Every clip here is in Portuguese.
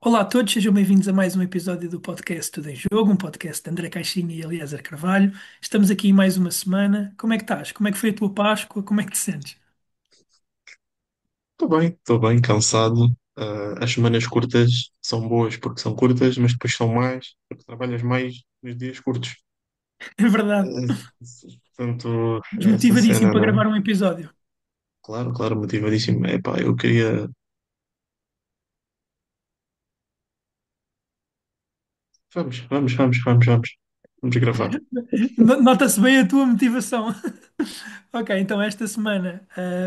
Olá a todos, sejam bem-vindos a mais um episódio do podcast Tudo em Jogo, um podcast de André Caixinha e Eliezer Carvalho. Estamos aqui mais uma semana. Como é que estás? Como é que foi a tua Páscoa? Como é que te sentes? Estou bem, cansado. As semanas curtas são boas porque são curtas, mas depois são mais porque trabalhas mais nos dias curtos. É verdade. Uh, Portanto, é essa Desmotivadíssimo cena, para não é? gravar um episódio. Claro, claro, motivadíssimo. Epá, eu queria. Vamos. Vamos gravar. Nota-se bem a tua motivação. Ok, então esta semana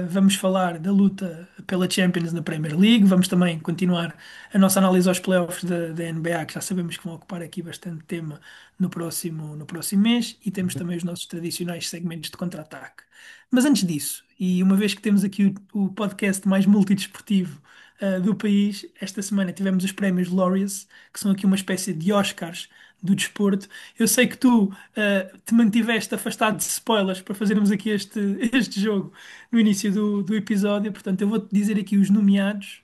vamos falar da luta pela Champions na Premier League. Vamos também continuar a nossa análise aos playoffs da NBA, que já sabemos que vão ocupar aqui bastante tema no próximo mês. E temos também os nossos tradicionais segmentos de contra-ataque. Mas antes disso, e uma vez que temos aqui o podcast mais multidesportivo do país, esta semana tivemos os prémios Laureus, que são aqui uma espécie de Oscars do desporto. Eu sei que tu te mantiveste afastado de spoilers para fazermos aqui este jogo no início do episódio, portanto, eu vou-te dizer aqui os nomeados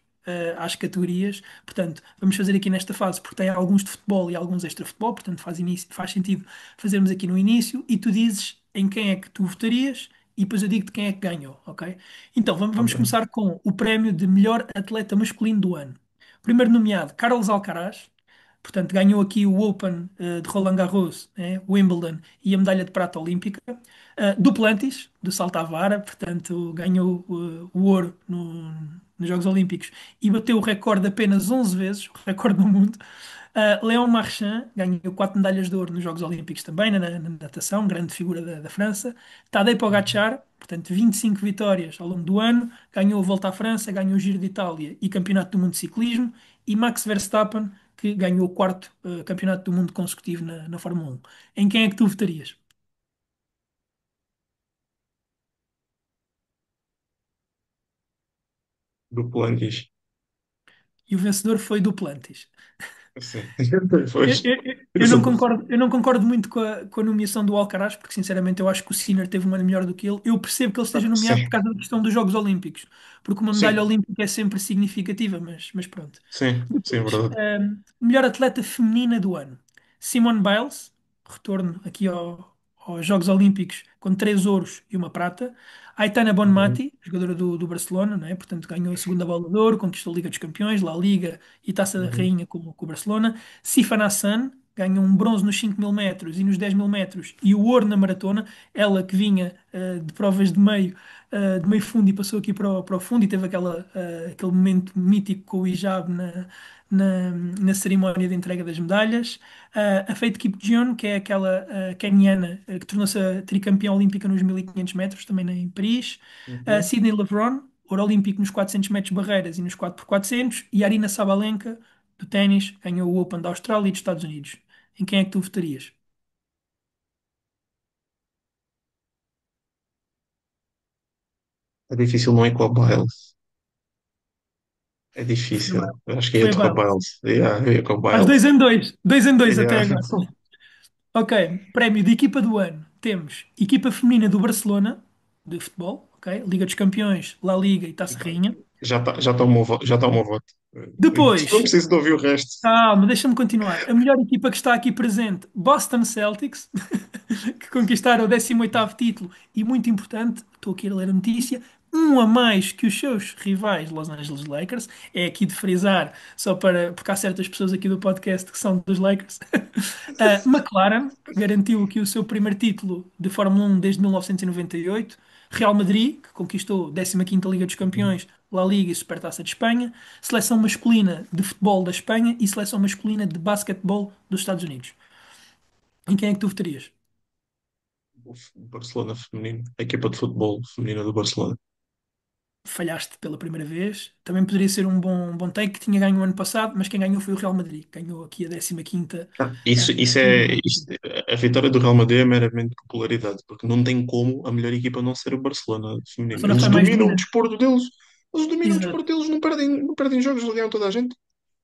às categorias. Portanto, vamos fazer aqui nesta fase, porque tem alguns de futebol e alguns extra-futebol, portanto, faz sentido fazermos aqui no início e tu dizes em quem é que tu votarias. E depois eu digo-te quem é que ganhou, ok? Então, vamos Ok. começar com o prémio de melhor atleta masculino do ano. Primeiro nomeado, Carlos Alcaraz. Portanto, ganhou aqui o Open de Roland Garros, Wimbledon e a medalha de prata olímpica. Duplantis, do salto à vara, portanto, ganhou o ouro nos Jogos Olímpicos e bateu o recorde apenas 11 vezes, o recorde do mundo. Léon Marchand ganhou 4 medalhas de ouro nos Jogos Olímpicos também, na natação, grande figura da França. Tadej Pogacar, portanto, 25 vitórias ao longo do ano, ganhou a Volta à França, ganhou o Giro de Itália e Campeonato do Mundo de Ciclismo. E Max Verstappen, que ganhou o quarto Campeonato do Mundo consecutivo na Fórmula 1. Em quem é que tu votarias? Duplantis. E o vencedor foi Duplantis. Sim. Eu, Pois. eu- eu não concordo muito com a nomeação do Alcaraz, porque sinceramente eu acho que o Sinner teve uma melhor do que ele. Eu percebo que ele esteja nomeado por Sim, causa da questão dos Jogos Olímpicos, porque uma medalha sim, olímpica é sempre significativa, mas pronto. sim, Depois, verdade. melhor atleta feminina do ano: Simone Biles, retorno aqui aos Jogos Olímpicos com 3 ouros e uma prata. Aitana Uhum, Bonmati, jogadora do Barcelona, não é? Portanto, ganhou a segunda bola de ouro, conquistou a Liga dos Campeões, La Liga e Taça da uhum. Rainha com o Barcelona. Sifan Hassan ganhou um bronze nos 5.000 metros e nos 10.000 metros e o ouro na maratona. Ela que vinha de provas de meio fundo e passou aqui para o fundo e teve aquele momento mítico com o hijab na cerimónia de entrega das medalhas. A Faith Kipchoge, que é aquela keniana que tornou-se a tricampeã olímpica nos 1.500 metros, também em Paris. Uhum. Sydney Lebron, ouro olímpico nos 400 metros barreiras e nos 4x400. E Arina Sabalenka, do ténis, ganhou o Open da Austrália e dos Estados Unidos. Em quem é que tu votarias? É difícil, não é com a Biles. É Foi difícil. Biles. Eu acho que ia Foi com a Biles. Biles. Eu ia com a Às Biles. 2-2. 2-2 até Yeah. agora. Ok, prémio de equipa do ano. Temos equipa feminina do Barcelona, de futebol, ok? Liga dos Campeões, La Liga e Taça Epá, Rainha. já está já está o meu voto. Não Depois, preciso de ouvir o resto. calma, deixa-me continuar. A melhor equipa que está aqui presente, Boston Celtics, que conquistaram o 18º título e, muito importante, estou aqui a ler a notícia, um a mais que os seus rivais Los Angeles Lakers. É aqui de frisar, só porque há certas pessoas aqui do podcast que são dos Lakers. McLaren, que garantiu aqui o seu primeiro título de Fórmula 1 desde 1998. Real Madrid, que conquistou a 15ª Liga dos Uhum. Campeões, La Liga e Supertaça de Espanha. Seleção masculina de futebol da Espanha e seleção masculina de basquetebol dos Estados Unidos. Em quem é que tu votarias? O Barcelona feminino, a equipa de futebol feminina do Barcelona. Falhaste pela primeira vez. Também poderia ser um bom take que tinha ganho o ano passado, mas quem ganhou foi o Real Madrid. Ganhou aqui a 15ª A vitória do Real Madrid é meramente popularidade, porque não tem como a melhor equipa não ser o Barcelona feminino. Barcelona Eles foi mais dominam o dominante. desporto deles, Exato. não perdem jogos, eles ganham toda a gente.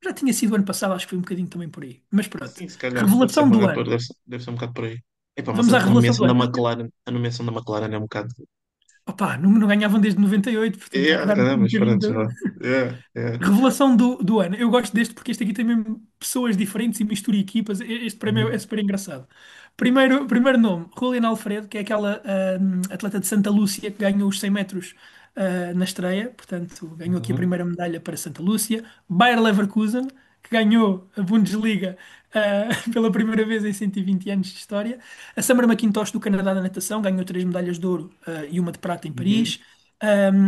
Já tinha sido o ano passado, acho que foi um bocadinho também por aí. Mas pronto. Sim, se calhar, Revelação do ano. deve ser um bocado por aí. Epá, mas Vamos à revelação do ano. A nomeação da McLaren é um bocado. Opá, não ganhavam desde 98, portanto há que dar um Mas bocadinho pronto, de... já. Revelação do ano. Eu gosto deste porque este aqui tem mesmo pessoas diferentes e mistura equipas. Este prémio é Uhum, super engraçado. Primeiro nome, Julián Alfredo, que é aquela atleta de Santa Lúcia que ganhou os 100 metros na estreia, portanto ganhou aqui a uhum, primeira medalha para Santa Lúcia. Bayer Leverkusen, que ganhou a Bundesliga pela primeira vez em 120 anos de história. A Summer McIntosh do Canadá da natação ganhou três medalhas de ouro e uma de prata em uhum, Paris.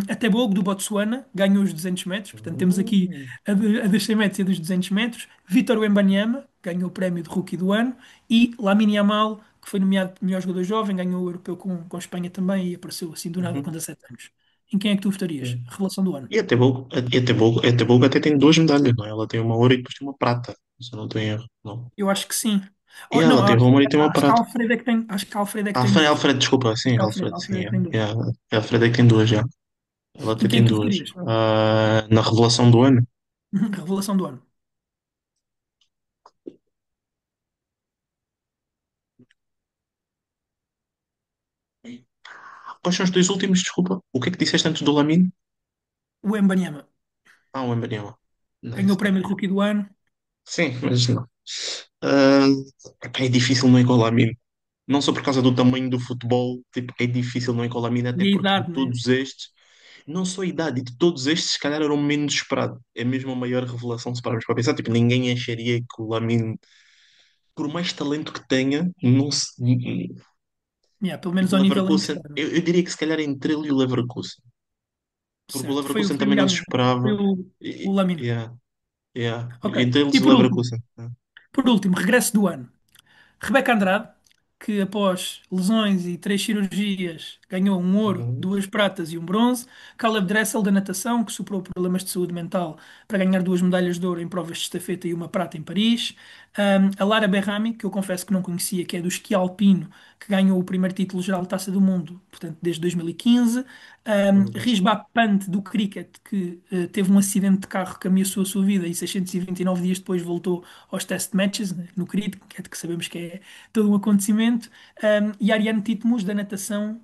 A Tebogo do Botsuana ganhou os 200 metros, portanto temos aqui uhum, a dos 100 metros e a dos 200 metros. Vítor Wembanyama ganhou o prémio de Rookie do ano e Lamine Yamal, que foi nomeado melhor jogador jovem, ganhou o europeu com a Espanha também e apareceu assim do nada com uhum. 17 anos. Em quem é que tu votarias? Sim. Revelação do ano. E a Tebogo até tem duas medalhas, não é? Ela tem uma ouro e depois tem uma prata, se eu não estou em erro, não. Eu acho que sim. E Oh, não, ela tem uma ouro e tem uma acho que a prata. Alfredo é que tem, acho que a Alfredo é que tem Alfredo, duas. Alfredo, desculpa, Acho sim, que Alfredo, Alfredo sim, é que tem duas. Alfredo é que tem duas, já. Ela Em até quem é tem que tu duas. votarias? Na revelação do ano. Revelação do ano. Quais são os dois últimos, desculpa? O que é que disseste antes do Lamine? O Wembanyama O Embanyama. ganhou o Nice, prémio de ok. Rookie do ano Sim, mas não. Ah, epá, é difícil não ir com o Lamine. Não só por causa do tamanho do futebol, tipo, é difícil não ir com o Lamine, até e a porque de idade, né? todos estes, não só a idade, e de todos estes, se calhar era o menos esperado. É mesmo a maior revelação, se pararmos para pensar. Tipo, ninguém acharia que o Lamine, por mais talento que tenha, não se. Yeah, pelo menos Tipo, o ao nível em que Leverkusen, está, né? eu diria que se calhar entre ele e o Leverkusen. Porque o Certo. Leverkusen Foi também não se unanimidade. Foi esperava. o Lamine. Yeah, yeah. Ok. Entre eles E e o por último, Leverkusen. regresso do ano. Rebeca Andrade, que após lesões e três cirurgias ganhou um ouro, Uhum. duas pratas e um bronze. Caleb Dressel, da natação, que superou problemas de saúde mental para ganhar duas medalhas de ouro em provas de estafeta e uma prata em Paris. A Lara Berrami, que eu confesso que não conhecia, que é do esqui alpino, que ganhou o primeiro título geral de Taça do Mundo, portanto, desde 2015. Uhum. Risba Pant, do cricket, que teve um acidente de carro que ameaçou a sua vida e 629 dias depois voltou aos test matches, né, no cricket, que sabemos que é todo um acontecimento. E Ariane Titmus, da natação,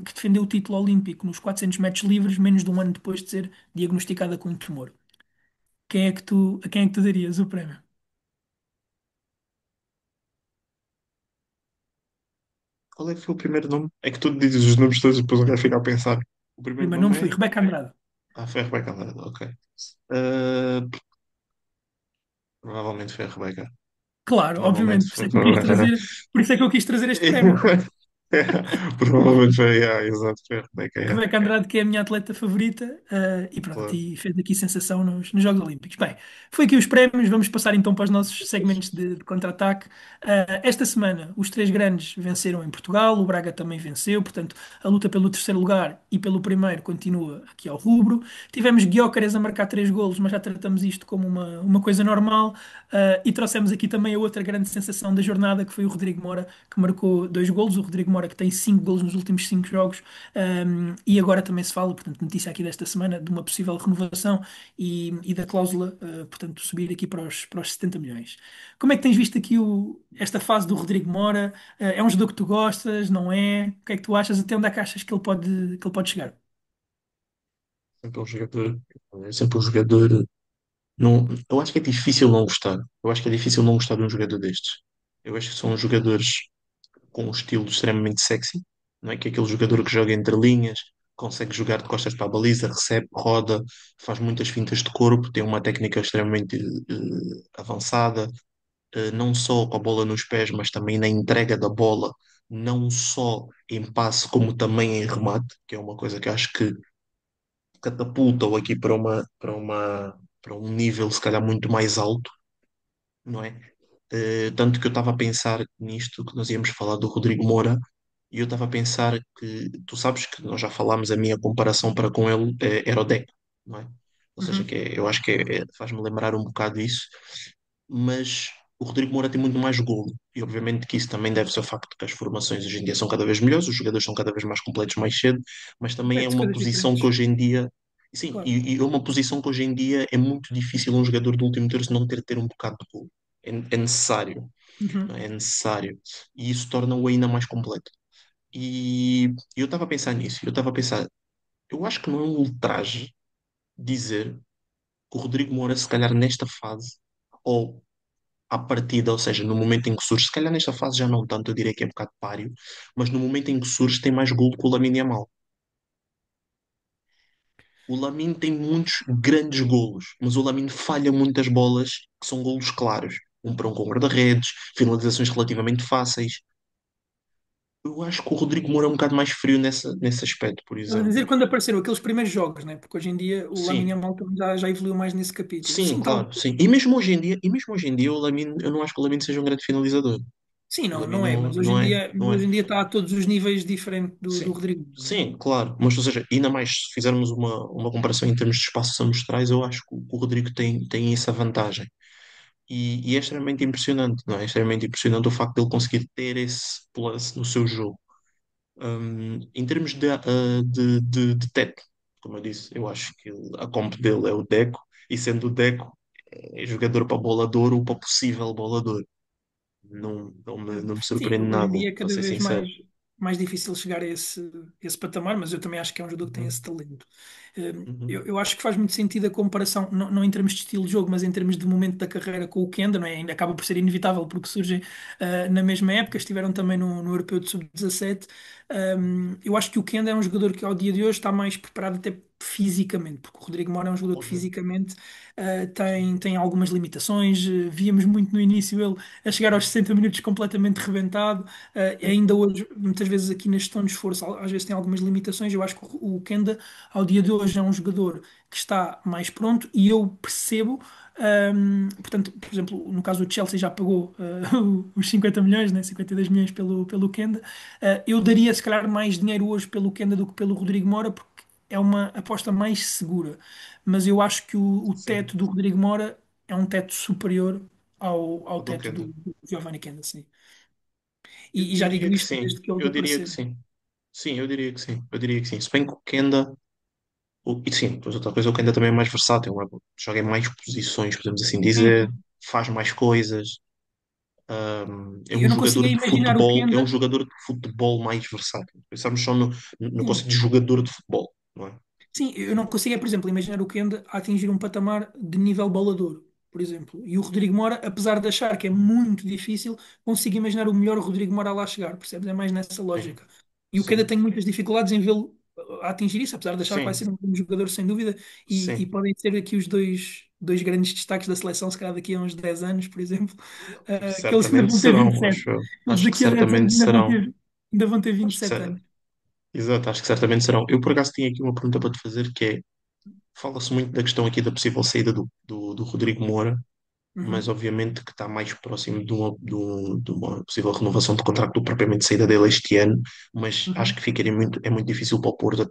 que defendeu o título olímpico nos 400 metros livres, menos de um ano depois de ser diagnosticada com um tumor. A quem é que tu darias o prémio? Qual é que foi o primeiro nome? É que tu dizes os nomes todos e depois eu quero ficar a pensar. O O primeiro primeiro nome nome foi é. Rebeca Andrade. Foi a Rebeca Andrade, ok. Ah, provavelmente foi a Rebeca. Claro, Provavelmente obviamente, foi. Provavelmente, por isso é que eu quis trazer este prémio. provavelmente foi, exato, foi a Rebeca, Rebeca Andrade, que é a minha atleta favorita, e pronto, claro. e fez aqui sensação nos Jogos Olímpicos. Bem, foi aqui os prémios, vamos passar então para os nossos segmentos de contra-ataque. Esta semana, os três grandes venceram em Portugal, o Braga também venceu, portanto, a luta pelo terceiro lugar e pelo primeiro continua aqui ao rubro. Tivemos Gyökeres a marcar três golos, mas já tratamos isto como uma coisa normal, e trouxemos aqui também a outra grande sensação da jornada, que foi o Rodrigo Moura, que marcou dois golos. O Rodrigo Moura, que tem cinco golos nos últimos cinco jogos. E agora também se fala, portanto, notícia aqui desta semana, de uma possível renovação e da cláusula, portanto, subir aqui para os 70 milhões. Como é que tens visto aqui esta fase do Rodrigo Mora? É um jogador que tu gostas, não é? O que é que tu achas? Até onde é que achas que ele pode chegar? Sempre um jogador. É sempre um jogador. Não, eu acho que é difícil não gostar. Eu acho que é difícil não gostar de um jogador destes. Eu acho que são jogadores com um estilo extremamente sexy, não é? Que é aquele jogador que joga entre linhas, consegue jogar de costas para a baliza, recebe, roda, faz muitas fintas de corpo, tem uma técnica extremamente avançada, não só com a bola nos pés, mas também na entrega da bola, não só em passe, como também em remate, que é uma coisa que acho que catapulta-o aqui para um nível se calhar muito mais alto, não é? Tanto que eu estava a pensar nisto, que nós íamos falar do Rodrigo Moura, e eu estava a pensar que tu sabes que nós já falámos, a minha comparação para com ele era o Deco, não é? Ou seja, Uhum. eu acho que faz-me lembrar um bocado isso, mas o Rodrigo Moura tem muito mais golo, e obviamente que isso também deve-se ao facto que as formações hoje em dia são cada vez melhores, os jogadores são cada vez mais completos mais cedo, mas também é É, de uma coisas posição que diferentes, hoje em dia. Sim, claro. e é uma posição que hoje em dia é muito difícil um jogador do último terço não ter um bocado de golo. É necessário, não Uhum. é? É necessário. E isso torna-o ainda mais completo. E eu estava a pensar nisso, eu estava a pensar, eu acho que não é um ultraje dizer que o Rodrigo Moura, se calhar nesta fase, ou à partida, ou seja, no momento em que surge, se calhar nesta fase já não tanto, eu diria que é um bocado páreo, mas no momento em que surge tem mais golo que o Lamine Yamal. O Lamine tem muitos grandes golos, mas o Lamine falha muitas bolas que são golos claros. Um para um com guarda-redes, finalizações relativamente fáceis. Eu acho que o Rodrigo Moura é um bocado mais frio nesse aspecto, por Estás a exemplo. dizer quando apareceram aqueles primeiros jogos, né? Porque hoje em dia o Lamine Sim, Yamal também já evoluiu mais nesse capítulo. sim, Sim, claro, talvez. sim. E mesmo hoje em dia o Lamine, eu não acho que o Lamine seja um grande finalizador. Sim, O não, Lamine não é, não, mas não é, não é. hoje em dia está a todos os níveis diferente do Sim, Rodrigo. sim, claro. Mas, ou seja, ainda mais se fizermos uma comparação em termos de espaços amostrais, eu acho que o Rodrigo tem essa vantagem. E é extremamente impressionante, não é? É extremamente impressionante o facto de ele conseguir ter esse plus no seu jogo. Em termos de teto, como eu disse, eu acho que a comp dele é o Deco, e sendo o Deco é jogador para bolador ou para possível bolador. Não me Sim, surpreende hoje em nada, dia é para cada ser vez sincero. mais difícil chegar a esse patamar, mas eu também acho que é um jogador que tem Uhum, esse talento. uhum, Eu acho que faz muito sentido a comparação, não em termos de estilo de jogo, mas em termos de momento da carreira com o Kenda, não é? Ainda acaba por ser inevitável porque surgem na mesma época, estiveram também no Europeu de Sub-17. Eu acho que o Kenda é um jogador que ao dia de hoje está mais preparado até fisicamente, porque o Rodrigo Moura é um jogador que óbvio. fisicamente tem algumas limitações. Víamos muito no início ele a chegar aos 60 minutos completamente rebentado. Ainda hoje, muitas vezes aqui na gestão de esforço, às vezes tem algumas limitações. Eu acho que o Kenda, ao dia de hoje, é um jogador que está mais pronto e eu percebo. Portanto, por exemplo, no caso do Chelsea já pagou os 50 milhões, né, 52 milhões pelo Kenda. Eu daria se calhar mais dinheiro hoje pelo Kenda do que pelo Rodrigo Moura, porque é uma aposta mais segura. Mas eu acho que o teto Sim, do Rodrigo Moura é um teto superior ao o do teto Kenda. do Giovanni Kenda, sim. Eu, E eu já diria digo que isto sim. desde que eles Eu diria que apareceram. sim. Sim, eu diria que sim. Eu diria que sim. Se bem que o Kenda. E sim, depois outra coisa, o Kenda também é mais versátil, joga em mais posições, podemos assim Sim, dizer, sim. faz mais coisas. É um Eu não jogador conseguia de imaginar o futebol, é um Kenda. jogador de futebol mais versátil. Pensamos só no conceito Sim. de jogador de futebol, não é? Sim, eu não Sim. consigo, por exemplo, imaginar o Kenda a atingir um patamar de nível bolador, por exemplo. E o Rodrigo Mora, apesar de achar que é muito difícil, consigo imaginar o melhor Rodrigo Mora lá chegar, percebes? É mais nessa Sim, lógica. E o Kenda sim, tem muitas dificuldades em vê-lo a atingir isso, apesar de achar que vai sim, ser um bom jogador, sem dúvida. E sim. podem ser aqui os dois grandes destaques da seleção, se calhar daqui a uns 10 anos, por exemplo, que eles ainda Certamente vão ter serão, 27. acho eu. Eles Acho que daqui a 10 anos certamente serão. ainda vão ter vinte e Acho que sete cer- anos. Exato, acho que certamente serão. Eu, por acaso, tinha aqui uma pergunta para te fazer, que é, fala-se muito da questão aqui da possível saída do Rodrigo Moura, mas Uhum, obviamente que está mais próximo de uma possível renovação de contrato do que propriamente saída dele este ano, mas acho uhum, que é muito difícil para o Porto,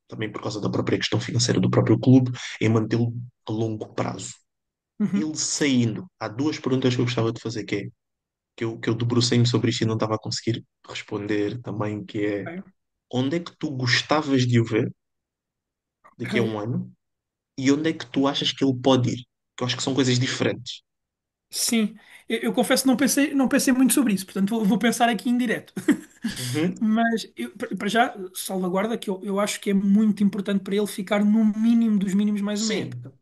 também por causa da própria questão financeira do próprio clube, em mantê-lo a longo prazo. uhum. Ele saindo, há duas perguntas que eu gostava de fazer, que eu debrucei-me sobre isto e não estava a conseguir responder também, que é Ok, onde é que tu gostavas de o ver daqui a ok. um ano e onde é que tu achas que ele pode ir? Que eu acho que são coisas diferentes. Sim, eu confesso que não pensei muito sobre isso, portanto vou pensar aqui em direto. Uhum. Mas, para já, salvaguarda que eu acho que é muito importante para ele ficar no mínimo dos mínimos mais uma Sim, época.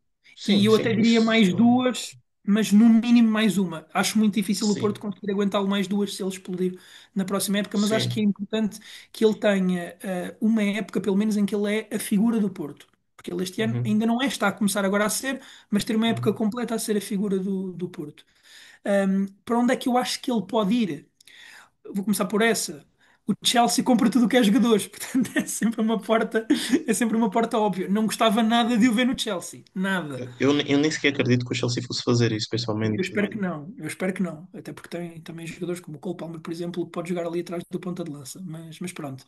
E sim, eu até sim, diria isso. mais duas, mas no mínimo mais uma. Acho muito difícil o Porto Sim, conseguir aguentá-lo mais duas se ele explodir na próxima época, mas acho que é sim. importante que ele tenha uma época, pelo menos, em que ele é a figura do Porto. Porque ele este ano Uhum, ainda não é, está a começar agora a ser, mas ter uma época uhum. completa a ser a figura do Porto. Para onde é que eu acho que ele pode ir? Vou começar por essa. O Chelsea compra tudo o que é jogadores, portanto é sempre uma porta óbvia. Não gostava nada de o ver no Chelsea, nada. Eu nem sequer acredito que o Chelsea fosse fazer isso, Eu pessoalmente. espero que não, eu espero que não, até porque tem também jogadores como o Cole Palmer, por exemplo, que pode jogar ali atrás do ponta de lança, mas pronto.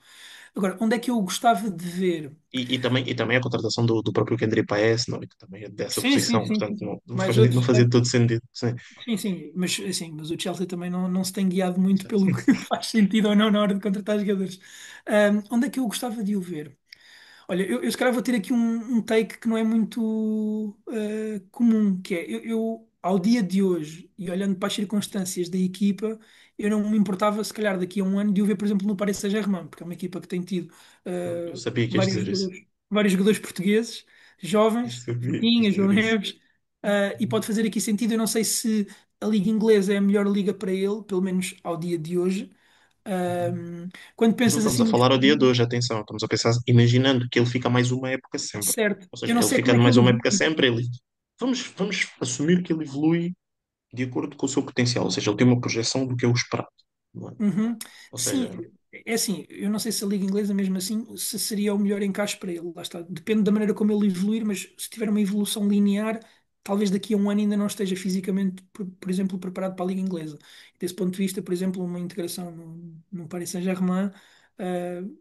Agora, onde é que eu gostava de ver? E também a contratação do próprio Kendrick Paes, não, é? Que também é dessa Sim, sim, posição, sim, portanto sim. não Mais fazia, não outros. fazia todo sentido. Sim. Sim, sim, mas, assim, mas o Chelsea também não se tem guiado muito pelo Sim. que faz sentido ou não na hora de contratar jogadores. Onde é que eu gostava de o ver? Olha, eu se calhar vou ter aqui um take que não é muito comum, que é, eu ao dia de hoje, e olhando para as circunstâncias da equipa, eu não me importava, se calhar, daqui a um ano, de o ver, por exemplo, no Paris Saint-Germain, porque é uma equipa que tem tido Eu sabia que ias vários dizer isso. jogadores, vários jogadores portugueses, Eu jovens, sabia que ias Rafinha, João dizer isso. Neves, e pode fazer aqui sentido. Eu não sei se a Liga Inglesa é a melhor liga para ele, pelo menos ao dia de hoje. Quando Mas não pensas estamos assim a nos falar ao dia de clubes, hoje, atenção, estamos a pensar, imaginando que ele fica mais uma época sempre. certo, Ou eu seja, não ele sei como fica é que mais ele uma época evolui. sempre, vamos assumir que ele evolui de acordo com o seu potencial, ou seja, ele tem uma projeção do que é o esperado, não é? Uhum. Ou seja, Sim, é assim, eu não sei se a Liga Inglesa, mesmo assim, se seria o melhor encaixe para ele. Lá está. Depende da maneira como ele evoluir, mas se tiver uma evolução linear, talvez daqui a um ano ainda não esteja fisicamente, por exemplo, preparado para a Liga Inglesa. Desse ponto de vista, por exemplo, uma integração no Paris Saint-Germain,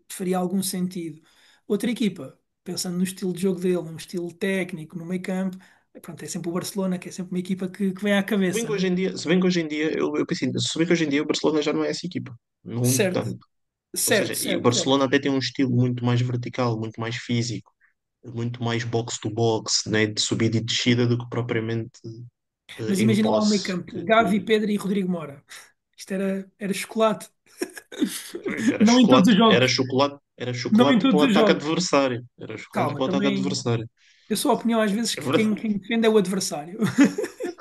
faria algum sentido. Outra equipa, pensando no estilo de jogo dele, num estilo técnico, no meio campo, pronto, é sempre o Barcelona, que é sempre uma equipa que vem à se bem cabeça, que hoje né? em dia, se bem que hoje em dia, eu pensei, se bem que hoje em dia o Barcelona já não é essa equipa, não Certo, tanto. Ou seja, certo, e o certo, Barcelona certo. até tem um estilo muito mais vertical, muito mais físico, muito mais box to box, né, de subida e descida do que propriamente Mas em imagina lá o meio posse. campo: Gavi, Pedro e Rodrigo Mora. Isto era chocolate. Pois, Não em todos os jogos. era Não em chocolate para todos o os ataque jogos. adversário. Era chocolate Calma, para o ataque também. adversário. Eu sou a opinião às vezes É que verdade. quem defende é o adversário.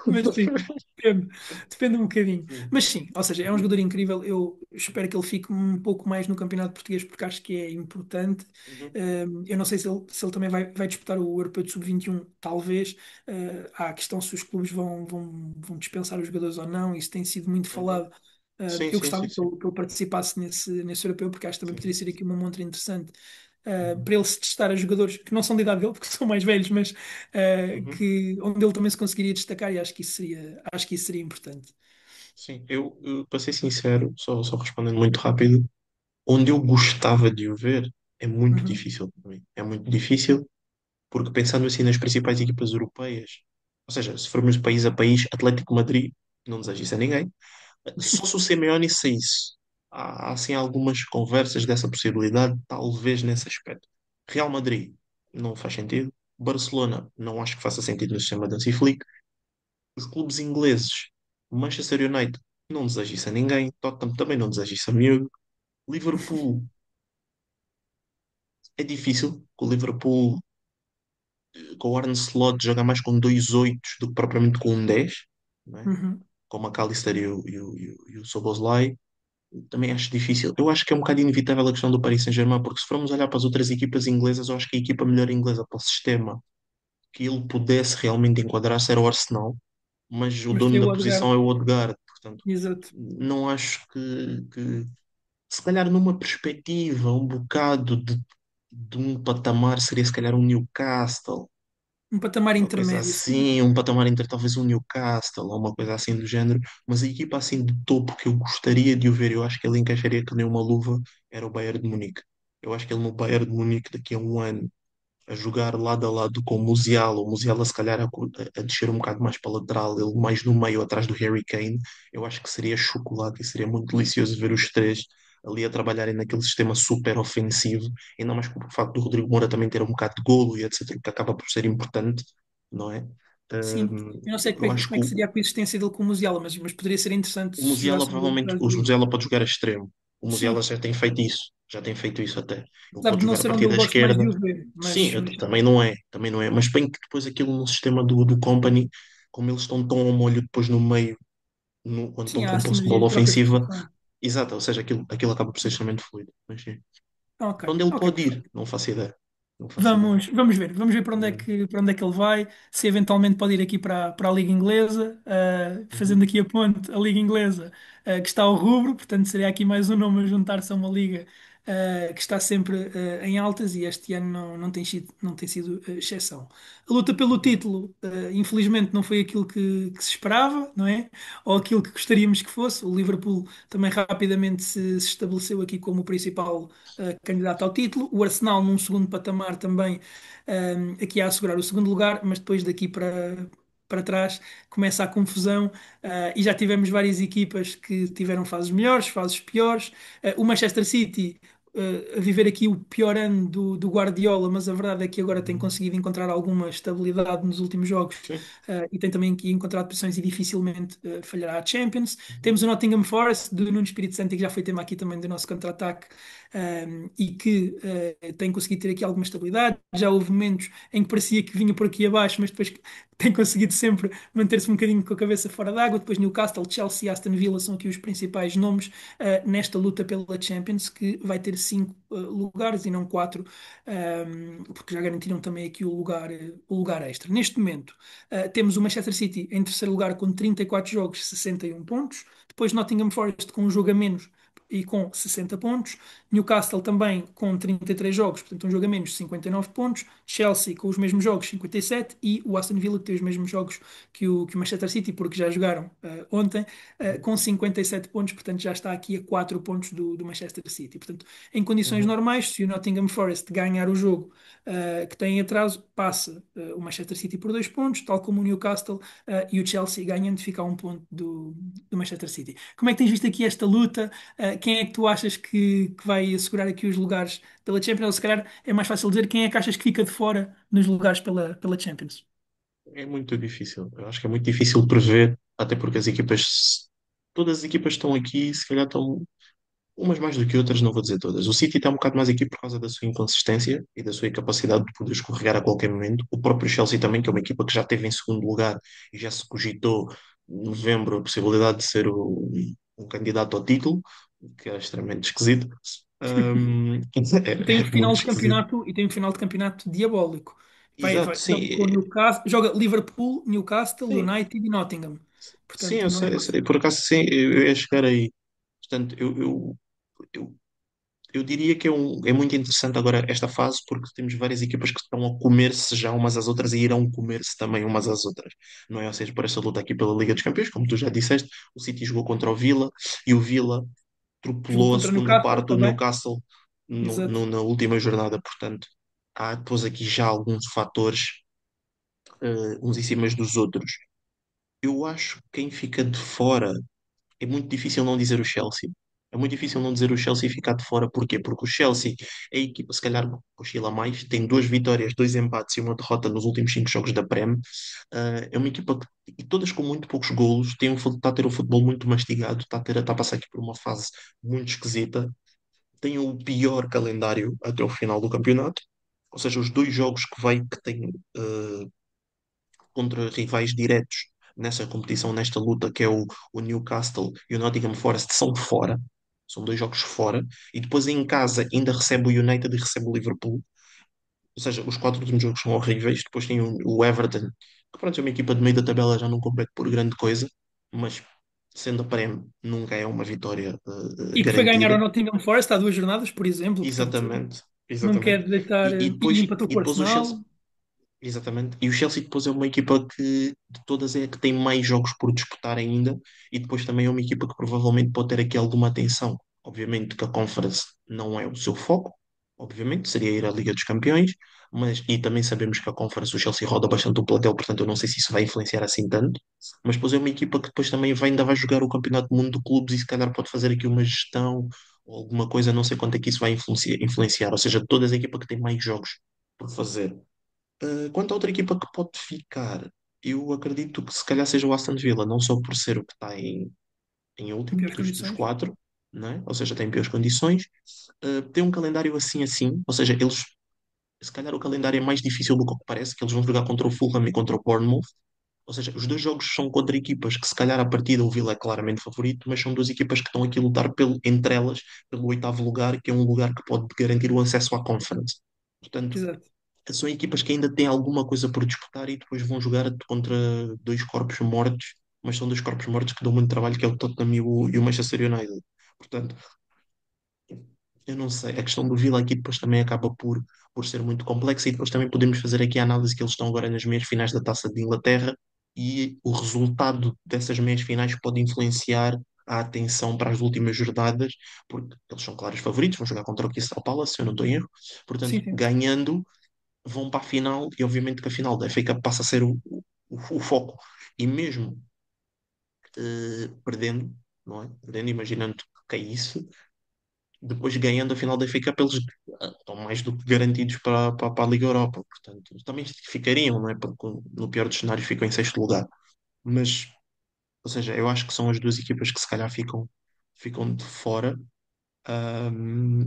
Mas sim, depende, depende um bocadinho. Sim. Mas sim, ou seja, é um jogador incrível. Eu espero que ele fique um pouco mais no Campeonato Português porque acho que é importante. Uhum, Eu não sei se ele também vai disputar o Europeu de Sub-21, talvez. Há a questão se os clubes vão dispensar os jogadores ou não. Isso tem sido muito uhum. falado. Sim, Eu sim, gostava sim, que sim. ele participasse nesse europeu porque acho que também poderia Sim. ser aqui uma montra interessante Uhum, para ele se testar a jogadores que não são da idade dele, porque são mais velhos, mas uhum. onde ele também se conseguiria destacar e acho que isso seria importante. Sim, para ser sincero, só respondendo muito rápido, onde eu gostava de o ver é muito Uhum, difícil para mim. É muito difícil porque pensando assim nas principais equipas europeias, ou seja, se formos país a país, Atlético de Madrid, não desejo isso a ninguém, só se o Simeone saísse. Há assim algumas conversas dessa possibilidade, talvez nesse aspecto. Real Madrid não faz sentido. Barcelona não acho que faça sentido no sistema de Hansi Flick. Os clubes ingleses, Manchester United, não desejo isso a ninguém. Tottenham também não desejo isso a miúdo. Liverpool é difícil, com o Liverpool, com o Arne Slot, joga mais com dois oitos do que propriamente com um 10, não é? uhum. Com o McAllister e o Szoboszlai. Também acho difícil. Eu acho que é um bocado inevitável a questão do Paris Saint-Germain, porque se formos olhar para as outras equipas inglesas, eu acho que a equipa melhor inglesa para o sistema que ele pudesse realmente enquadrar-se era o Arsenal, mas o Mas dono tem da o posição é Odegaard, o Odegaard, portanto, exato. não acho que se calhar numa perspectiva um bocado de um patamar seria se calhar um Newcastle, Um patamar uma coisa intermédio, sim. assim, um patamar entre talvez um Newcastle ou uma coisa assim do género, mas a equipa assim de topo que eu gostaria de o ver, eu acho que ele encaixaria que nem uma luva, era o Bayern de Munique. Eu acho que ele no Bayern de Munique daqui a um ano a jogar lado a lado com o Musiala se calhar a descer um bocado mais para a lateral, ele mais no meio atrás do Harry Kane, eu acho que seria chocolate e seria muito delicioso ver os três ali a trabalharem naquele sistema super ofensivo, ainda mais com o facto do Rodrigo Moura também ter um bocado de golo e etc, que acaba por ser importante, não é? Sim. Eu não sei como Eu é, que acho como que é que seria a coexistência dele com o Musiala, mas poderia ser interessante o se Musiala jogassem ali provavelmente, atrás o dele. Musiala pode jogar a extremo, o Musiala Sim. já tem feito isso até. Ele Apesar pode de não jogar a ser onde partir eu da gosto mais esquerda. de o ver, Sim, mas também não é, mas bem que depois aquilo no sistema do Company, como eles estão tão ao molho depois no meio, quando sim, estão há com posse de sinergia bola de troca de ofensiva, função. exato, ou seja, aquilo acaba por ser extremamente fluido. Mas sim. Ok, Para onde ele ok, pode ir? perfeito. Não faço ideia. Não faço ideia. Vamos ver Hum, para onde é que ele vai, se eventualmente pode ir aqui para a Liga Inglesa, fazendo uhum, aqui a ponte, a Liga Inglesa, que está ao rubro, portanto seria aqui mais um nome a juntar-se a uma liga, que está sempre, em altas e este ano não tem sido exceção. A luta pelo uhum, título, infelizmente não foi aquilo que se esperava, não é? Ou aquilo que gostaríamos que fosse. O Liverpool também rapidamente se estabeleceu aqui como o principal candidato ao título. O Arsenal, num segundo patamar, também aqui a assegurar o segundo lugar, mas depois daqui para trás começa a confusão. E já tivemos várias equipas que tiveram fases melhores, fases piores. O Manchester City. a viver aqui o pior ano do Guardiola, mas a verdade é que agora tem Uhum. conseguido encontrar alguma estabilidade nos últimos jogos, Sim. e tem também aqui encontrado posições e dificilmente falhará a Champions. Temos o Nottingham Forest, do Nuno Espírito Santo, que já foi tema aqui também do nosso contra-ataque, e que tem conseguido ter aqui alguma estabilidade. Já houve momentos em que parecia que vinha por aqui abaixo, mas depois tem conseguido sempre manter-se um bocadinho com a cabeça fora d'água. Depois Newcastle, Chelsea e Aston Villa são aqui os principais nomes nesta luta pela Champions, que vai ter cinco lugares e não quatro, porque já garantiram também aqui o lugar extra. Neste momento, temos o Manchester City em terceiro lugar com 34 jogos, 61 pontos. Depois Nottingham Forest com um jogo a menos e com 60 pontos. Newcastle também com 33 jogos, portanto um jogo a menos, 59 pontos. Chelsea com os mesmos jogos, 57. E o Aston Villa que tem os mesmos jogos que o Manchester City, porque já jogaram ontem, com 57 pontos, portanto já está aqui a 4 pontos do Manchester City. Portanto, em condições Uhum. normais, se o Nottingham Forest ganhar o jogo que tem em atraso, passa o Manchester City por 2 pontos, tal como o Newcastle e o Chelsea ganhando, fica a 1 ponto do Manchester City. Como é que tens visto aqui esta luta? Quem é que tu achas que vai assegurar aqui os lugares pela Champions? Ou se calhar é mais fácil dizer quem é que achas que fica de fora nos lugares pela Champions. É muito difícil. Eu acho que é muito difícil prever, até porque todas as equipas que estão aqui, se calhar estão umas mais do que outras, não vou dizer todas. O City está um bocado mais aqui por causa da sua inconsistência e da sua incapacidade de poder escorregar a qualquer momento. O próprio Chelsea também, que é uma equipa que já esteve em segundo lugar e já se cogitou em novembro a possibilidade de ser um candidato ao título, o que é extremamente esquisito. E tem um É final muito de esquisito. campeonato e tem um final de campeonato diabólico. Exato, Joga com o sim. Newcastle, joga Liverpool, Newcastle, Sim, United e Nottingham. sim, Portanto, não é eu sei. fácil. Por acaso, sim, eu ia chegar aí. Portanto, eu, eu diria que é muito interessante agora esta fase, porque temos várias equipas que estão a comer-se já umas às outras e irão comer-se também umas às outras. Não é? Ou seja, por esta luta aqui pela Liga dos Campeões, como tu já disseste, o City jogou contra o Villa e o Villa Jogou atropelou a contra o segunda Newcastle parte do também. Newcastle Exato. na última jornada. Portanto, há depois aqui já alguns fatores, uns em cima dos outros. Eu acho que quem fica de fora é muito difícil não dizer o Chelsea. É muito difícil não dizer o Chelsea e ficar de fora. Porquê? Porque o Chelsea é a equipa, se calhar, que oscila mais. Tem duas vitórias, dois empates e uma derrota nos últimos cinco jogos da Prem. É uma equipa que, e todas com muito poucos golos, está a ter um futebol muito mastigado, está a passar aqui por uma fase muito esquisita. Tem o pior calendário até o final do campeonato. Ou seja, os dois jogos que tem contra rivais diretos nessa competição, nesta luta, que é o Newcastle e o Nottingham Forest, são fora. São dois jogos fora. E depois em casa ainda recebe o United e recebe o Liverpool. Ou seja, os quatro últimos jogos são horríveis. Depois tem o Everton, que pronto, é uma equipa de meio da tabela, já não compete por grande coisa, mas sendo a Prem, nunca é uma vitória E que foi ganhar ao garantida. Nottingham Forest há 2 jornadas, por exemplo. Portanto, Exatamente, não exatamente. quer deitar. E, e E depois, empatou e com o depois o Chelsea. Arsenal. Exatamente. E o Chelsea depois é uma equipa que de todas é a que tem mais jogos por disputar ainda e depois também é uma equipa que provavelmente pode ter aqui alguma atenção. Obviamente que a Conference não é o seu foco, obviamente, seria ir à Liga dos Campeões, mas e também sabemos que a Conference o Chelsea roda bastante o plantel, portanto eu não sei se isso vai influenciar assim tanto, mas depois é uma equipa que depois também ainda vai jogar o Campeonato do Mundo de Clubes e se calhar pode fazer aqui uma gestão ou alguma coisa, não sei quanto é que isso vai influenciar, ou seja, todas a equipa que tem mais jogos por fazer. Quanto à outra equipa que pode ficar, eu acredito que se calhar seja o Aston Villa, não só por ser o que está em Em último piores dos condições. quatro, não é? Ou seja, tem piores condições. Tem um calendário assim, ou seja, eles, se calhar o calendário é mais difícil do que parece, que eles vão jogar contra o Fulham e contra o Bournemouth. Ou seja, os dois jogos são contra equipas que se calhar à partida o Villa é claramente favorito, mas são duas equipas que estão aqui a lutar entre elas pelo oitavo lugar, que é um lugar que pode garantir o acesso à Conference. Portanto, Exato. são equipas que ainda têm alguma coisa por disputar e depois vão jogar contra dois corpos mortos, mas são dois corpos mortos que dão muito trabalho, que é o Tottenham e o Manchester United. Portanto, eu não sei, a questão do Villa aqui depois também acaba por ser muito complexa e depois também podemos fazer aqui a análise que eles estão agora nas meias finais da Taça de Inglaterra e o resultado dessas meias finais pode influenciar a atenção para as últimas jornadas, porque eles são claros favoritos, vão jogar contra o Crystal Palace, se eu não estou em erro. Sim, Portanto, sim. ganhando vão para a final e obviamente que a final da FA Cup passa a ser o foco. E mesmo perdendo, não é? Perdendo, imaginando que caísse, depois ganhando a final da FA Cup, eles estão mais do que garantidos para a Liga Europa. Portanto, também ficariam, não é? Porque no pior dos cenários ficam em sexto lugar. Mas, ou seja, eu acho que são as duas equipas que se calhar ficam de fora.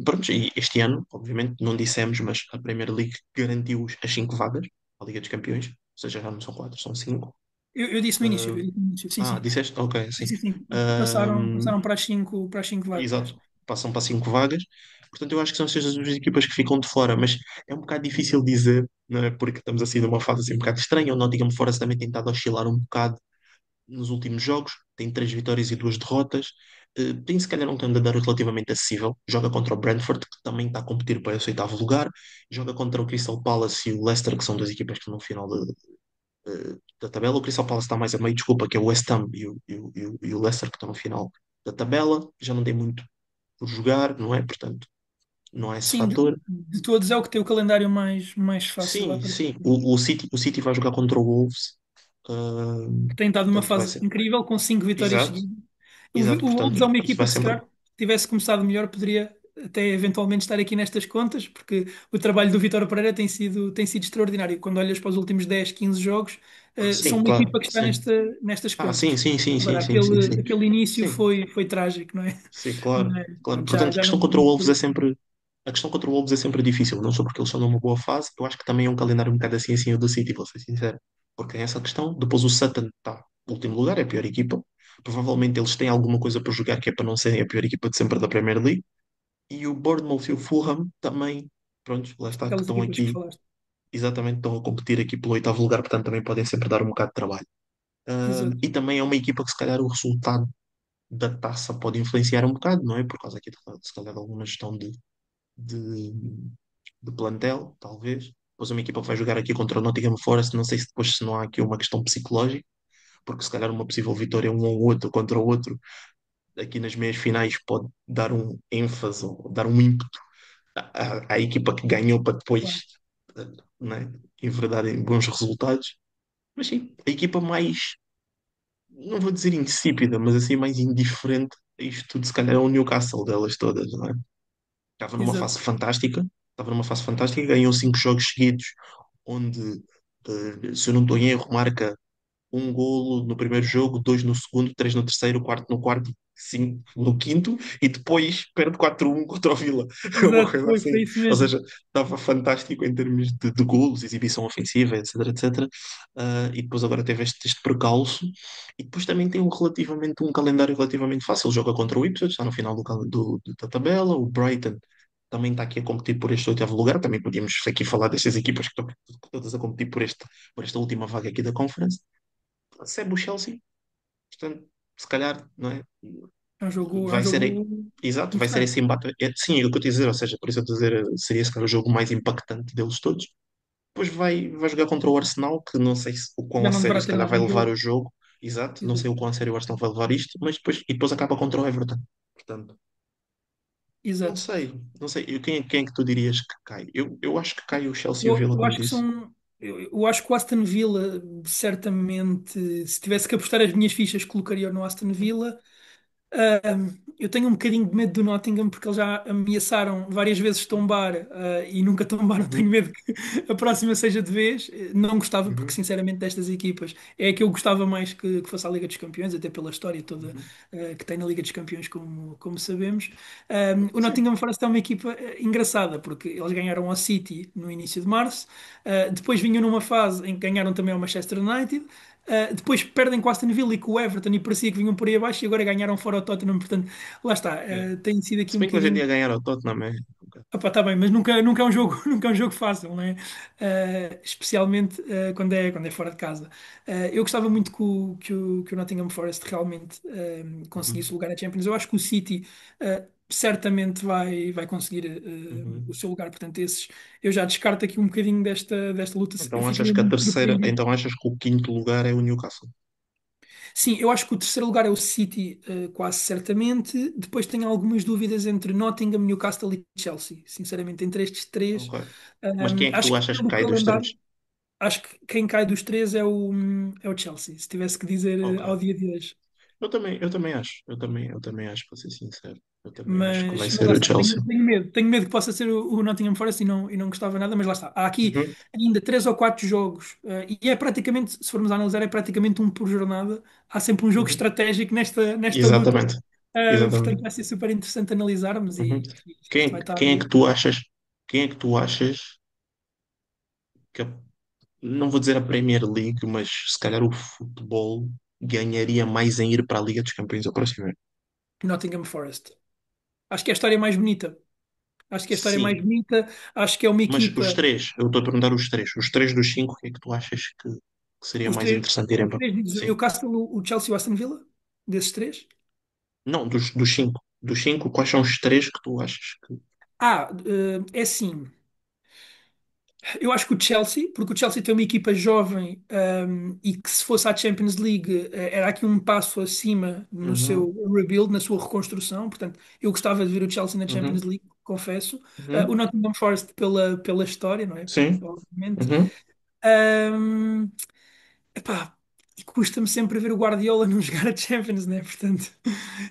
Pronto, e este ano, obviamente, não dissemos, mas a Premier League garantiu as cinco vagas à Liga dos Campeões, ou seja, já não são quatro, são cinco. Eu disse no início, Ah, eu disse no início. Sim, sim. disseste? Ok, sim. Sim, sim, sim. Ahm, Passaram para as cinco vagas. Exato, passam para cinco vagas. Portanto, eu acho que são estas as duas equipas que ficam de fora, mas é um bocado difícil dizer, não é? Porque estamos assim numa fase assim um bocado estranha. O Nottingham Forest também tem estado a oscilar um bocado nos últimos jogos, tem três vitórias e duas derrotas. Tem se calhar um calendário relativamente acessível. Joga contra o Brentford, que também está a competir para esse oitavo lugar. Joga contra o Crystal Palace e o Leicester, que são duas equipas que estão no final da tabela. O Crystal Palace está mais a meio, desculpa, que é o West Ham e o Leicester, que estão no final da tabela. Já não tem muito por jogar, não é? Portanto, não há esse Sim, fator. de todos é o que tem o calendário mais fácil à Sim, partida. sim. O City vai jogar contra o Wolves. ah, Que tem estado numa Portanto, vai fase ser. incrível, com cinco vitórias Exato, seguidas. exato. O Wolves é Portanto, uma isso equipa vai que, se sempre. calhar, tivesse começado melhor, poderia até eventualmente estar aqui nestas contas, porque o trabalho do Vítor Pereira tem sido extraordinário. Quando olhas para os últimos 10 15 jogos, são Sim, uma claro, equipa que está sim. nestas Sim, contas. sim, sim, sim, Agora, sim, sim, sim. aquele início Sim, foi trágico, não é? sim, claro, Mas, claro. pronto, Portanto, a já questão não. contra o Wolves é sempre. A questão contra o Wolves é sempre difícil, não só porque eles estão numa boa fase, eu acho que também é um calendário um bocado assim o do City, vou ser sincero. Porque tem essa questão. Depois o Sutton está no último lugar, é a pior equipa. Provavelmente eles têm alguma coisa para jogar que é para não serem a pior equipa de sempre da Premier League. E o Bournemouth e o Fulham também, pronto, lá está, que Aquelas estão equipas que aqui, falaste. exatamente, estão a competir aqui pelo oitavo lugar, portanto também podem sempre dar um bocado de trabalho. Exato. E também é uma equipa que se calhar o resultado da taça pode influenciar um bocado, não é? Por causa aqui, se calhar, de alguma gestão de, de plantel, talvez. Depois uma equipa que vai jogar aqui contra o Nottingham Forest, não sei se depois se não há aqui uma questão psicológica, porque se calhar uma possível vitória um ou outro contra o outro, aqui nas meias finais pode dar um ênfase ou dar um ímpeto à equipa que ganhou para depois, Claro. eh, né, enverdar em bons resultados. Mas sim, a equipa mais, não vou dizer insípida, mas assim mais indiferente a isto tudo, se calhar é o Newcastle delas todas, não é? Estava numa Exato. fase fantástica, estava numa fase fantástica, ganhou cinco jogos seguidos, onde, se eu não estou em erro, marca um golo no primeiro jogo, dois no segundo, três no terceiro, quatro no quarto, cinco no quinto, e depois perde 4-1 contra o Vila. É uma Exato, coisa assim. foi isso Ou mesmo. seja, estava fantástico em termos de golos, exibição ofensiva, etc, etc. E depois agora teve este percalço. E depois também tem um calendário relativamente fácil. Joga contra o Ipswich, está no final da tabela. O Brighton também está aqui a competir por este oitavo lugar. Também podíamos aqui falar destas equipas que estão todas a competir por esta última vaga aqui da Conference. Recebe o Chelsea, portanto, se calhar, não é? É um Vai ser, jogo exato, vai ser interessante. esse embate. Sim, é o que eu te dizer, ou seja, por isso eu estou a dizer, seria se calhar o jogo mais impactante deles todos. Depois vai jogar contra o Arsenal, que não sei o quão Já a não sério deverá se ter calhar mais vai um levar o jogo. jogo, exato, não sei Exato. o quão a sério o Arsenal vai levar isto, mas depois acaba contra o Everton. Portanto, não Exato. sei, não sei. Quem é que tu dirias que cai? Eu acho que cai o Chelsea e o Villa, Eu como acho que disse. são. Eu acho que o Aston Villa, certamente, se tivesse que apostar as minhas fichas, colocaria no Aston Villa. Eu tenho um bocadinho de medo do Nottingham porque eles já ameaçaram várias vezes tombar, e nunca tombaram. Tenho Uhum, medo que a próxima seja de vez. Não gostava, porque uhum, sinceramente destas equipas é a que eu gostava mais que fosse a Liga dos Campeões, até pela história toda uhum. que tem na Liga dos Campeões, como sabemos. O Sim, Nottingham Forest é uma equipa engraçada porque eles ganharam ao City no início de março, depois vinham numa fase em que ganharam também ao Manchester United. Depois perdem com o Aston Villa e com o Everton e parecia que vinham por aí abaixo e agora ganharam fora o Tottenham. Portanto, lá está. é. Tem sido aqui Se um bem que hoje em bocadinho. dia ganhar ao Tottenham é. Opa, tá bem, mas nunca é um jogo, nunca é um jogo fácil, não é? Especialmente quando é fora de casa. Eu gostava muito que o Nottingham Forest realmente conseguisse Uhum, lugar na Champions. Eu acho que o City certamente vai conseguir o uhum. seu lugar. Portanto, eu já descarto aqui um bocadinho desta luta. Eu Então achas ficaria que a muito terceira, surpreendido. então achas que o quinto lugar é o Newcastle? Sim, eu acho que o terceiro lugar é o City, quase certamente. Depois tenho algumas dúvidas entre Nottingham, Newcastle e Chelsea. Sinceramente, entre estes três, Ok. Mas quem é que tu acho que achas que pelo cai dos três? calendário, acho que quem cai dos três é o Chelsea, se tivesse que dizer Ok. ao dia de hoje. Eu também acho, para ser sincero. Eu também acho que vai Mas ser lá o está, Chelsea. tenho medo que possa ser o Nottingham Forest e não gostava nada, mas lá está. Há aqui Uhum, ainda três ou quatro jogos, e é praticamente, se formos a analisar, é praticamente um por jornada. Há sempre um jogo uhum. estratégico nesta luta. Exatamente, exatamente. Portanto, vai ser super interessante analisarmos Uhum. e acho que isto vai estar. Quem é que tu achas que, não vou dizer a Premier League, mas se calhar o futebol ganharia mais em ir para a Liga dos Campeões ao próximo ano? Nottingham Forest. Acho que é a história mais bonita. Acho que é a história mais Sim, bonita. Acho que é uma mas os equipa. três, eu estou a perguntar os três dos cinco, o que é que tu achas que seria mais interessante irem Os para? três dizes o Sim. Newcastle, o Chelsea e o Aston Villa? Desses três? Não, dos cinco. Dos cinco, quais são os três que tu achas que. É assim. Eu acho que o Chelsea, porque o Chelsea tem uma equipa jovem, e que se fosse à Champions League, era aqui um passo acima no Uhum, seu rebuild, na sua reconstrução. Portanto, eu gostava de ver o Chelsea na Champions uhum, League, confesso. O uhum, Nottingham Forest pela história, não é? sim. Obviamente. Uhum, Um, Epá, e custa-me sempre ver o Guardiola não jogar a Champions, né? Portanto,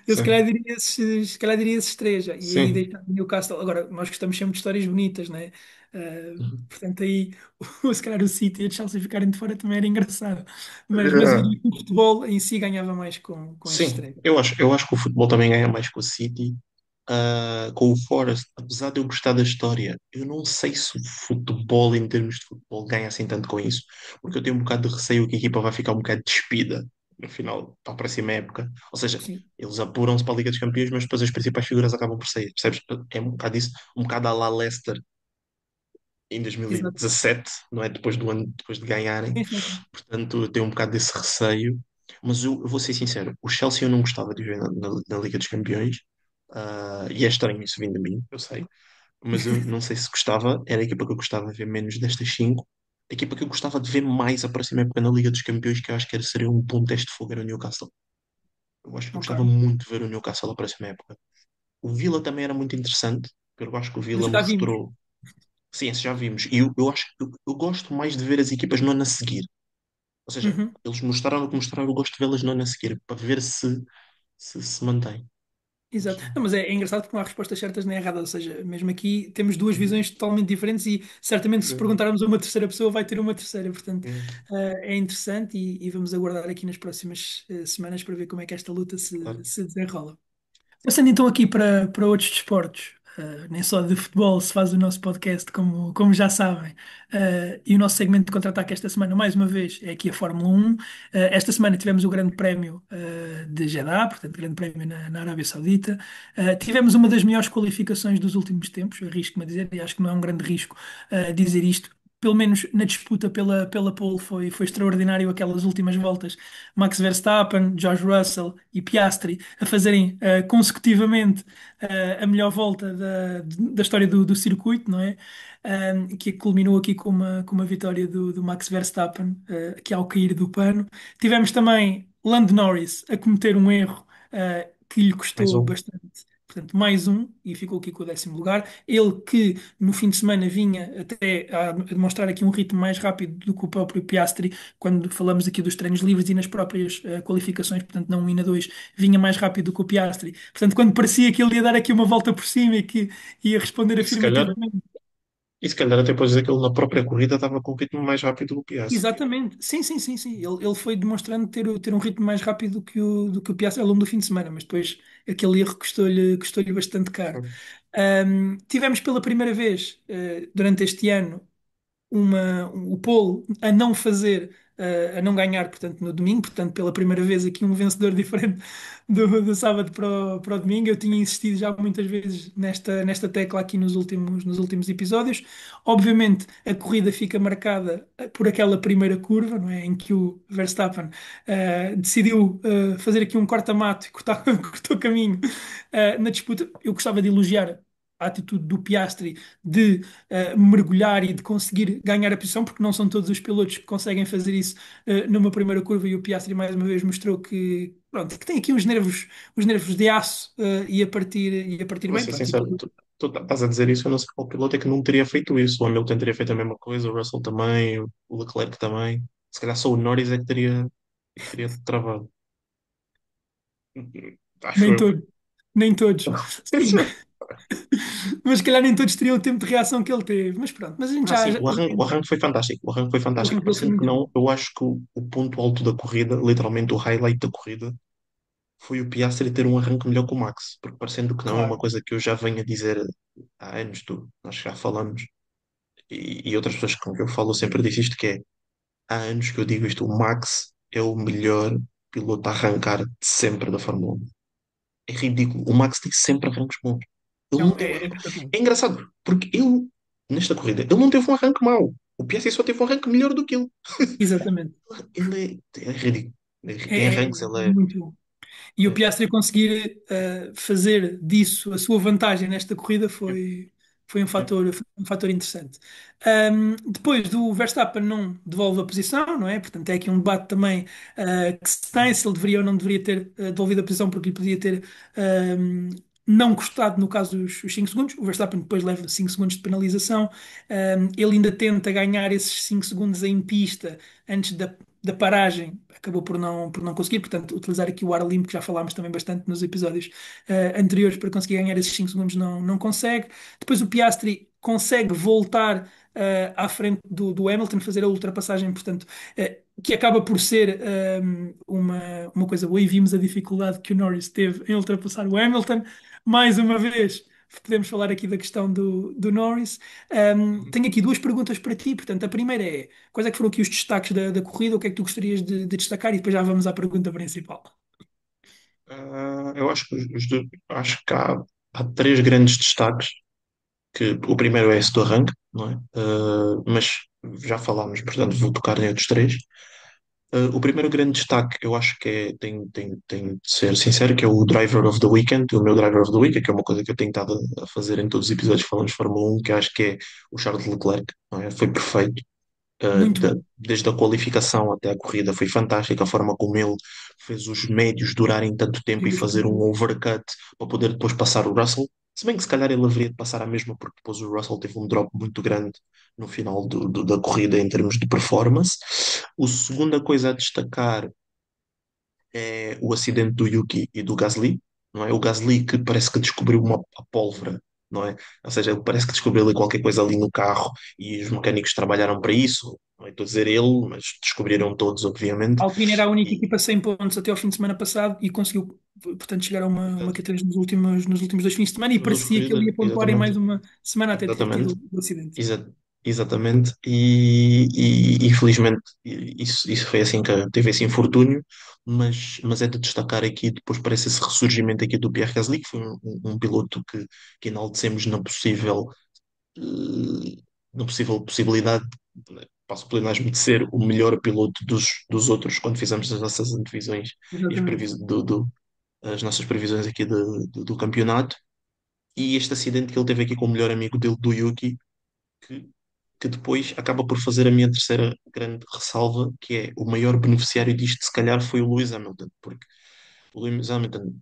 eu sim. se calhar diria esses três, já. E aí Sim. deixar o Newcastle. Agora, nós gostamos sempre de histórias bonitas, né? Uhum. Portanto, aí, se calhar o City e o Chelsea ficarem de fora também era engraçado. Mas eu Eh, diria que o futebol em si ganhava mais com estes Sim, três. eu acho que o futebol também ganha mais com o City, com o Forest, apesar de eu gostar da história, eu não sei se o futebol, em termos de futebol, ganha assim tanto com isso, porque eu tenho um bocado de receio que a equipa vai ficar um bocado despida no final, para a próxima época. Ou seja, Sim, eles apuram-se para a Liga dos Campeões, mas depois as principais figuras acabam por sair, percebes? É um bocado isso, um bocado à la Leicester em exato. 2017, não é? Depois do ano, depois de ganharem. Sim, sim, sim. Portanto, eu tenho um bocado desse receio. Mas eu vou ser sincero, o Chelsea eu não gostava de ver na Liga dos Campeões. E é estranho isso vindo de mim, eu sei. Mas eu não sei se gostava. Era a equipa que eu gostava de ver menos destas cinco. A equipa que eu gostava de ver mais a próxima época na Liga dos Campeões, que eu acho que seria um bom teste de fogo, era o Newcastle. Eu acho que eu Ok. gostava muito de ver o Newcastle a próxima época. O Villa também era muito interessante, porque eu acho que o Mas Villa já vimos. mostrou. Sim, esse já vimos. E eu acho que eu gosto mais de ver as equipas no ano a seguir. Ou seja, Uhum. eles mostraram o que mostraram, eu gosto de vê-las no ano a seguir, para ver se mantém. Mas, Exato. Não, mas é engraçado porque não há respostas certas nem erradas. Ou seja, mesmo aqui temos duas visões totalmente diferentes e certamente se é, perguntarmos a uma terceira pessoa vai ter uma terceira. Portanto, é, é interessante e vamos aguardar aqui nas próximas semanas para ver como é que esta luta claro. se desenrola. Passando então aqui para outros desportos, nem só de futebol se faz o nosso podcast, como já sabem. E o nosso segmento de contra-ataque esta semana, mais uma vez, é aqui a Fórmula 1. Esta semana tivemos o Grande Prémio de Jeddah, portanto, Grande Prémio na Arábia Saudita. Tivemos uma das melhores qualificações dos últimos tempos, arrisco-me a dizer, e acho que não é um grande risco dizer isto. Pelo menos na disputa pela pole foi extraordinário aquelas últimas voltas. Max Verstappen, George Russell e Piastri a fazerem consecutivamente a melhor volta da história do circuito, não é? Que culminou aqui com uma vitória do Max Verstappen, que ao cair do pano. Tivemos também Lando Norris a cometer um erro que lhe Mais custou um. bastante. Portanto, mais um, e ficou aqui com o 10º lugar. Ele que no fim de semana vinha até a demonstrar aqui um ritmo mais rápido do que o próprio Piastri, quando falamos aqui dos treinos livres e nas próprias qualificações, portanto, na 1 e na 2, vinha mais rápido do que o Piastri. Portanto, quando parecia que ele ia dar aqui uma volta por cima e que ia responder E se calhar, afirmativamente. e se calhar até podes dizer que ele na própria corrida estava com um ritmo mais rápido do que o Piastri. Exatamente, sim, sim, sim, sim. Ele foi demonstrando ter um ritmo mais rápido do que o Piastri ao longo do fim de semana, mas depois aquele erro custou-lhe bastante caro. Tivemos pela primeira vez durante este ano o pole a não fazer, a não ganhar, portanto, no domingo. Portanto, pela primeira vez aqui um vencedor diferente do sábado para o domingo. Eu tinha insistido já muitas vezes nesta tecla aqui nos últimos episódios. Obviamente, a corrida fica marcada por aquela primeira curva, não é? Em que o Verstappen decidiu fazer aqui um corta-mato e cortou caminho na disputa. Eu gostava de elogiar a atitude do Piastri de mergulhar e de conseguir ganhar a posição, porque não são todos os pilotos que conseguem fazer isso numa primeira curva, e o Piastri mais uma vez mostrou que, pronto, que tem aqui uns nervos de aço e a partir Vou bem, ser pronto, e sincero, depois, tu estás a dizer isso, eu não sei qual piloto é que não teria feito isso. O Hamilton teria feito a mesma coisa, o Russell também, o Leclerc também. Se calhar só o Norris é que teria travado. Acho nem eu. todo. Nem todos. Sim, mas se calhar nem todos teriam o tempo de reação que ele teve. Mas pronto, mas a gente Sim, o entende. arranque foi fantástico. O arranque foi O fantástico. arranque dele foi Parecendo que muito não, bom. eu acho que o ponto alto da corrida, literalmente o highlight da corrida, foi o Piastri ter um arranque melhor que o Max. Porque parecendo que não é uma Claro. coisa que eu já venho a dizer há anos, nós já falamos, e outras pessoas com que eu falo sempre disse isto, que é, há anos que eu digo isto, o Max é o melhor piloto a arrancar de sempre da Fórmula 1. É ridículo. O Max tem sempre arranques bons. Ele não tem um É arranque. espetacular. É engraçado, porque ele, nesta corrida, ele não teve um arranque mau. O Piastri só teve um arranque melhor do que ele. Exatamente. Ele é ridículo. Em É arranques, ele muito bom. E o é. Piastri conseguir fazer disso a sua vantagem nesta corrida É, é. foi um fator interessante. Depois do Verstappen não devolve a posição, não é? Portanto, é aqui um debate também que se tem se ele deveria ou não deveria ter devolvido a posição porque lhe podia ter ahm, não custado, no caso, os 5 segundos. O Verstappen depois leva 5 segundos de penalização. Ele ainda tenta ganhar esses 5 segundos em pista antes da paragem, acabou por não conseguir, portanto, utilizar aqui o ar limpo, que já falámos também bastante nos episódios anteriores, para conseguir ganhar esses 5 segundos, não consegue. Depois o Piastri consegue voltar à frente do Hamilton, fazer a ultrapassagem, portanto, que acaba por ser uma coisa boa, e vimos a dificuldade que o Norris teve em ultrapassar o Hamilton. Mais uma vez, podemos falar aqui da questão do Norris. Tenho aqui duas perguntas para ti, portanto, a primeira é: quais é que foram aqui os destaques da corrida? O que é que tu gostarias de destacar? E depois já vamos à pergunta principal. Eu acho que acho que há três grandes destaques. Que o primeiro é esse do arranque, não é? Mas já falámos, portanto, vou tocar em outros três. O primeiro grande destaque, eu acho que tem de ser sincero, que é o Driver of the Weekend, o meu Driver of the Week, que é uma coisa que eu tenho estado a fazer em todos os episódios que falamos de Fórmula 1, que acho que é o Charles Leclerc, não é? Foi perfeito. Muito bom. Desde a qualificação até a corrida foi fantástica, a forma como ele fez os médios durarem tanto tempo e fazer um overcut para poder depois passar o Russell. Se bem que se calhar ele haveria de passar a mesma, porque depois o Russell teve um drop muito grande no final da corrida em termos de performance. O segunda coisa a destacar é o acidente do Yuki e do Gasly, não é? O Gasly que parece que descobriu a pólvora, não é? Ou seja, ele parece que descobriu ali qualquer coisa ali no carro e os mecânicos trabalharam para isso, não é? Estou a dizer ele, mas descobriram todos, obviamente. A Alpine era a única E, equipa 100 pontos até ao fim de semana passado e conseguiu, portanto, chegar a uma portanto, Q3 nos últimos dois fins de semana, e nas duas parecia que ele corridas, ia pontuar em exatamente. mais uma semana até ter Exatamente. tido o acidente. Exa- Exatamente, e infelizmente isso foi assim que teve esse infortúnio, mas é de destacar aqui, depois parece esse ressurgimento aqui do Pierre Gasly, que foi um piloto que enaltecemos na possível possibilidade, passo por de ser o melhor piloto dos outros, quando fizemos as nossas antevisões e Exatamente. as nossas previsões aqui do campeonato, e este acidente que ele teve aqui com o melhor amigo dele, do Yuki, que, que depois acaba por fazer a minha terceira grande ressalva, que é o maior beneficiário disto, se calhar, foi o Lewis Hamilton, porque o Lewis Hamilton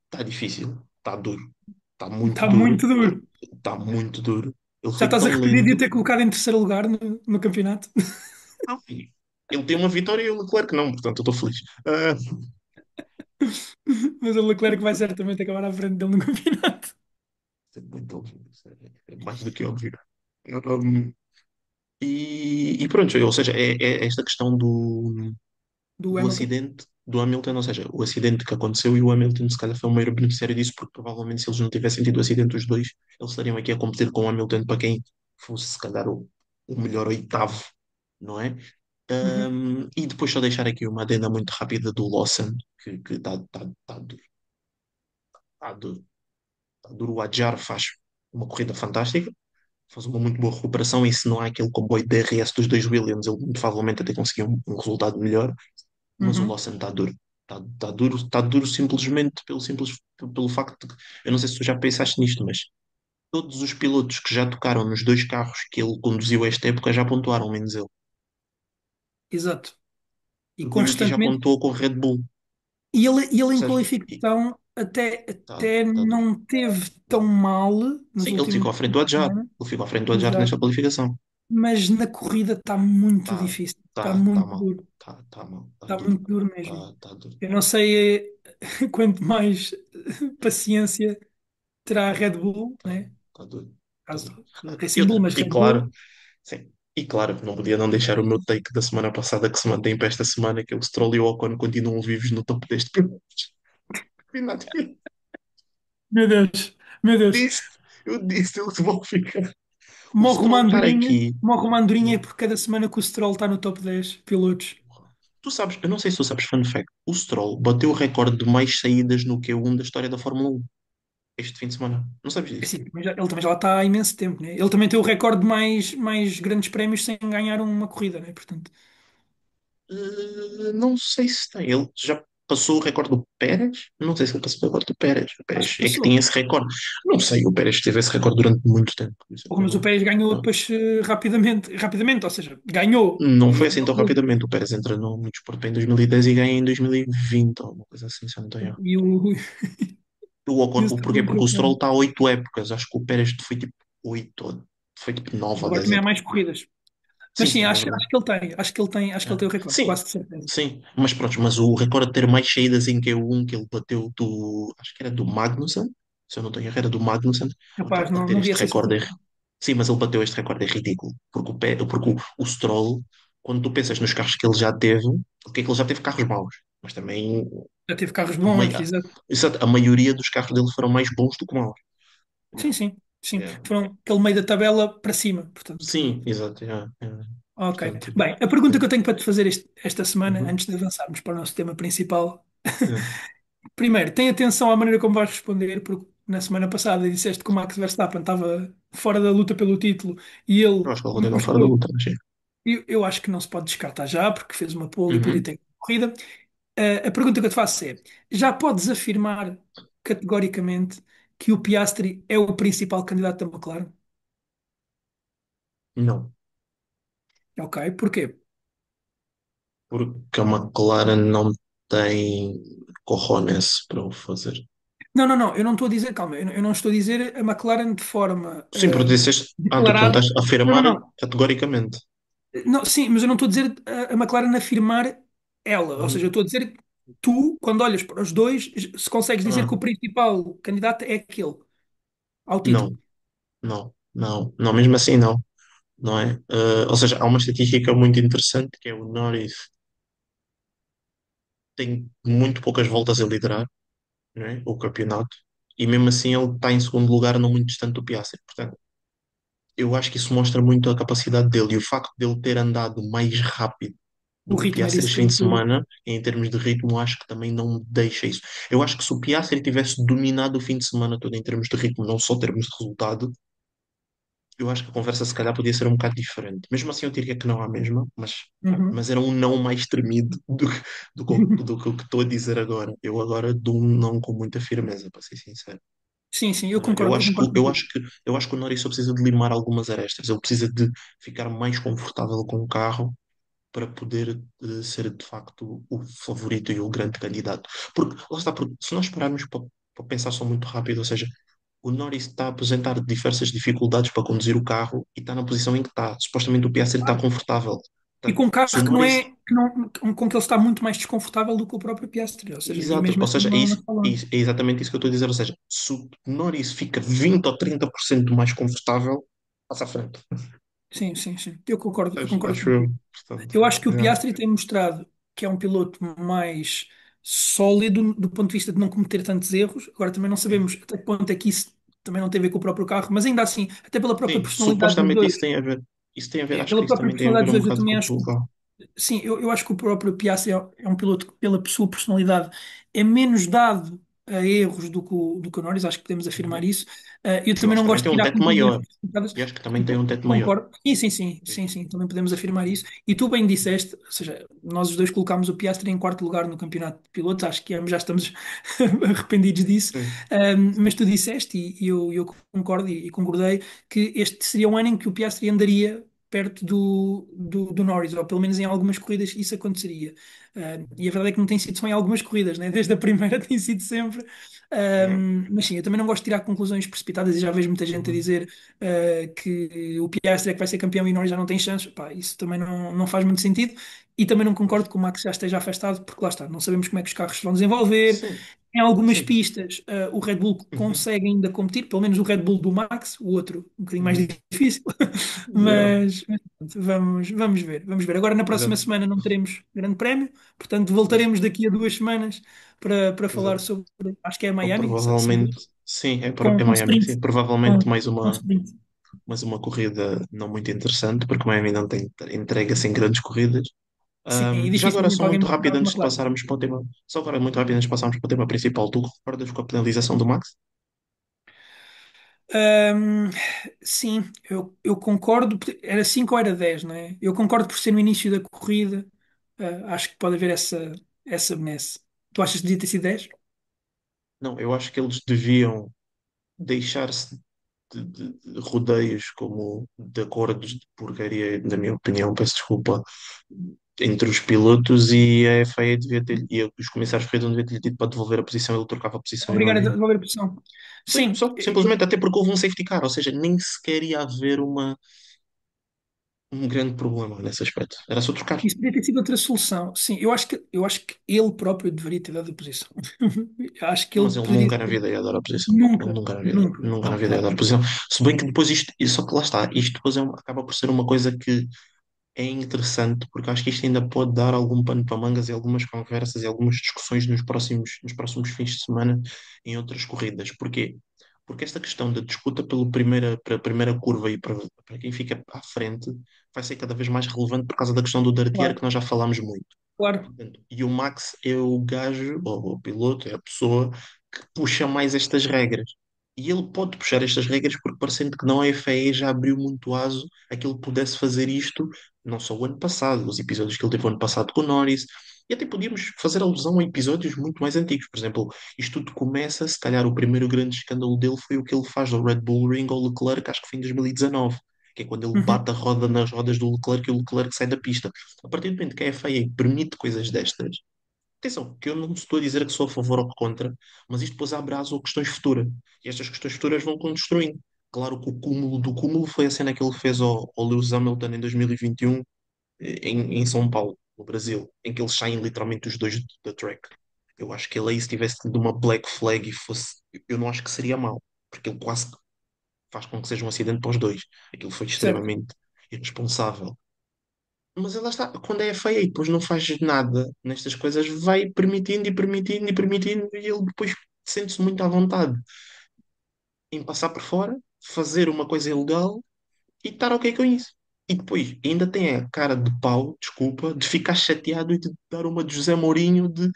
está difícil, está duro, está muito Está duro, muito duro. está muito duro. Ele Já foi estás tão arrependido de o lento. ter colocado em terceiro lugar no campeonato? Não, ele tem uma vitória e o Leclerc não, portanto eu estou feliz. Mas o Leclerc vai certamente acabar à frente dele no campeonato. Isso é muito óbvio, isso é mais do que óbvio. Um, e pronto, ou seja, é esta questão Do do Hamilton. acidente do Hamilton, ou seja, o acidente que aconteceu e o Hamilton se calhar foi o maior beneficiário disso, porque provavelmente se eles não tivessem tido o acidente os dois, eles estariam aqui a competir com o Hamilton para quem fosse se calhar o melhor oitavo, não é? Uhum. E depois só deixar aqui uma adenda muito rápida do Lawson, que está duro, está duro, está duro. O Adjar faz uma corrida fantástica, faz uma muito boa recuperação e se não há aquele comboio de DRS dos dois Williams, ele muito provavelmente até conseguiu um resultado melhor, mas o Uhum. Lawson está duro. Está duro simplesmente pelo facto de que, eu não sei se tu já pensaste nisto, mas todos os pilotos que já tocaram nos dois carros que ele conduziu esta época já pontuaram, menos ele. Exato. E Porque o Yuki já constantemente. pontuou com o Red Bull. E ele Ou em seja, qualificação até tá duro. não teve tão mal nos Sim, ele ficou últimos à frente fins do de Adjar. semana. Ele ficou à frente do Adjar nesta Exato. qualificação. Mas na corrida está muito Tá, difícil. Está muito mal. duro. Tá mal. Tá Está duro. muito duro mesmo. Tá duro. Eu não sei quanto mais. paciência terá a Red Bull, Tá, né? tá doido. Tá Caso doido. Racing Bull, mas E Red claro, Bull. sim. E claro, não podia não deixar o meu take da semana passada que se mantém para esta semana, que é o Stroll e o Ocon continuam vivos no topo deste campeonato. Meu Deus, meu Deus. Disse, eu disse, eles vão ficar. O Stroll estar aqui. Morre uma andorinha por cada semana que o Stroll está no top 10 pilotos. Tu sabes, eu não sei se tu sabes, fun fact, o Stroll bateu o recorde de mais saídas no Q1 da história da Fórmula 1 este fim de semana. Não sabes É disso? assim, ele também já lá está há imenso tempo, né? Ele também tem o recorde de mais grandes prémios sem ganhar uma corrida, né? Portanto, Não sei se tem. Ele já passou o recorde do Pérez? Não sei se ele passou o recorde do Pérez. O acho Pérez que é que tinha passou. esse recorde. Não sei, o Pérez teve esse recorde durante muito tempo. Por isso é que Porra, eu mas o não, Pérez ganhou não, depois rapidamente, ou seja, ganhou. não E foi assim tão rapidamente. O Pérez entrou no desporto em 2010 e ganha em 2020, ou uma coisa assim, se eu não estou errado. e o, e o Porquê? Stroll Porque entrou o com Stroll ele. está há 8 épocas. Acho que o Pérez foi tipo 8, foi tipo 9 ou Agora 10 também há épocas. mais corridas. Sim, Mas sim, sim, é acho verdade. que ele tem. Acho que ele tem o recorde, Sim, quase de certeza. sim, mas pronto, mas o recorde de ter mais saídas em Q1 que ele bateu do, acho que era do Magnussen, se eu não tenho erro, era do Magnussen, pá, Capaz, não, bater não vi este essa recorde estatística. sim, mas ele bateu este recorde é ridículo, porque o Stroll, quando tu pensas nos carros que ele já teve, porque é que ele já teve carros maus, mas também Já teve carros a, bons, mai- exato. exato, a maioria dos carros dele foram mais bons do que maus. Sim, Yeah, sim, sim. yeah. Foram aquele meio da tabela para cima, portanto. Sim, exato, yeah, yeah. Ok. Portanto, Bem, a pergunta sim. que eu tenho para te fazer esta semana, Uhum. antes de avançarmos para o nosso tema principal. Yeah. Primeiro, tem atenção à maneira como vais responder, porque na semana passada disseste que o Max Verstappen estava fora da luta pelo título e Eu ele acho que ele continua fora da mostrou. luta, mas sim. Eu acho que não se pode descartar já, porque fez uma pole e podia Uhum. ter corrida. A pergunta que eu te faço é: já podes afirmar categoricamente que o Piastri é o principal candidato da McLaren? Não. Ok, porquê? Porque a McLaren não tem cojones para o fazer. Não, não, não, eu não estou a dizer, calma, eu não estou a dizer a McLaren de forma Sim, porque disseste. Ah, tu declarada. tentaste Não, não, afirmar não. categoricamente. Não, sim, mas eu não estou a dizer a McLaren afirmar ela. Ou seja, eu Uhum. estou a dizer que tu, quando olhas para os dois, se consegues dizer que Ah, o principal candidato é aquele ao não, título. não, mesmo assim não, não é? Ou seja, há uma estatística muito interessante que é o Norris tem muito poucas voltas a liderar, não é? O campeonato, e mesmo assim ele está em segundo lugar, não muito distante do Piastri. Portanto, eu acho que isso mostra muito a capacidade dele e o facto dele ter andado mais rápido O do que o ritmo é Piastri este fim de diferente. semana, em termos de ritmo, acho que também não deixa isso. Eu acho que se o Piastri tivesse dominado o fim de semana todo em termos de ritmo, não só termos de resultado, eu acho que a conversa se calhar podia ser um bocado diferente. Mesmo assim, eu diria que não há mesma, Uhum. mas era um não mais tremido do que o que estou a dizer agora. Eu agora dou um não com muita firmeza, para ser sincero. Sim, sim, eu concordo Eu contigo. acho eu acho que o Norris só precisa de limar algumas arestas. Ele precisa de ficar mais confortável com o carro para poder ser de facto o favorito e o grande candidato. Porque, lá está, porque se nós pararmos para pensar só muito rápido, ou seja, o Norris está a apresentar diversas dificuldades para conduzir o carro e está na posição em que está. Supostamente o Piastri está confortável. E Portanto, com se o carros que não Norris. é, com que ele está muito mais desconfortável do que o próprio Piastri, ou seja, e Exato, mesmo ou assim seja, não está longe. é exatamente isso que eu estou a dizer. Ou seja, se o Norris fica 20 ou 30% mais confortável, passa à frente. Sim, sim, sim, eu concordo Acho eu. contigo. Portanto, Eu acho que o é. Piastri tem mostrado que é um piloto mais sólido do ponto de vista de não cometer tantos erros. Agora também não sabemos até que ponto é que isso também não tem a ver com o próprio carro, mas ainda assim, até pela própria Sim, personalidade dos supostamente dois, isso tem a ver. Isso tem a ver, acho pela que isso própria também tem a personalidade ver dos um dois, eu bocado também com acho. o carro. Sim, eu acho que o próprio Piastri é um piloto que, pela sua personalidade, é menos dado a erros do que o Norris, acho que podemos afirmar Uhum. isso. Eu Eu também acho não que também gosto de tem um tirar teto conclusões maior. precipitadas. E acho que também tem um teto maior. Concordo. Sim, sim, sim, Sim. sim, sim, também podemos afirmar isso. E tu bem disseste, ou seja, nós os dois colocámos o Piastri em quarto lugar no campeonato de pilotos, acho que ambos já estamos arrependidos disso. Sim. Mas tu disseste, e eu concordo e concordei, que este seria um ano em que o Piastri andaria perto do Norris, ou pelo menos em algumas corridas isso aconteceria. E a verdade é que não tem sido só em algumas corridas, né? Desde a primeira tem sido sempre. Yeah. Mas sim, eu também não gosto de tirar conclusões precipitadas e já vejo muita gente a Uhum. dizer que o Piastri é que vai ser campeão e o Norris já não tem chance. Pá, isso também não faz muito sentido. E também não Pois. concordo que o Max já esteja afastado, porque lá está, não sabemos como é que os carros se vão desenvolver. Sim. Em algumas Sim, pistas, o Red Bull uhum, consegue ainda competir, pelo menos o Red Bull do Max, o outro um bocadinho mais uhum. difícil, Yeah, mas pronto, vamos ver, vamos ver. Agora na próxima exato, semana não teremos grande prémio, portanto exato, voltaremos daqui a 2 semanas para falar exato. sobre, acho que é Ou Miami, salvo provavelmente, erro, sim, é com Miami, sprint, sim. Provavelmente com sprint. mais uma corrida não muito interessante, porque Miami não tem entrega sem grandes corridas. Sim, e Já agora, dificilmente só alguém muito vai rápido ficar com antes uma de classe. passarmos para o tema, só agora muito rápido antes de passarmos para o tema principal, tu recordas com a penalização do Max? Ahm, sim, eu concordo, era 5 ou era 10, não é? Eu concordo por ser no início da corrida, acho que pode haver essa benesse. Tu achas que devia ter sido 10? Não, eu acho que eles deviam deixar-se de rodeios como de acordos de porcaria, na minha opinião, peço desculpa, entre os pilotos e a FIA devia ter, e os comissários de corrida não devia ter tido para devolver a posição, ele trocava a posição e Obrigado a mais. devolver a pressão. Sim, Sim, só, simplesmente até porque houve um safety car, ou seja, nem sequer ia haver um grande problema nesse aspecto. Era só trocar. isso poderia ter sido outra solução. Sim, eu acho que ele próprio deveria ter dado a posição. Acho que Mas ele ele poderia nunca ter. na vida ia dar a posição. Ele Nunca, nunca na vida, nunca. nunca na Ah, vida ia claro dar a que não. posição. Se bem que depois isto, só que lá está, isto depois acaba por ser uma coisa que é interessante, porque acho que isto ainda pode dar algum pano para mangas e algumas conversas e algumas discussões nos próximos fins de semana em outras corridas. Porquê? Porque esta questão da disputa pela primeira curva e para quem fica à frente vai ser cada vez mais relevante por causa da questão do dirt year que Claro, nós já falámos muito. claro. Portanto, e o Max é o gajo, ou o piloto, é a pessoa que puxa mais estas regras. E ele pode puxar estas regras porque, parecendo que não, a FAA já abriu muito aso a que ele pudesse fazer isto, não só o ano passado, os episódios que ele teve o ano passado com o Norris, e até podíamos fazer alusão a episódios muito mais antigos. Por exemplo, isto tudo começa, se calhar o primeiro grande escândalo dele foi o que ele faz ao Red Bull Ring ao Leclerc, acho que foi em 2019, que é quando ele Uhum. bate a roda nas rodas do Leclerc e o Leclerc sai da pista. A partir do momento que a FIA permite coisas destas, atenção, que eu não estou a dizer que sou a favor ou contra, mas isto depois abre aso a questões futuras. E estas questões futuras vão construindo. Claro que o cúmulo do cúmulo foi a cena que ele fez ao Lewis Hamilton em 2021, em São Paulo, no Brasil, em que eles saem literalmente os dois da track. Eu acho que ele aí, se tivesse tido uma black flag e fosse. Eu não acho que seria mau, porque ele quase faz com que seja um acidente para os dois. Aquilo foi Certo. extremamente irresponsável. Mas ela está, quando é feia e depois não faz nada nestas coisas, vai permitindo e permitindo e permitindo, e ele depois sente-se muito à vontade em passar por fora, fazer uma coisa ilegal e estar ok com isso. E depois ainda tem a cara de pau, desculpa, de ficar chateado e de dar uma de José Mourinho de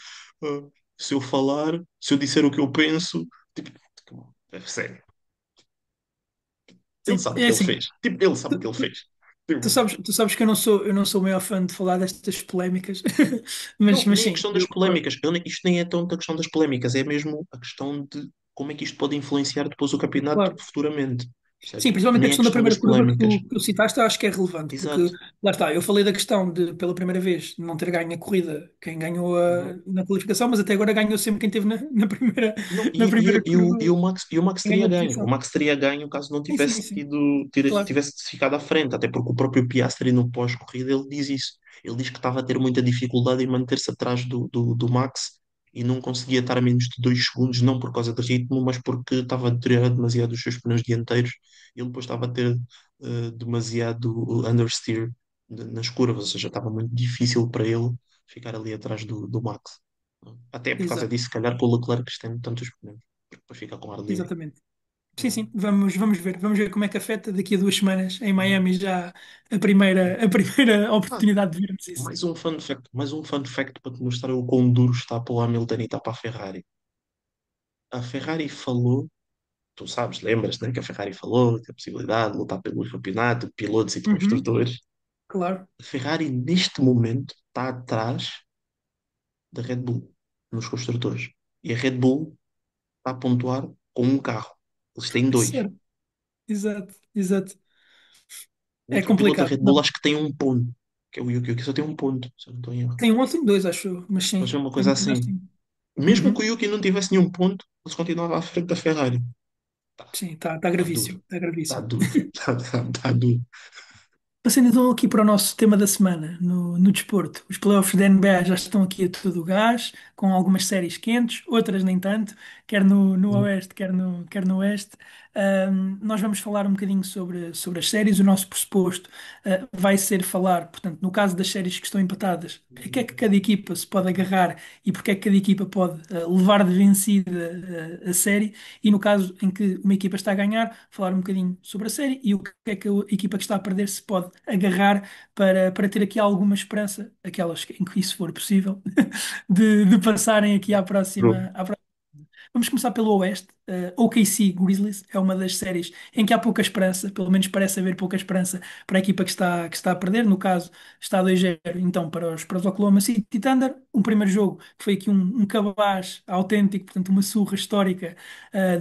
"Ah, se eu falar, se eu disser o que eu penso, tipo, é sério. Ele Sim, sabe o é que ele assim. fez. Tipo, ele sabe o que Tu, ele tu- fez. tu Tipo, sabes, tu sabes que eu não sou o maior fã de falar destas polémicas, mas, não, mas nem a sim, questão das eu concordo. polémicas. Isto nem é tanto a questão das polémicas, é mesmo a questão de como é que isto pode influenciar depois o campeonato Claro. futuramente. Sim, Percebes? principalmente a Nem a questão da questão das primeira curva que polémicas. tu citaste, eu acho que é relevante, porque Exato. lá está, eu falei da questão de, pela primeira vez, não ter ganho a corrida quem ganhou Uhum. na qualificação, mas até agora ganhou sempre quem teve na primeira, Não, na primeira curva, e o Max quem teria ganhou a ganho. O posição. Max teria ganho caso não Sim, sim, tivesse sim, claro. tivesse ficado à frente, até porque o próprio Piastri no pós-corrida ele diz isso. Ele diz que estava a ter muita dificuldade em manter-se atrás do Max e não conseguia estar a menos de 2 segundos, não por causa de ritmo, mas porque estava a deteriorar demasiado os seus pneus dianteiros e ele depois estava a ter demasiado understeer nas curvas, ou seja, estava muito difícil para ele ficar ali atrás do Max. Até por causa Exato, disso, se calhar com o Leclerc estende tantos pneus, porque depois fica com ar livre. exatamente. Sim, Hum. sim, vamos ver como é que afeta daqui a 2 semanas em Uhum. Miami já a primeira Ah, oportunidade de vermos isso. mais um fun fact para te mostrar o quão duro está para o Hamilton e está para a Ferrari. A Ferrari falou, tu sabes, lembras, né, que a Ferrari falou da possibilidade de lutar pelo campeonato de pilotos e de Uhum, construtores. claro, A Ferrari, neste momento, está atrás da Red Bull nos construtores. E a Red Bull está a pontuar com um carro. Eles têm dois. certo, exato, exato. O É outro piloto da complicado. Red Bull Não. acho que tem um ponto, que é o Yuki. O Yuki só tem um ponto, se eu não estou em erro. Tem um ou tem dois, acho eu, mas Mas sim, é uma eu coisa não acho que assim. sim. Mesmo que Uhum. o Yuki não tivesse nenhum ponto, eles continuavam à frente da Ferrari. Tá, Sim, está tá duro. gravíssimo, está Tá gravíssimo. duro. Tá duro. Passando então aqui para o nosso tema da semana, no desporto. Os playoffs da NBA já estão aqui a todo o gás, com algumas séries quentes, outras nem tanto, quer no Oeste, quer no Oeste. Nós vamos falar um bocadinho sobre as séries. O nosso pressuposto, vai ser falar, portanto, no caso das séries que estão empatadas, a que é que cada equipa se pode agarrar e porque é que cada equipa pode levar de vencida a série. E no caso em que uma equipa está a ganhar, falar um bocadinho sobre a série e o que é que a equipa que está a perder se pode agarrar para ter aqui alguma esperança, aquelas em que isso for possível, de passarem aqui à próxima. Vamos começar pelo Oeste. OKC Grizzlies é uma das séries em que há pouca esperança, pelo menos parece haver pouca esperança para a equipa que está a perder. No caso, está 2-0 então para os Oklahoma City Thunder. Um primeiro jogo que foi aqui um cabaz autêntico, portanto, uma surra histórica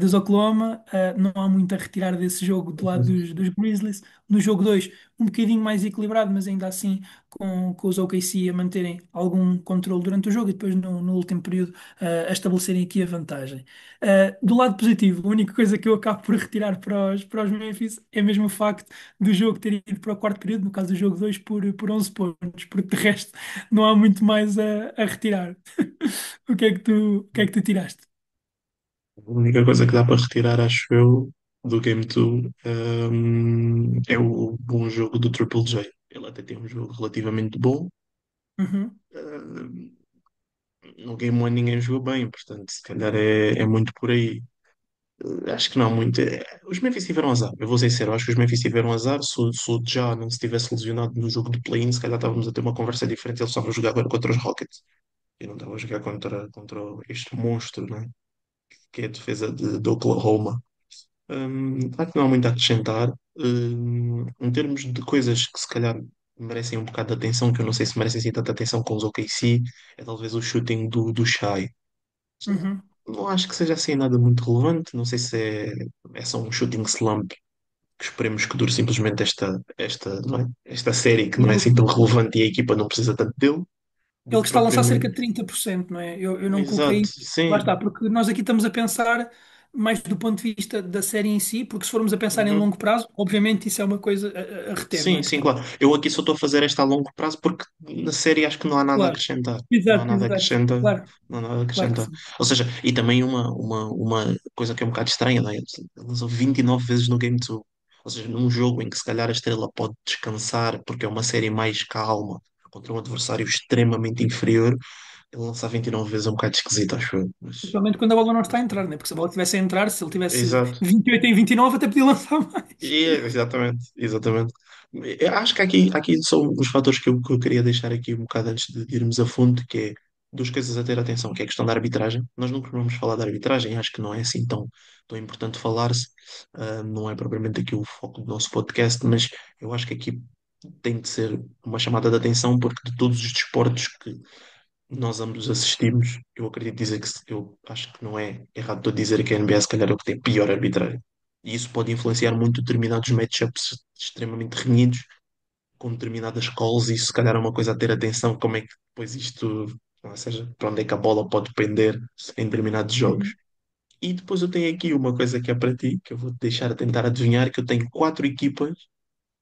dos Oklahoma. Não há muito a retirar desse jogo do lado dos Grizzlies. No jogo 2 um bocadinho mais equilibrado, mas ainda assim com os OKC a manterem algum controle durante o jogo e depois no último período a estabelecerem aqui a vantagem. Do lado positivo, a única coisa que eu acabo por retirar para os Memphis é mesmo o facto do jogo ter ido para o quarto período, no caso do jogo 2 por 11 pontos, porque de resto não há muito mais a retirar. O que é que tu tiraste? A única coisa que dá para retirar, acho eu, do Game 2, é o bom jogo do Triple J. Ele até tem um jogo relativamente bom. Uhum, Um, no Game 1 ninguém jogou bem, portanto, se calhar é muito por aí. Acho que não há muito. Os Memphis tiveram azar. Eu vou ser sincero, acho que os Memphis tiveram azar. Se o Já não se tivesse lesionado no jogo de play-in, se calhar estávamos a ter uma conversa diferente. Ele estava a jogar agora contra os Rockets e não estava a jogar contra este monstro, né? Que é a defesa de Oklahoma. Acho que não há muito a acrescentar. Em termos de coisas que se calhar merecem um bocado de atenção, que eu não sei se merecem assim tanta atenção com os OKC, é talvez o shooting do Shai. uhum. Não acho que seja assim nada muito relevante. Não sei se é só um shooting slump que esperemos que dure simplesmente não é? Esta série que não é Ele, assim tão relevante e a equipa não precisa tanto dele, do ele que que está a lançar cerca propriamente. de 30%, não é? Eu não Exato, coloquei. Lá sim. está, porque nós aqui estamos a pensar mais do ponto de vista da série em si, porque se formos a pensar em Uhum. longo prazo, obviamente isso é uma coisa a reter, não Sim, é? sim, Portanto, claro. Eu aqui só estou a fazer esta a longo prazo porque na série acho que não há nada a claro. acrescentar. Não há Exato, nada a exato. acrescentar. Claro, Não há nada a claro que acrescentar. sim. Ou seja, e também uma coisa que é um bocado estranha, não é? Ele lançou 29 vezes no Game 2. Ou seja, num jogo em que se calhar a estrela pode descansar porque é uma série mais calma contra um adversário extremamente inferior, ele lançar 29 vezes é um bocado esquisito, acho eu. Principalmente quando a bola não está Mas a entrar, né? Porque se a bola tivesse a entrar, se ele tivesse exato. 28 em 29, até podia lançar mais. Exatamente, exatamente. Eu acho que aqui são os fatores que eu queria deixar aqui um bocado antes de irmos a fundo, que é duas coisas a ter atenção, que é a questão da arbitragem. Nós nunca vamos falar da arbitragem, acho que não é assim tão importante falar-se, não é propriamente aqui o foco do nosso podcast, mas eu acho que aqui tem de ser uma chamada de atenção, porque de todos os desportos que nós ambos assistimos, eu acredito dizer que eu acho que não é errado estou a dizer que a NBA se calhar é o que tem pior arbitragem. E isso pode influenciar muito determinados matchups extremamente renhidos com determinadas calls e isso se calhar é uma coisa a ter atenção, como é que depois isto, ou seja, para onde é que a bola pode pender em determinados jogos. Uhum, E depois eu tenho aqui uma coisa que é para ti, que eu vou te deixar a tentar adivinhar, que eu tenho quatro equipas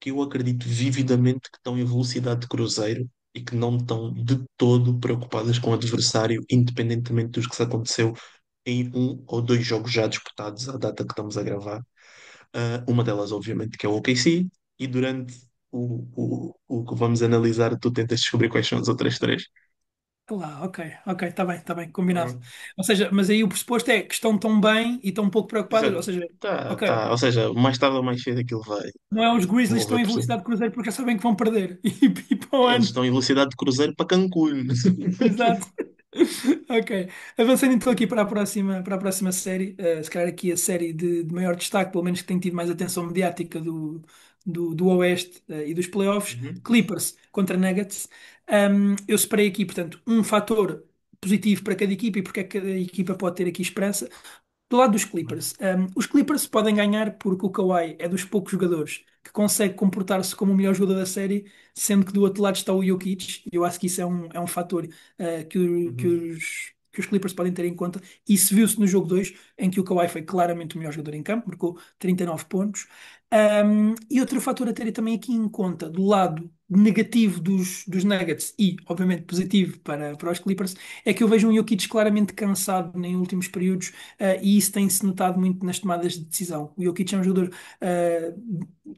que eu acredito vividamente que estão em velocidade de cruzeiro e que não estão de todo preocupadas com o adversário, independentemente dos que se aconteceu em um ou dois jogos já disputados à data que estamos a gravar. Uma delas, obviamente, que é o OKC, e durante o que vamos analisar, tu tentas descobrir quais são as outras três. lá, ok, está bem, combinado. Hum, Ou seja, mas aí o pressuposto é que estão tão bem e tão pouco preocupadas, ou Exato. seja, Tá, ok, tá. Ou ok. seja, mais tarde ou mais cedo aquilo vai Não é os Grizzlies que estão desenvolver em por si. velocidade de cruzeiro porque já sabem que vão perder. E para o Eles ano. estão em velocidade de cruzeiro para Cancún. Exato. Ok. Avançando então aqui para a próxima série, se calhar aqui a série de maior destaque, pelo menos que tem tido mais atenção mediática do Oeste, e dos playoffs, Uhum, Clippers contra Nuggets. Eu separei aqui, portanto, um fator positivo para cada equipa e porque é que cada equipa pode ter aqui esperança. Do lado dos Clippers, os Clippers podem ganhar porque o Kawhi é dos poucos jogadores que consegue comportar-se como o melhor jogador da série, sendo que do outro lado está o Jokic. E eu acho que isso é um fator que uhum. os que os Clippers podem ter em conta. Isso viu-se no jogo 2 em que o Kawhi foi claramente o melhor jogador em campo, marcou 39 pontos. E outro fator a ter também aqui em conta, do lado negativo dos Nuggets e, obviamente, positivo para os Clippers, é que eu vejo um Jokic claramente cansado em últimos períodos, e isso tem-se notado muito nas tomadas de decisão. O Jokic é um jogador,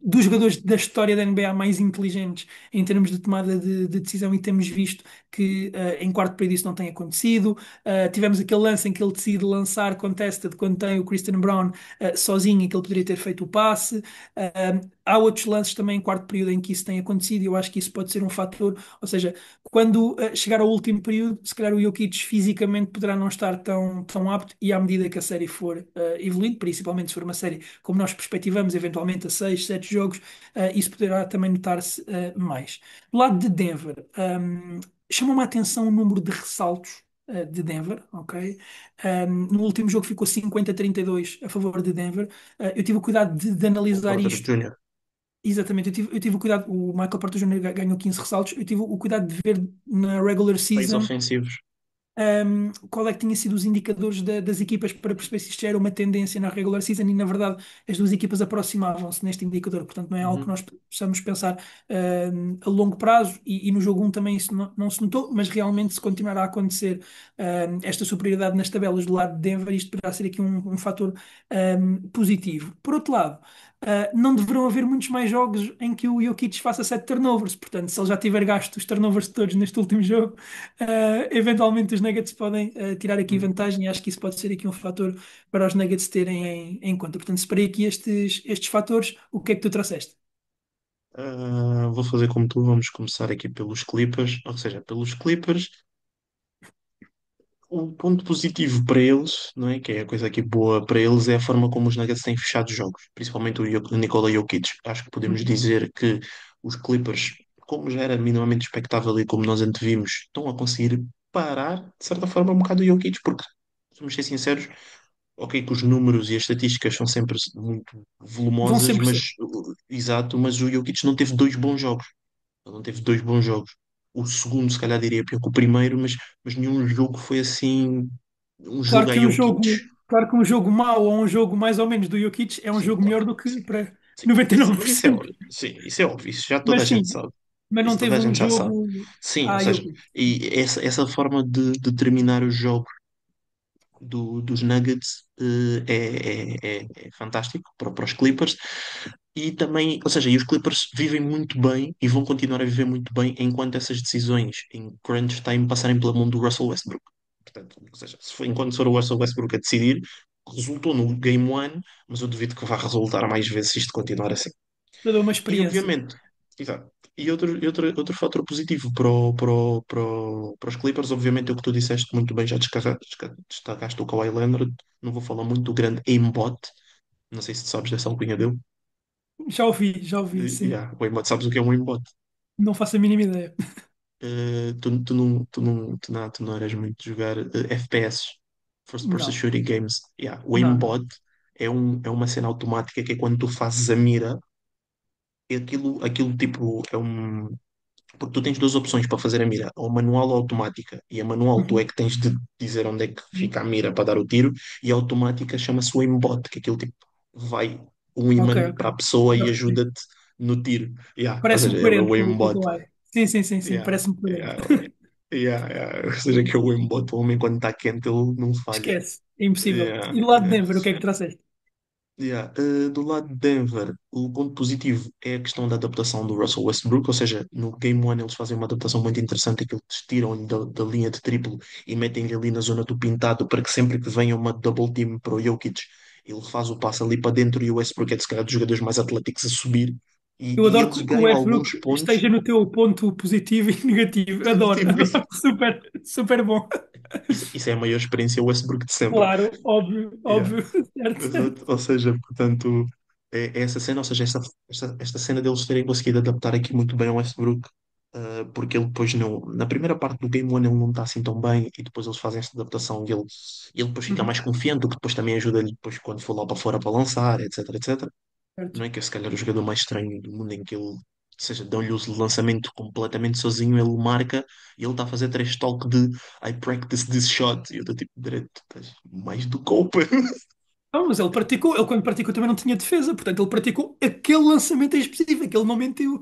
dos jogadores da história da NBA mais inteligentes em termos de tomada de decisão, e temos visto que em quarto período isso não tem acontecido. Tivemos aquele lance em que ele decide lançar contested quando tem o Christian Brown sozinho, e que ele poderia ter feito o passe. Há outros lances também em quarto período em que isso tem acontecido, e eu acho que isso pode ser um fator. Ou seja, quando chegar ao último período, se calhar o Jokic fisicamente poderá não estar tão apto, e à medida que a série for evoluindo, principalmente se for uma série como nós perspectivamos, eventualmente a 6, 7 jogos, isso poderá também notar-se mais. Do lado de Denver, chamou-me a atenção o número de ressaltos de Denver, ok? No último jogo ficou 50-32 a favor de Denver. Eu tive o cuidado de O analisar Porter isto. Jr. Exatamente, eu tive o cuidado, o Michael Porter Jr. ganhou 15 ressaltos, eu tive o cuidado de ver na regular Plays season ofensivos. qual é que tinha sido os indicadores das equipas para perceber se isto já era uma tendência na regular season, e na verdade as duas equipas aproximavam-se neste indicador, portanto não é algo que Uhum. nós possamos pensar a longo prazo, e no jogo 1 também isso não se notou, mas realmente se continuar a acontecer esta superioridade nas tabelas do lado de Denver, isto poderá ser aqui um fator positivo. Por outro lado, não deverão haver muitos mais jogos em que o Jokic faça 7 turnovers, portanto se ele já tiver gasto os turnovers todos neste último jogo, eventualmente os Nuggets podem tirar aqui Uhum. vantagem, e acho que isso pode ser aqui um fator para os Nuggets terem em conta. Portanto, separei aqui estes fatores. O que é que tu trouxeste? Vou fazer como tu, vamos começar aqui pelos Clippers, ou seja, pelos Clippers. O ponto positivo para eles, não é? Que é a coisa aqui boa para eles, é a forma como os Nuggets têm fechado os jogos, principalmente o Nikola Jokic. Acho que podemos Uhum. dizer que os Clippers, como já era minimamente expectável e como nós antevimos, estão a conseguir parar, de certa forma, um bocado o Jokic, porque, vamos ser sinceros, ok, que os números e as estatísticas são sempre muito Vão volumosas, sempre mas, ser. exato, mas o Jokic não teve dois bons jogos. Ele não teve dois bons jogos. O segundo, se calhar, diria pior que o primeiro, mas nenhum jogo foi assim um Claro jogo a que um Jokic. jogo, claro que um jogo mau ou um jogo mais ou menos do Jokic é um Sim, jogo claro. melhor do que Sim, para sim. Mas isso é 99%. óbvio. Sim, isso é óbvio. Isso já toda a Mas gente sim, sabe. mas não Isso toda teve a um gente já sabe. jogo Sim, ou a seja, Jokic. e essa forma de terminar os jogos dos Nuggets é fantástico para os Clippers. E também, ou seja, e os Clippers vivem muito bem e vão continuar a viver muito bem enquanto essas decisões em crunch time passarem pela mão do Russell Westbrook. Portanto, ou seja, enquanto for o Russell Westbrook a decidir, resultou no Game One, mas eu duvido que vá resultar mais vezes se isto continuar assim. Toda uma E experiência. obviamente, exato. E outro fator positivo para os Clippers, obviamente, é o que tu disseste muito bem, já destacaste o Kawhi Leonard. Não vou falar muito do grande aimbot, não sei se tu sabes dessa alcunha dele. Já ouvi, sim. Yeah, o aimbot, sabes o que é um aimbot? Não faço a mínima ideia. Tu não eras muito de jogar FPS, First Person Não, Shooting Games. Yeah, o não. aimbot é uma cena automática que é quando tu fazes a mira, aquilo tipo é um. Porque tu tens duas opções para fazer a mira, ou manual ou automática. E a manual tu é Uhum. que tens de dizer onde é que Uhum. fica a mira para dar o tiro, e a automática chama-se o aimbot, que aquilo tipo vai um Ok, imã ok. para a pessoa Já e percebi. ajuda-te no tiro. Yeah, ou Parece-me seja, é o coerente com o aimbot. Kawhi. Sim, sim, sim, sim. Yeah, Parece-me coerente. yeah, yeah, yeah. Ou seja, que é o aimbot, o homem quando está quente ele não falha. Esquece. É impossível. Yeah, E do lado de yeah. Denver, o que é que trouxeste? Yeah. Do lado de Denver, o ponto positivo é a questão da adaptação do Russell Westbrook, ou seja, no Game One eles fazem uma adaptação muito interessante, que eles tiram-lhe da linha de triplo e metem-lhe ali na zona do pintado, para que sempre que venha uma double team para o Jokic, ele faz o passe ali para dentro, e o Westbrook é de se calhar dos jogadores mais atléticos a subir, e, Eu e adoro eles que o ganham alguns Westbrook pontos. esteja no teu ponto positivo e negativo. Adoro. Tipo, Super, super bom. isso é a maior experiência Westbrook de sempre. Claro, óbvio, Yeah. óbvio. Certo, certo. Exato. Ou seja, portanto, é essa cena, ou seja, esta cena deles terem conseguido adaptar aqui muito bem ao Westbrook, porque ele depois não, na primeira parte do Game One ele não está assim tão bem, e depois eles fazem esta adaptação e ele depois fica Uhum. mais confiante, o que depois também ajuda-lhe depois quando for lá para fora para lançar, etc, etc. Certo. Não é que é se calhar o jogador mais estranho do mundo em que ele seja, dão-lhe o lançamento completamente sozinho, ele marca e ele está a fazer três toque de I practice this shot. E eu estou tipo, direto, tu estás mais do que open. Não, mas ele praticou, ele quando praticou também não tinha defesa, portanto ele praticou aquele lançamento em específico, ele não mentiu.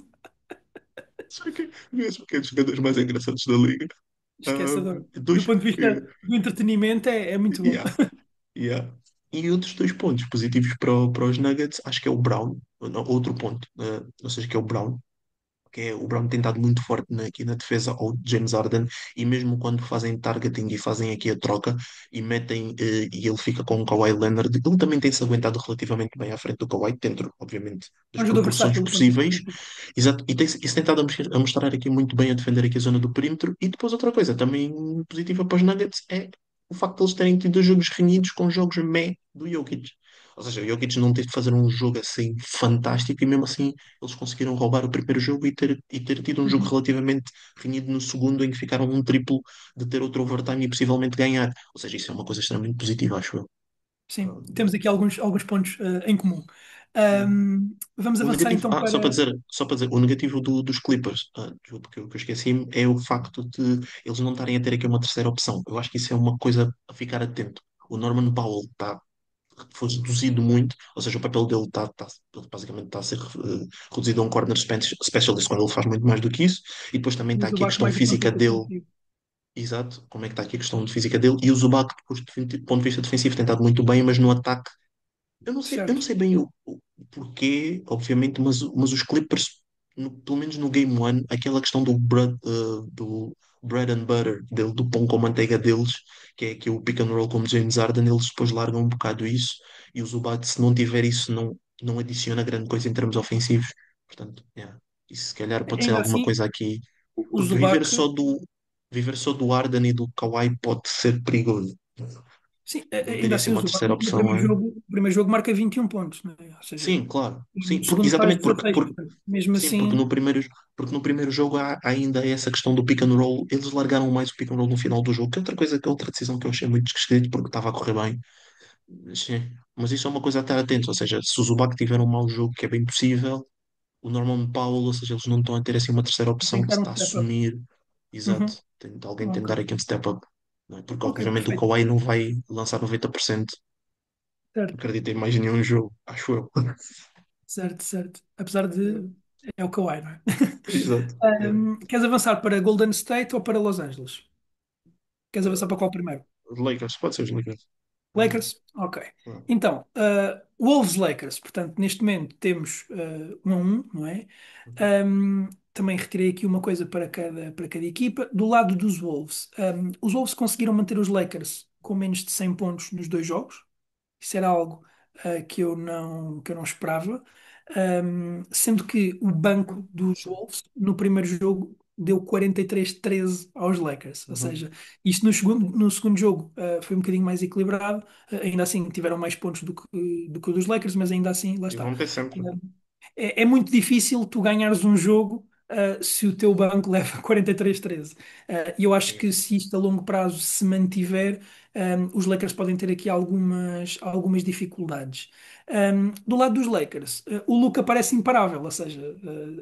Só que mesmo que é dos jogadores mais engraçados da liga. Esquecedor. Do Dois ponto de que. vista do entretenimento é muito bom. Yeah, yeah. E outros dois pontos positivos para os Nuggets, acho que é o Brown, não, outro ponto, ou seja, que é o Brown, que é o Brown tem estado muito forte aqui na defesa ao James Harden, e mesmo quando fazem targeting e fazem aqui a troca e metem e ele fica com o Kawhi Leonard, ele também tem-se aguentado relativamente bem à frente do Kawhi, dentro, obviamente, É das um jogador proporções versátil do ponto de vista possíveis. defensivo. Exato, e tem-se tentado a mostrar aqui muito bem a defender aqui a zona do perímetro. E depois outra coisa também positiva para os Nuggets é o facto de eles terem tido jogos renhidos com jogos meh do Jokic. Ou seja, o Jokic não teve de fazer um jogo assim fantástico e mesmo assim eles conseguiram roubar o primeiro jogo e ter tido um jogo Uhum. relativamente renhido no segundo em que ficaram um triplo de ter outro overtime e possivelmente ganhar. Ou seja, isso é uma coisa extremamente positiva, acho eu. Sim, Um, temos aqui alguns pontos em comum. yeah. Vamos O avançar negativo, então para. só para dizer, o negativo dos Clippers, desculpa, que eu esqueci, é o facto de eles não estarem a ter aqui uma terceira opção. Eu acho que isso é uma coisa a ficar atento. O Norman Powell foi reduzido muito, ou seja, o papel dele ele basicamente está a ser reduzido a um corner specialist quando ele faz muito mais do que isso. E depois também E está o aqui a Zubac questão mais do ponto de física vista dele. defensivo. Exato, como é que está aqui a questão de física dele. E o Zubac, depois, do ponto de vista defensivo, tem estado muito bem, mas no ataque eu não Certo. sei bem o porquê, obviamente, mas os Clippers, pelo menos no Game One, aquela questão do bread and butter, do pão com manteiga deles, que é aqui o pick and roll como James Harden, eles depois largam um bocado isso, e o Zubat, se não tiver isso, não adiciona grande coisa em termos ofensivos. Portanto, yeah, isso se calhar pode ser Ainda alguma assim, coisa aqui, o porque Zubac. viver só do Harden e do Kawhi pode ser perigoso. Sim, Não ter ainda assim assim o uma Zubac terceira no opção, é? primeiro jogo marca 21 pontos, não é? Ou seja, Sim, claro. Sim, no segundo faz exatamente 16, portanto, mesmo sim, assim, porque no primeiro jogo há ainda essa questão do pick and roll. Eles largaram mais o pick and roll no final do jogo, que é outra coisa, que é outra decisão que eu achei muito esquisito, porque estava a correr bem. Mas, sim, mas isso é uma coisa a estar atento, ou seja, se o Zubac tiver um mau jogo, que é bem possível, o Norman Powell, ou seja, eles não estão a ter assim uma terceira tem opção que que se dar um está a step up. assumir. Exato. Uhum. Alguém tem de Ok, dar aqui um step up. Não é? Porque ok, obviamente o perfeito. Kawhi não vai lançar 90%. Certo, Acredito em mais nenhum jogo, acho eu. certo, certo. Apesar de. É o Kawhi, não é? Exato. Yeah. Queres avançar para Golden State ou para Los Angeles? Queres avançar para qual primeiro? Lakers, pode ser os Lakers. Hum, Lakers? Ok. hum, Então, Wolves Lakers. Portanto, neste momento temos 1-1, não é? uhum, Também retirei aqui uma coisa para cada equipa. Do lado dos Wolves, os Wolves conseguiram manter os Lakers com menos de 100 pontos nos dois jogos. Isso era algo que eu não esperava. Sendo que o banco uhum, dos sim, Wolves, no primeiro jogo, deu 43-13 aos Lakers. Ou uhum. seja, isto no segundo jogo foi um bocadinho mais equilibrado. Ainda assim, tiveram mais pontos do que o dos Lakers, mas ainda assim, lá E está. vão ter sempre. É muito difícil tu ganhares um jogo se o teu banco leva 43-13. E eu acho Yeah. que se isto a longo prazo se mantiver, os Lakers podem ter aqui algumas dificuldades. Do lado dos Lakers, o Luka parece imparável, ou seja,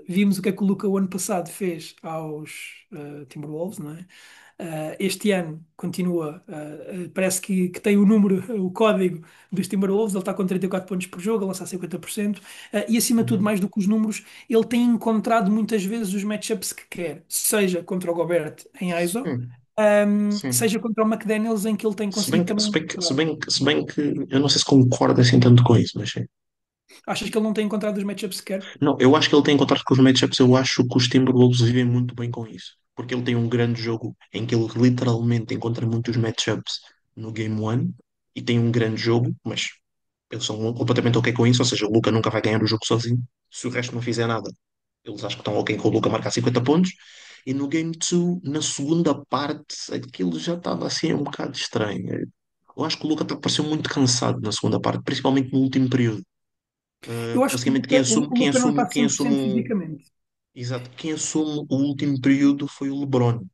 vimos o que é que o Luka o ano passado fez aos Timberwolves, não é? Este ano continua, parece que tem o número, o código dos Timberwolves, ele está com 34 pontos por jogo, a lançar 50%, e acima de tudo, Uhum. mais do que os números, ele tem encontrado muitas vezes os matchups que quer, seja contra o Gobert em ISO, Sim, sim. seja contra o McDaniels, em que ele tem Se bem conseguido que, se também bem que, se encontrar. bem que, se bem que eu não sei se concordo assim tanto com isso, mas sim. Achas que ele não tem encontrado os matchups que quer? Não, eu acho que ele tem encontrado com os matchups, eu acho que os Timberwolves vivem muito bem com isso. Porque ele tem um grande jogo em que ele literalmente encontra muitos matchups no Game One e tem um grande jogo, mas eles são completamente ok com isso, ou seja, o Luka nunca vai ganhar o jogo sozinho se o resto não fizer nada. Eles acham que estão ok com o Luka marcar 50 pontos. E no Game 2, na segunda parte, aquilo já estava assim um bocado estranho. Eu acho que o Luka pareceu muito cansado na segunda parte, principalmente no último período. Eu acho que o Basicamente, quem Luka, assume, o quem Luka não assume, está quem 100% assume, fisicamente. exato, quem assume o último período foi o LeBron,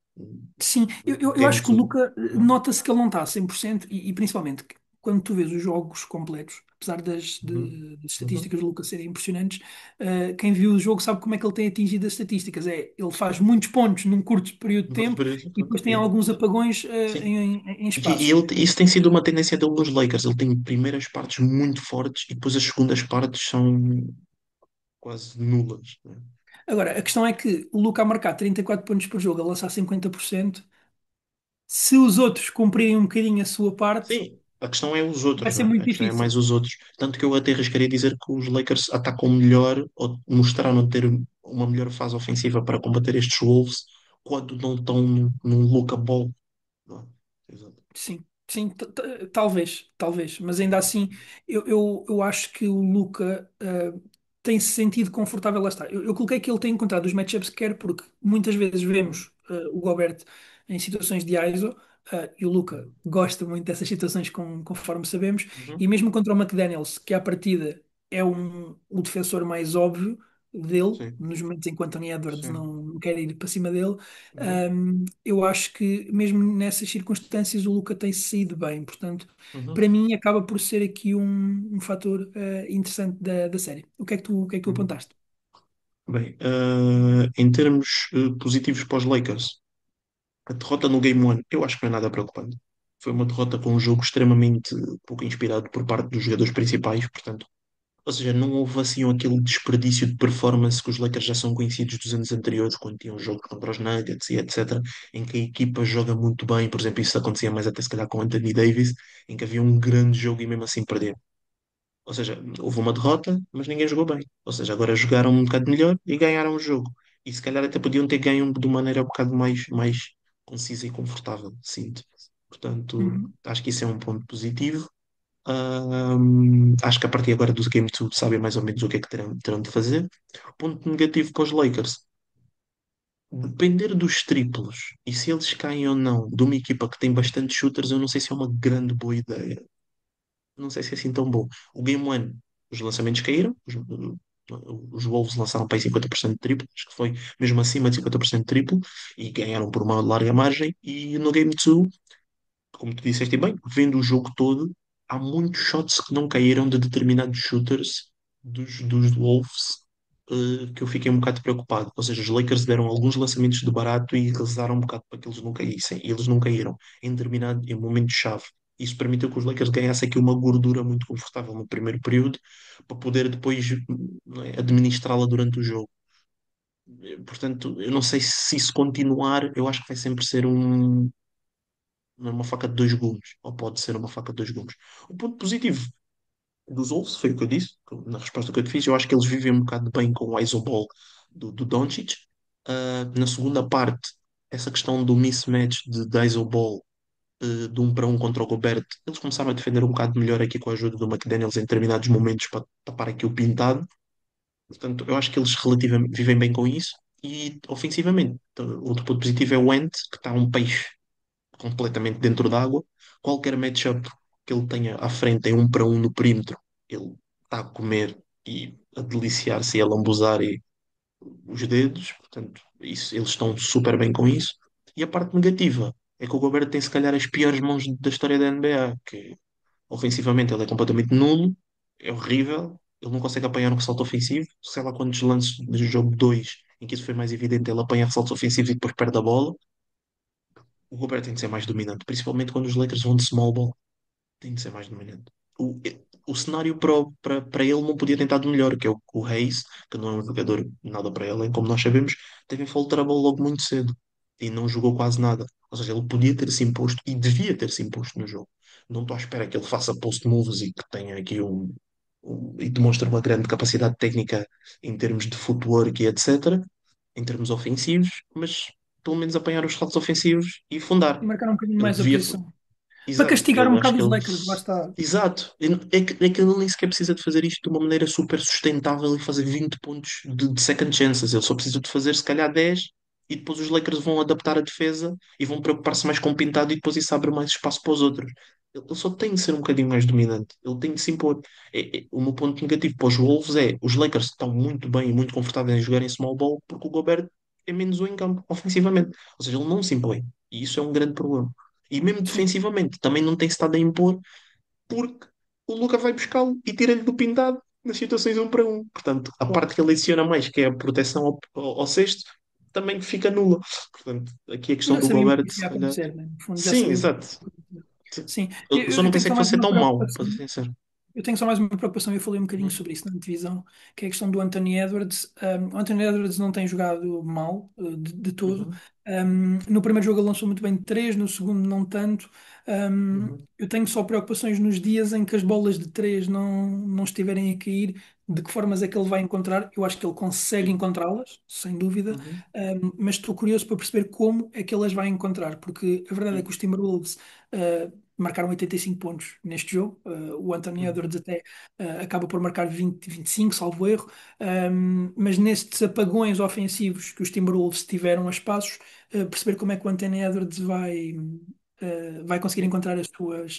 Sim, eu, no eu, eu Game acho que o 2. Luka nota-se que ele não está a 100% e principalmente. quando tu vês os jogos completos, apesar Uhum. das Uhum. estatísticas do Lucas serem impressionantes, quem viu o jogo sabe como é que ele tem atingido as estatísticas. Ele faz muitos pontos num curto período de No curto tempo período, e então, depois tem alguns apagões, sim. em E espaços. isso tem sido uma tendência dele nos Lakers. Ele tem primeiras partes muito fortes e depois as segundas partes são quase nulas, né? Agora, a questão é que o Luka a marcar 34 pontos por jogo, a lançar 50%, se os outros cumprirem um bocadinho a sua parte, Sim, a questão é os vai outros, ser né? muito A questão é difícil. mais os outros. Tanto que eu até arriscaria dizer que os Lakers atacam melhor ou mostraram ter uma melhor fase ofensiva para combater estes Wolves quando não estão num Luka Ball. Não é? Exato. Sim, sim, talvez, mas ainda assim, eu acho que o Luca tem se sentido confortável, lá está. Eu coloquei que ele tem encontrado os matchups que quer, porque muitas vezes Uhum. vemos o Gobert em situações de ISO, e o Luca Uhum. gosta muito dessas situações, conforme sabemos, e Uhum. mesmo contra o McDaniels, que à partida é o defensor mais óbvio dele, Sim, nos momentos em que o Anthony Edwards sim. não quer ir para cima dele. Uhum. Eu acho que mesmo nessas circunstâncias o Luca tem saído bem, portanto, Uhum. para mim acaba por ser aqui um fator interessante da série. O que é que tu Uhum. apontaste? Bem, em termos positivos para os Lakers, a derrota no Game One, eu acho que não é nada preocupante. Foi uma derrota com um jogo extremamente pouco inspirado por parte dos jogadores principais, portanto, ou seja, não houve assim aquele desperdício de performance que os Lakers já são conhecidos dos anos anteriores, quando tinham jogos contra os Nuggets e etc., em que a equipa joga muito bem. Por exemplo, isso acontecia mais até se calhar com Anthony Davis, em que havia um grande jogo e mesmo assim perder. Ou seja, houve uma derrota, mas ninguém jogou bem. Ou seja, agora jogaram um bocado melhor e ganharam o jogo. E se calhar até podiam ter ganho de maneira um bocado mais concisa e confortável, sinto. Portanto, Uhum. acho que isso é um ponto positivo. Acho que a partir agora do Game 2 sabem mais ou menos o que é que terão de fazer. Ponto negativo para os Lakers. Depender dos triplos e se eles caem ou não de uma equipa que tem bastante shooters, eu não sei se é uma grande boa ideia. Não sei se é assim tão bom. O Game One, os lançamentos caíram, os Wolves lançaram para aí 50% de triplo, acho que foi mesmo acima de 50% de triplo, e ganharam por uma larga margem. E no Game 2, como tu disseste bem, vendo o jogo todo, há muitos shots que não caíram de determinados shooters dos Wolves, que eu fiquei um bocado preocupado. Ou seja, os Lakers deram alguns lançamentos de barato e rezaram um bocado para que eles não caíssem. E eles não caíram em momentos-chave. Isso permitiu que os Lakers ganhassem aqui uma gordura muito confortável no primeiro período, para poder depois, não é, administrá-la durante o jogo. Portanto, eu não sei se isso continuar, eu acho que vai sempre ser uma faca de dois gumes, ou pode ser uma faca de dois gumes. O ponto positivo dos Wolves foi o que eu disse, na resposta que eu te fiz. Eu acho que eles vivem um bocado bem com o isoball do Doncic. Na segunda parte, essa questão do mismatch de isoball, de um para um contra o Gobert, eles começaram a defender um bocado melhor aqui com a ajuda do McDaniels em determinados momentos para tapar aqui o pintado. Portanto, eu acho que eles relativamente vivem bem com isso. E ofensivamente, outro ponto positivo é o Ant, que está um peixe completamente dentro d'água. Qualquer matchup que ele tenha à frente em um para um no perímetro, ele está a comer e a deliciar-se e a lambuzar os dedos. Portanto, isso, eles estão super bem com isso. E a parte negativa é que o Gobert tem se calhar as piores mãos da história da NBA, que ofensivamente ele é completamente nulo, é horrível, ele não consegue apanhar um ressalto ofensivo. Sei lá quantos lances do jogo 2 em que isso foi mais evidente, ele apanha ressaltos ofensivos e depois perde a bola. O Gobert tem de ser mais dominante, principalmente quando os Lakers vão de small ball. Tem de ser mais dominante. O cenário para ele não podia ter estado melhor, que é o Hayes, que não é um jogador nada para ele, como nós sabemos, teve em foul trouble logo muito cedo e não jogou quase nada. Ou seja, ele podia ter se imposto e devia ter se imposto no jogo. Não estou à espera que ele faça post moves e que tenha aqui e demonstre uma grande capacidade técnica em termos de footwork e etc., em termos ofensivos, mas pelo menos apanhar os saltos ofensivos e fundar. E marcar um bocadinho Ele mais a devia. posição. Para Exato, castigar um eu acho bocado que os ele. Lakers, lá está. Exato, é que ele nem sequer precisa de fazer isto de uma maneira super sustentável e fazer 20 pontos de second chances. Ele só precisa de fazer se calhar 10 e depois os Lakers vão adaptar a defesa e vão preocupar-se mais com o pintado e depois isso abre mais espaço para os outros. Ele só tem de ser um bocadinho mais dominante, ele tem de se impor. O meu ponto negativo para os Wolves é os Lakers estão muito bem e muito confortáveis em jogar em small ball porque o Gobert é menos um em campo, ofensivamente. Ou seja, ele não se impõe e isso é um grande problema. E mesmo Sim. defensivamente, também não tem estado a impor, porque o Luka vai buscá-lo e tira-lhe do pintado nas situações um para um. Portanto, a Claro. parte que ele adiciona mais, que é a proteção ao cesto, também fica nula. Portanto, aqui a E questão já do sabíamos Gobert, que isso se ia calhar. acontecer, né? No fundo, já Sim, sabíamos que exato. isso ia acontecer. Sim, Eu só não eu tenho pensei só que mais fosse ser uma tão mau, para ser preocupação. sincero. Eu tenho só mais uma preocupação, eu falei um bocadinho Uhum, sobre isso na divisão, que é a questão do Anthony Edwards. O Anthony Edwards não tem jogado mal, de todo. uhum, No primeiro jogo ele lançou muito bem de três, no segundo não tanto. uhum, Eu tenho só preocupações nos dias em que as bolas de três não estiverem a cair, de que formas é que ele vai encontrar. Eu acho que ele consegue sim, encontrá-las, sem dúvida, uhum, mas estou curioso para perceber como é que ele as vai encontrar, porque a verdade é que sim, os Timberwolves marcaram 85 pontos neste jogo. O Anthony uhum, Edwards até acaba por marcar 20, 25, salvo erro. Mas nestes apagões ofensivos que os Timberwolves tiveram a espaços, perceber como é que o Anthony Edwards vai conseguir sim. encontrar as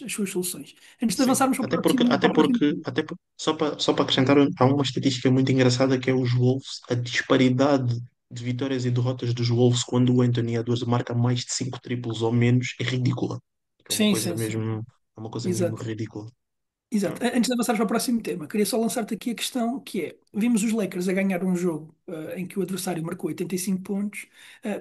suas soluções. Antes de Sim, avançarmos para o próximo jogo. só para acrescentar, há uma estatística muito engraçada que é os Wolves, a disparidade de vitórias e derrotas dos Wolves quando o Anthony Edwards marca mais de 5 triplos ou menos é ridícula. Sim, sim, sim. É uma coisa mesmo Exato. ridícula. Exato. Antes de avançar para o próximo tema, queria só lançar-te aqui a questão que é, vimos os Lakers a ganhar um jogo em que o adversário marcou 85 pontos.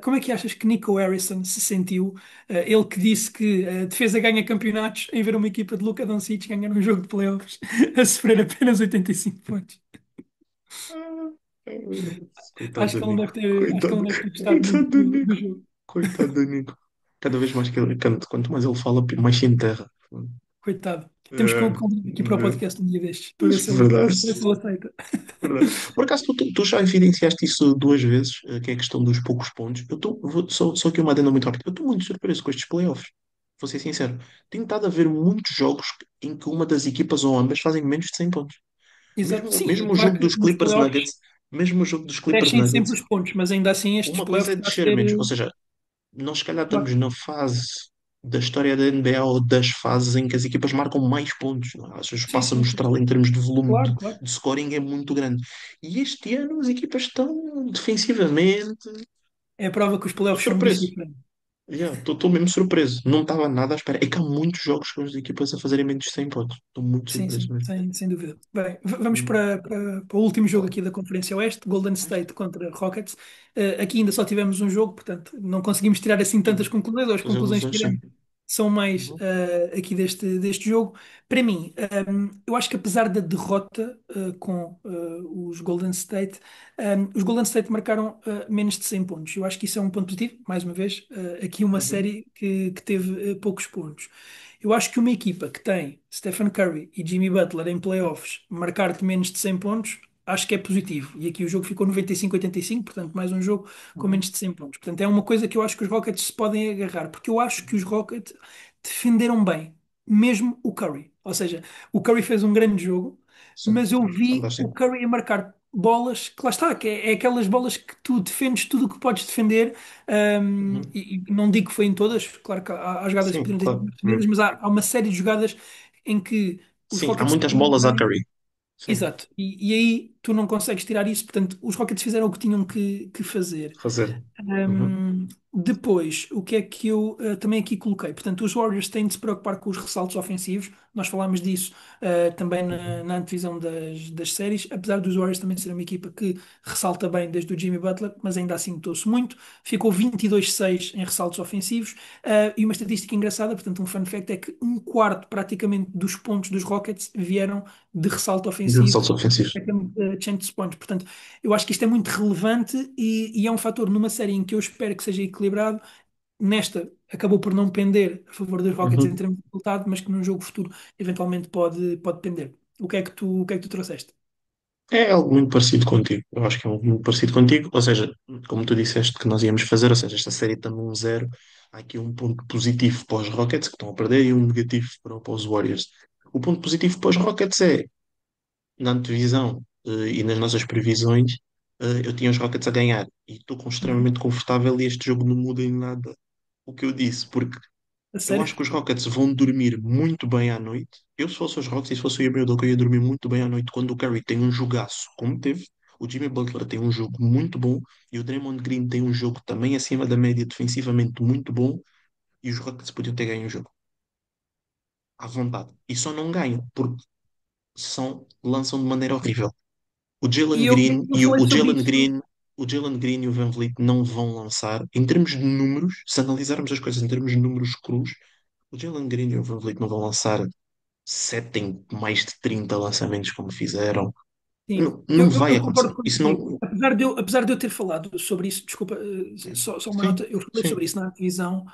Como é que achas que Nico Harrison se sentiu? Ele que disse que a defesa ganha campeonatos em ver uma equipa de Luka Doncic ganhar um jogo de playoffs a sofrer apenas 85 pontos. Ah, Coitado Acho do que ele não Nico, deve ter, acho que ele coitado, não deve ter gostado muito coitado do do Nico, jogo. coitado do Nico. Cada vez mais que ele canta, quanto mais ele fala, mais se enterra. Coitado. Temos que É, convidar aqui para o podcast um dia destes, verdade. para ver se ele aceita. Verdade. Por acaso, tu já evidenciaste isso duas vezes, que é a questão dos poucos pontos. Só aqui uma adenda muito rápida. Eu estou muito surpreso com estes playoffs. Vou ser sincero. Tem estado a haver muitos jogos em que uma das equipas ou ambas fazem menos de 100 pontos. Exato. Mesmo, Sim, é mesmo o claro jogo que dos nos Clippers playoffs Nuggets, mesmo o jogo dos Clippers crescem Nuggets, sempre os pontos, mas ainda assim estes uma coisa playoffs é está a descer ser. menos. Ou seja, nós se calhar estamos Claro. na fase da história da NBA ou das fases em que as equipas marcam mais pontos. Não é? Ou seja, o Sim, espaço sim, sim, amostral sim. em termos de volume Claro, claro. de scoring é muito grande. E este ano as equipas estão defensivamente. É a prova que os Estou playoffs são um bicho surpreso. diferente. Estou mesmo surpreso. Não estava nada à espera. É que há muitos jogos com as equipas a fazerem menos de 100 pontos. Estou muito Sim, surpreso sim, mesmo. sem dúvida. Bem, vamos Hum, para o último jogo Claro. aqui da Conferência Oeste, Golden Mas, State contra Rockets. Aqui ainda só tivemos um jogo, portanto não conseguimos tirar assim tantas sim. conclusões, ou as Tantas conclusões que ilusões, sim. tiramos são mais Uhum, aqui deste jogo. Para mim, eu acho que apesar da derrota com os Golden State, os Golden State marcaram menos de 100 pontos. Eu acho que isso é um ponto positivo, mais uma vez, aqui uma uhum, série que teve poucos pontos. Eu acho que uma equipa que tem Stephen Curry e Jimmy Butler em playoffs marcar-te menos de 100 pontos, acho que é positivo. E aqui o jogo ficou 95-85, portanto, mais um jogo com uhum, menos de 100 pontos. Portanto, é uma coisa que eu acho que os Rockets se podem agarrar, porque eu acho que os Rockets defenderam bem, mesmo o Curry. Ou seja, o Curry fez um grande jogo, sim. mas eu vi o Fantástico. Curry a marcar bolas que lá está, que é aquelas bolas que tu defendes tudo o que podes defender. Uhum. E não digo que foi em todas, claro que há jogadas que Sim, poderiam ter sido claro. mais defendidas, mas há uma série de jogadas em que os Sim, há Rockets muitas defenderam bolas a bem. Curry. Sim. Exato, e aí tu não consegues tirar isso, portanto, os Rockets fizeram o que tinham que fazer. Fazer. Uhum, Depois, o que é que eu também aqui coloquei? Portanto, os Warriors têm de se preocupar com os ressaltos ofensivos. Nós falámos disso também uhum, na antevisão das séries. Apesar dos Warriors também serem uma equipa que ressalta bem desde o Jimmy Butler, mas ainda assim notou-se muito. Ficou 22-6 em ressaltos ofensivos. E uma estatística engraçada, portanto, um fun fact é que um quarto praticamente dos pontos dos Rockets vieram de ressalto de ofensivo. ressaltos ofensivos. Change points. Portanto, eu acho que isto é muito relevante e é um fator numa série em que eu espero que seja equilibrado. Nesta, acabou por não pender a favor dos Rockets em Uhum. termos de resultado, mas que num jogo futuro eventualmente pode pender. O que é que tu trouxeste? É algo muito parecido contigo. Eu acho que é algo muito parecido contigo. Ou seja, como tu disseste que nós íamos fazer, ou seja, esta série está num zero. Há aqui um ponto positivo para os Rockets que estão a perder e um negativo para os Warriors. O ponto positivo para os Rockets é, na antevisão e nas nossas previsões, eu tinha os Rockets a ganhar e estou Uhum. extremamente confortável e este jogo não muda em nada o que eu disse, porque A eu acho sério? que os Rockets vão dormir muito bem à noite. Eu, se fosse os Rockets, e se fosse o Ime Udoka, eu ia dormir muito bem à noite quando o Curry tem um jogaço, como teve. O Jimmy Butler tem um jogo muito bom e o Draymond Green tem um jogo também acima da média defensivamente muito bom e os Rockets podiam ter ganho o jogo. à vontade. E só não ganham porque lançam de maneira horrível. O E Jalen eu, Green eu e o, falei o sobre Jalen isso. Green, o Jalen Green e o Van Vliet não vão lançar, em termos de números, se analisarmos as coisas em termos de números crus, o Jalen Green e o Van Vliet não vão lançar 7 em mais de 30 lançamentos como fizeram. Sim, Não, não vai eu acontecer. concordo Isso contigo. não. Apesar de eu ter falado sobre isso, desculpa, só uma nota, Sim, eu falei sim. sobre isso na divisão,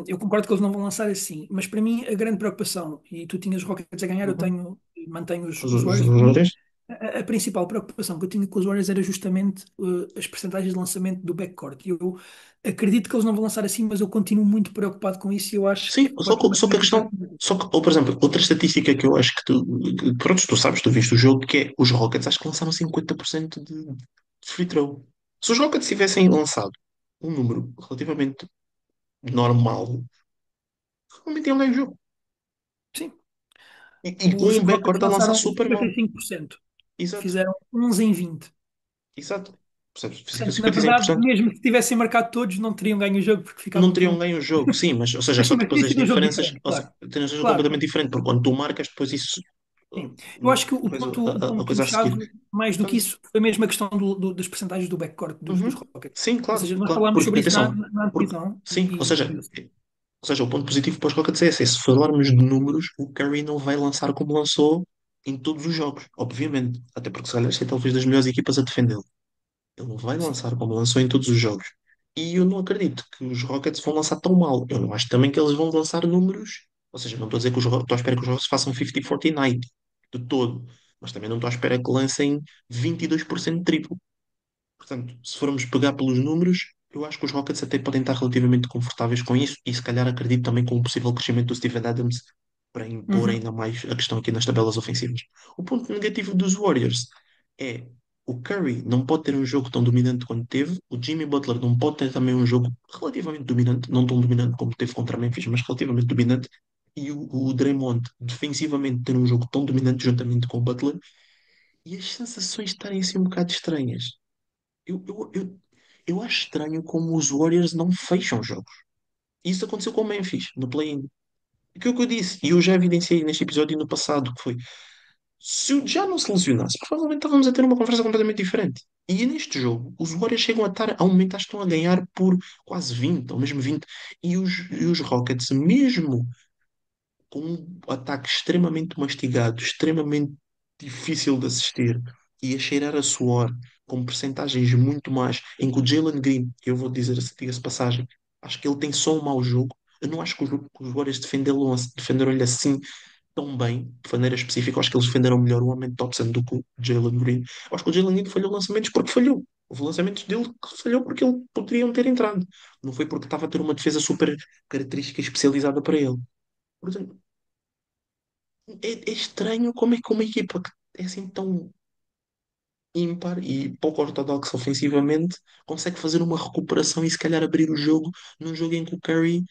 eu concordo que eles não vão lançar assim, mas para mim a grande preocupação, e tu tinhas os Rockets a ganhar, eu Uhum. mantenho Os os os Warriors, para mim, jogadores. a principal preocupação que eu tinha com os Warriors era justamente as percentagens de lançamento do backcourt. Eu acredito que eles não vão lançar assim, mas eu continuo muito preocupado com isso e eu acho Sim, que pode ser uma só que a grande questão. preocupação. Só que, ou, por exemplo, outra estatística que eu acho pronto, tu sabes, tu viste o jogo, que é os Rockets acho que lançaram 50% de free throw. Se os Rockets tivessem lançado um número relativamente normal, realmente iam ganhar o jogo. Sim, E com os um Rockets backcourt a lançar lançaram super mal. 55%, Exato, fizeram 11 em 20. exato. Percebes? Fica Portanto, na verdade, 55%. mesmo que tivessem marcado todos, não teriam ganho o jogo porque Não ficavam com. teriam ganho o jogo, sim, mas, ou seja, Mas sim, só que mas depois teria as sido um jogo diferenças, diferente, ou seja, claro. têm um jogo Claro, completamente claro. diferente, porque quando tu marcas, depois isso, Sim. Eu acho que o depois ponto, o a ponto coisa a seguir. chave, mais do que Portanto, isso, foi mesmo a questão das percentagens do backcourt dos uhum. Rockets. Sim, Ou claro, seja, nós claro, falámos porque sobre isso atenção, na porque antevisão sim, e ou seja, o ponto positivo para os Rockets é esse, se falarmos de números, o Curry não vai lançar como lançou em todos os jogos, obviamente, até porque se calhar este é talvez das melhores equipas a defendê-lo. Ele não vai sim. lançar como lançou em todos os jogos. E eu não acredito que os Rockets vão lançar tão mal. Eu não acho também que eles vão lançar números. Ou seja, não estou a dizer que estou à espera que os Rockets façam 50-40-90 de todo. Mas também não estou à espera que lancem 22% de triplo. Portanto, se formos pegar pelos números, eu acho que os Rockets até podem estar relativamente confortáveis com isso. E se calhar acredito também com o possível crescimento do Steven Adams para impor Uhum. ainda mais a questão aqui nas tabelas ofensivas. O ponto negativo dos Warriors é o Curry não pode ter um jogo tão dominante quanto teve, o Jimmy Butler não pode ter também um jogo relativamente dominante, não tão dominante como teve contra Memphis, mas relativamente dominante, e o Draymond defensivamente ter um jogo tão dominante juntamente com o Butler, e as sensações estarem assim um bocado estranhas. Eu acho estranho como os Warriors não fecham jogos. Isso aconteceu com o Memphis, no play-in. Aquilo que eu disse, e eu já evidenciei neste episódio no passado, que foi, se o já não se lesionasse, provavelmente estávamos a ter uma conversa completamente diferente. E neste jogo, os Warriors chegam a estar, a um momento, acho que estão a ganhar por quase 20 ou mesmo 20. E os Rockets, mesmo com um ataque extremamente mastigado, extremamente difícil de assistir e a cheirar a suor, com percentagens muito más, em que o Jalen Green, eu vou dizer, diga-se de passagem, acho que ele tem só um mau jogo. Eu não acho que os Warriors defenderam-lhe assim tão bem, de maneira específica. Eu acho que eles defenderam melhor o Amen Thompson do que o Jalen Green. Eu acho que o Jalen Green falhou lançamentos porque falhou. Houve lançamentos dele que falhou porque ele poderiam ter entrado. Não foi porque estava a ter uma defesa super característica e especializada para ele. Portanto, é estranho como é que uma equipa que é assim tão ímpar e pouco ortodoxa ofensivamente consegue fazer uma recuperação e se calhar abrir o jogo num jogo em que o Curry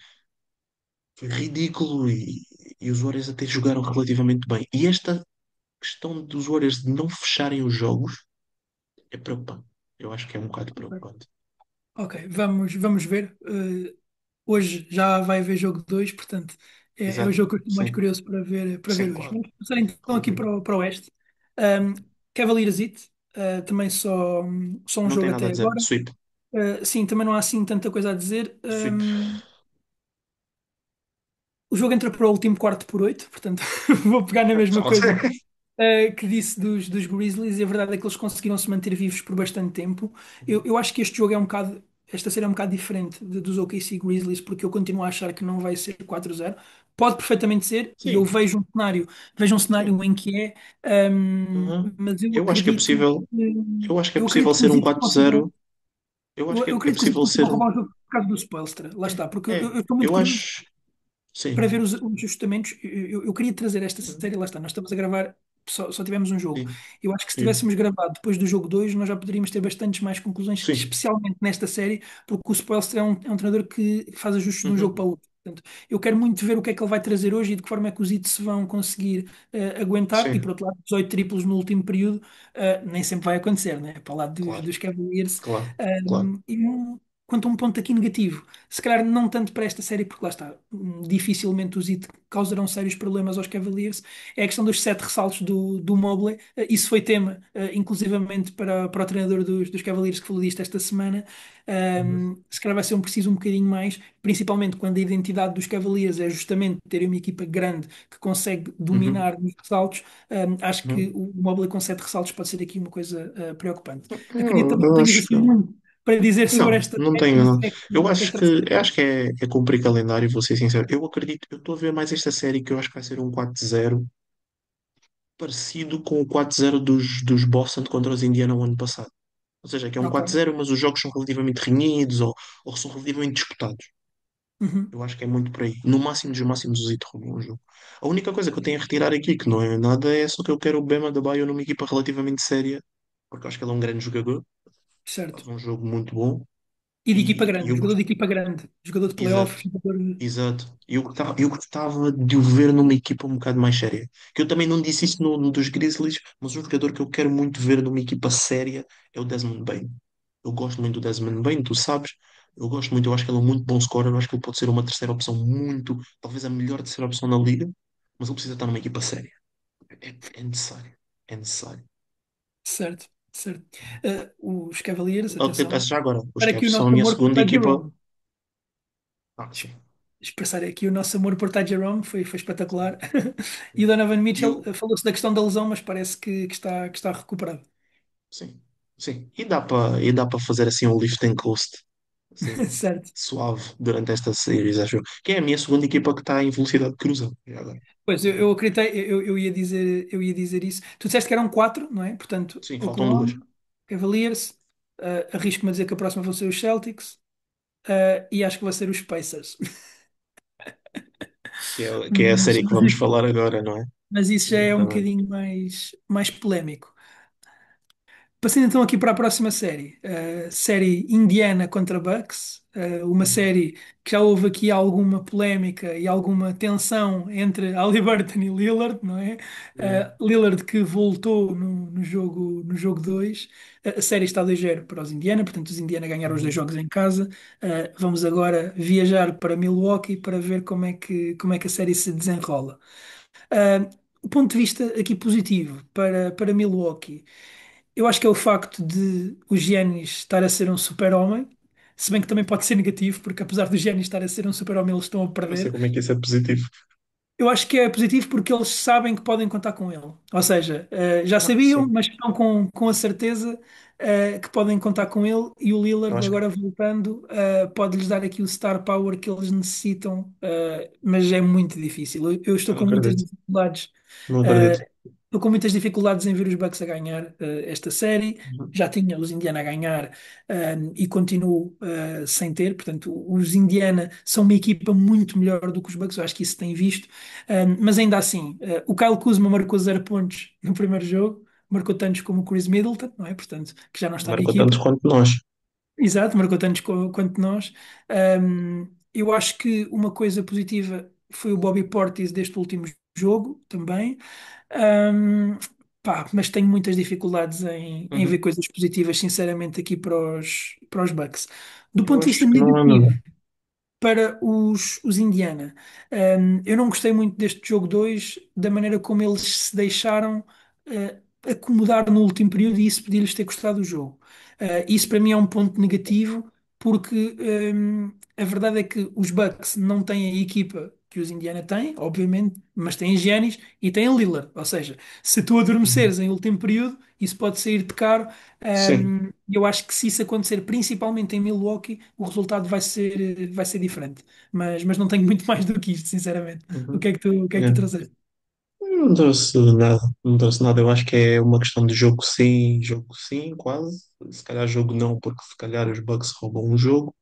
foi ridículo e os Warriors até jogaram relativamente bem. E esta questão dos Warriors de não fecharem os jogos é preocupante. Eu acho que é um bocado preocupante. Ok, vamos ver. Hoje já vai haver jogo 2, portanto, é o Exato, jogo que eu estou mais sim, curioso para ver sim, hoje. claro, Vamos começar então claro. aqui para o Oeste. Um, Cavaliers Heat, também só um Não tem jogo nada a até dizer. agora. Sweep, Sim, também não há assim tanta coisa a dizer. sweep. O jogo entra para o último quarto por 8, portanto, vou pegar na mesma coisa que disse dos Grizzlies, e a verdade é que eles conseguiram se manter vivos por bastante tempo. Eu acho que este jogo é um bocado, esta série é um bocado diferente dos OKC Grizzlies, porque eu continuo a achar que não vai ser 4-0. Pode perfeitamente ser, e eu Sim, vejo um cenário sim. em que Uhum. mas eu Eu acho que é acredito possível. que, Eu acho que é eu possível acredito que ser os um Heat 4-0. consigam, Eu acho eu, que eu é acredito que os Heat possível ser. consigam roubar o jogo por causa do Spoelstra, lá está, porque eu estou muito Eu curioso acho. para Sim. ver os ajustamentos. Eu queria trazer esta Uhum. série, lá está, nós estamos a gravar, só tivemos um jogo. Sim, Eu acho que se sim, tivéssemos gravado depois do jogo 2 nós já poderíamos ter bastantes mais conclusões, sim. especialmente nesta série, porque o Spoelstra é um treinador que faz ajustes de um jogo para Uhum. o outro. Portanto, eu quero muito ver o que é que ele vai trazer hoje e de que forma é que os Heat se vão conseguir aguentar. E por Sim, outro lado, 18 triplos no último período nem sempre vai acontecer, né? Para o lado dos, claro, dos Cavaliers. claro, claro. quanto a um ponto aqui negativo. Se calhar não tanto para esta série, porque lá está, dificilmente os Heat causarão sérios problemas aos Cavaliers. É a questão dos sete ressaltos do Mobley. Isso foi tema, inclusivamente para o treinador dos Cavaliers que falou disto esta semana. Uhum. Se calhar vai ser um preciso um bocadinho mais, principalmente quando a identidade dos Cavaliers é justamente terem uma equipa grande que consegue Uhum. dominar nos ressaltos. Acho que Uhum. o Mobley com sete ressaltos pode ser aqui uma coisa preocupante. Acredito Eu, também que não eu tenhas acho assim que muito para dizer sobre não, esta não série, tenho. não Não. sei Eu o que é acho que trouxe. é cumprir calendário, vou ser sincero. Eu acredito, eu estou a ver mais esta série que eu acho que vai ser um 4-0 parecido com o 4-0 dos Boston contra os Indiana o ano passado. Ou seja, que é um Ok. 4-0, mas os jogos são relativamente renhidos ou são relativamente disputados. Uhum. Eu acho que é muito por aí. No máximo dos máximos, os Heat roubam o jogo. A única coisa que eu tenho a retirar aqui, que não é nada, é só que eu quero o Bema Adebayo numa equipa relativamente séria, porque eu acho que ele é um grande jogador, Certo. faz um jogo muito bom E de equipa e grande, eu jogador gosto. de equipa grande, jogador de playoff, Exato, jogador. exato. Eu gostava de o ver numa equipa um bocado mais séria. Que eu também não disse isso no dos Grizzlies, mas um jogador que eu quero muito ver numa equipa séria é o Desmond Bane. Eu gosto muito do Desmond Bane, tu sabes. Eu gosto muito, eu acho que ele é um muito bom scorer. Eu acho que ele pode ser uma terceira opção muito, talvez a melhor terceira opção na liga, mas ele precisa estar numa equipa séria. É necessário. É necessário. Certo, certo. Os Cavaliers, Ao tempo, atenção, já agora, os para aqui o Cavs são a nosso minha amor por segunda Ty equipa. Jerome. Ah, sim. Expressar aqui o nosso amor por Ty Jerome foi espetacular. E o Donovan E Mitchell eu, falou-se da questão da lesão, mas parece que está recuperado. sim, sim. E dá para fazer assim um lift and coast, assim, Certo. suave durante esta série, acho eu. Que é a minha segunda equipa que está em velocidade de cruza. Já agora. Pois, eu acreditei, eu ia dizer isso. Tu disseste que eram quatro, não é? Portanto, Sim, faltam duas. Oklahoma, Cavaliers, arrisco-me a dizer que a próxima vão ser os Celtics, e acho que vai ser os Pacers. Que é a Mas, série que mas vamos isso, falar agora, não é? mas isso já é um Exatamente. bocadinho mais polémico. Passando então aqui para a próxima série, série Indiana contra Bucks, uma Uhum. série que já houve aqui alguma polémica e alguma tensão entre Haliburton e Lillard, não é? Uhum. Lillard que voltou no jogo 2. A série está 2-0 para os Indiana, portanto os Indiana ganharam os dois Uhum. jogos em casa. Vamos agora viajar para Milwaukee para ver como é que a série se desenrola. Uh, o ponto de vista aqui positivo para Milwaukee. Eu acho que é o facto de o Giannis estar a ser um super-homem, se bem que também pode ser negativo, porque apesar do Giannis estar a ser um super-homem, eles estão a Eu não sei perder. como é que isso é positivo. Eu acho que é positivo porque eles sabem que podem contar com ele. Ou seja, já Ah, sabiam, sim. mas estão com a certeza que podem contar com ele e o Eu Lillard acho que agora voltando pode-lhes dar aqui o star power que eles necessitam, mas é muito difícil. Eu estou eu não com muitas acredito. dificuldades. Não acredito. eh, Estou com muitas dificuldades em ver os Bucks a ganhar esta série. Uhum. Já tinha os Indiana a ganhar e continuo sem ter. Portanto, os Indiana são uma equipa muito melhor do que os Bucks. Eu acho que isso se tem visto. Mas ainda assim, o Kyle Kuzma marcou 0 pontos no primeiro jogo. Marcou tantos como o Chris Middleton, não é? Portanto, que já não está na Marcou equipa. tantos quanto nós. Exato, marcou tantos quanto nós. Eu acho que uma coisa positiva foi o Bobby Portis deste último jogo também. Um, mas tenho muitas dificuldades em ver Uhum. coisas positivas, sinceramente, aqui para os Bucks. Do Eu ponto de vista acho que não há negativo, nada. para os Indiana. Eu não gostei muito deste jogo 2 da maneira como eles se deixaram acomodar no último período e isso podia-lhes ter custado o jogo. Isso para mim é um ponto negativo porque a verdade é que os Bucks não têm a equipa que os Indiana têm, obviamente, mas têm Giannis e têm Lillard. Ou seja, se tu Uhum. adormeceres em último período, isso pode sair de caro. Sim. Eu acho que se isso acontecer, principalmente em Milwaukee, o resultado vai ser diferente. Mas não tenho muito mais do que isto, sinceramente. O que Uhum. é que tu, o que é que É. tu trouxeste? Não trouxe nada, não trouxe nada. Eu acho que é uma questão de jogo sim, quase. Se calhar jogo não, porque se calhar os Bucks roubam um jogo.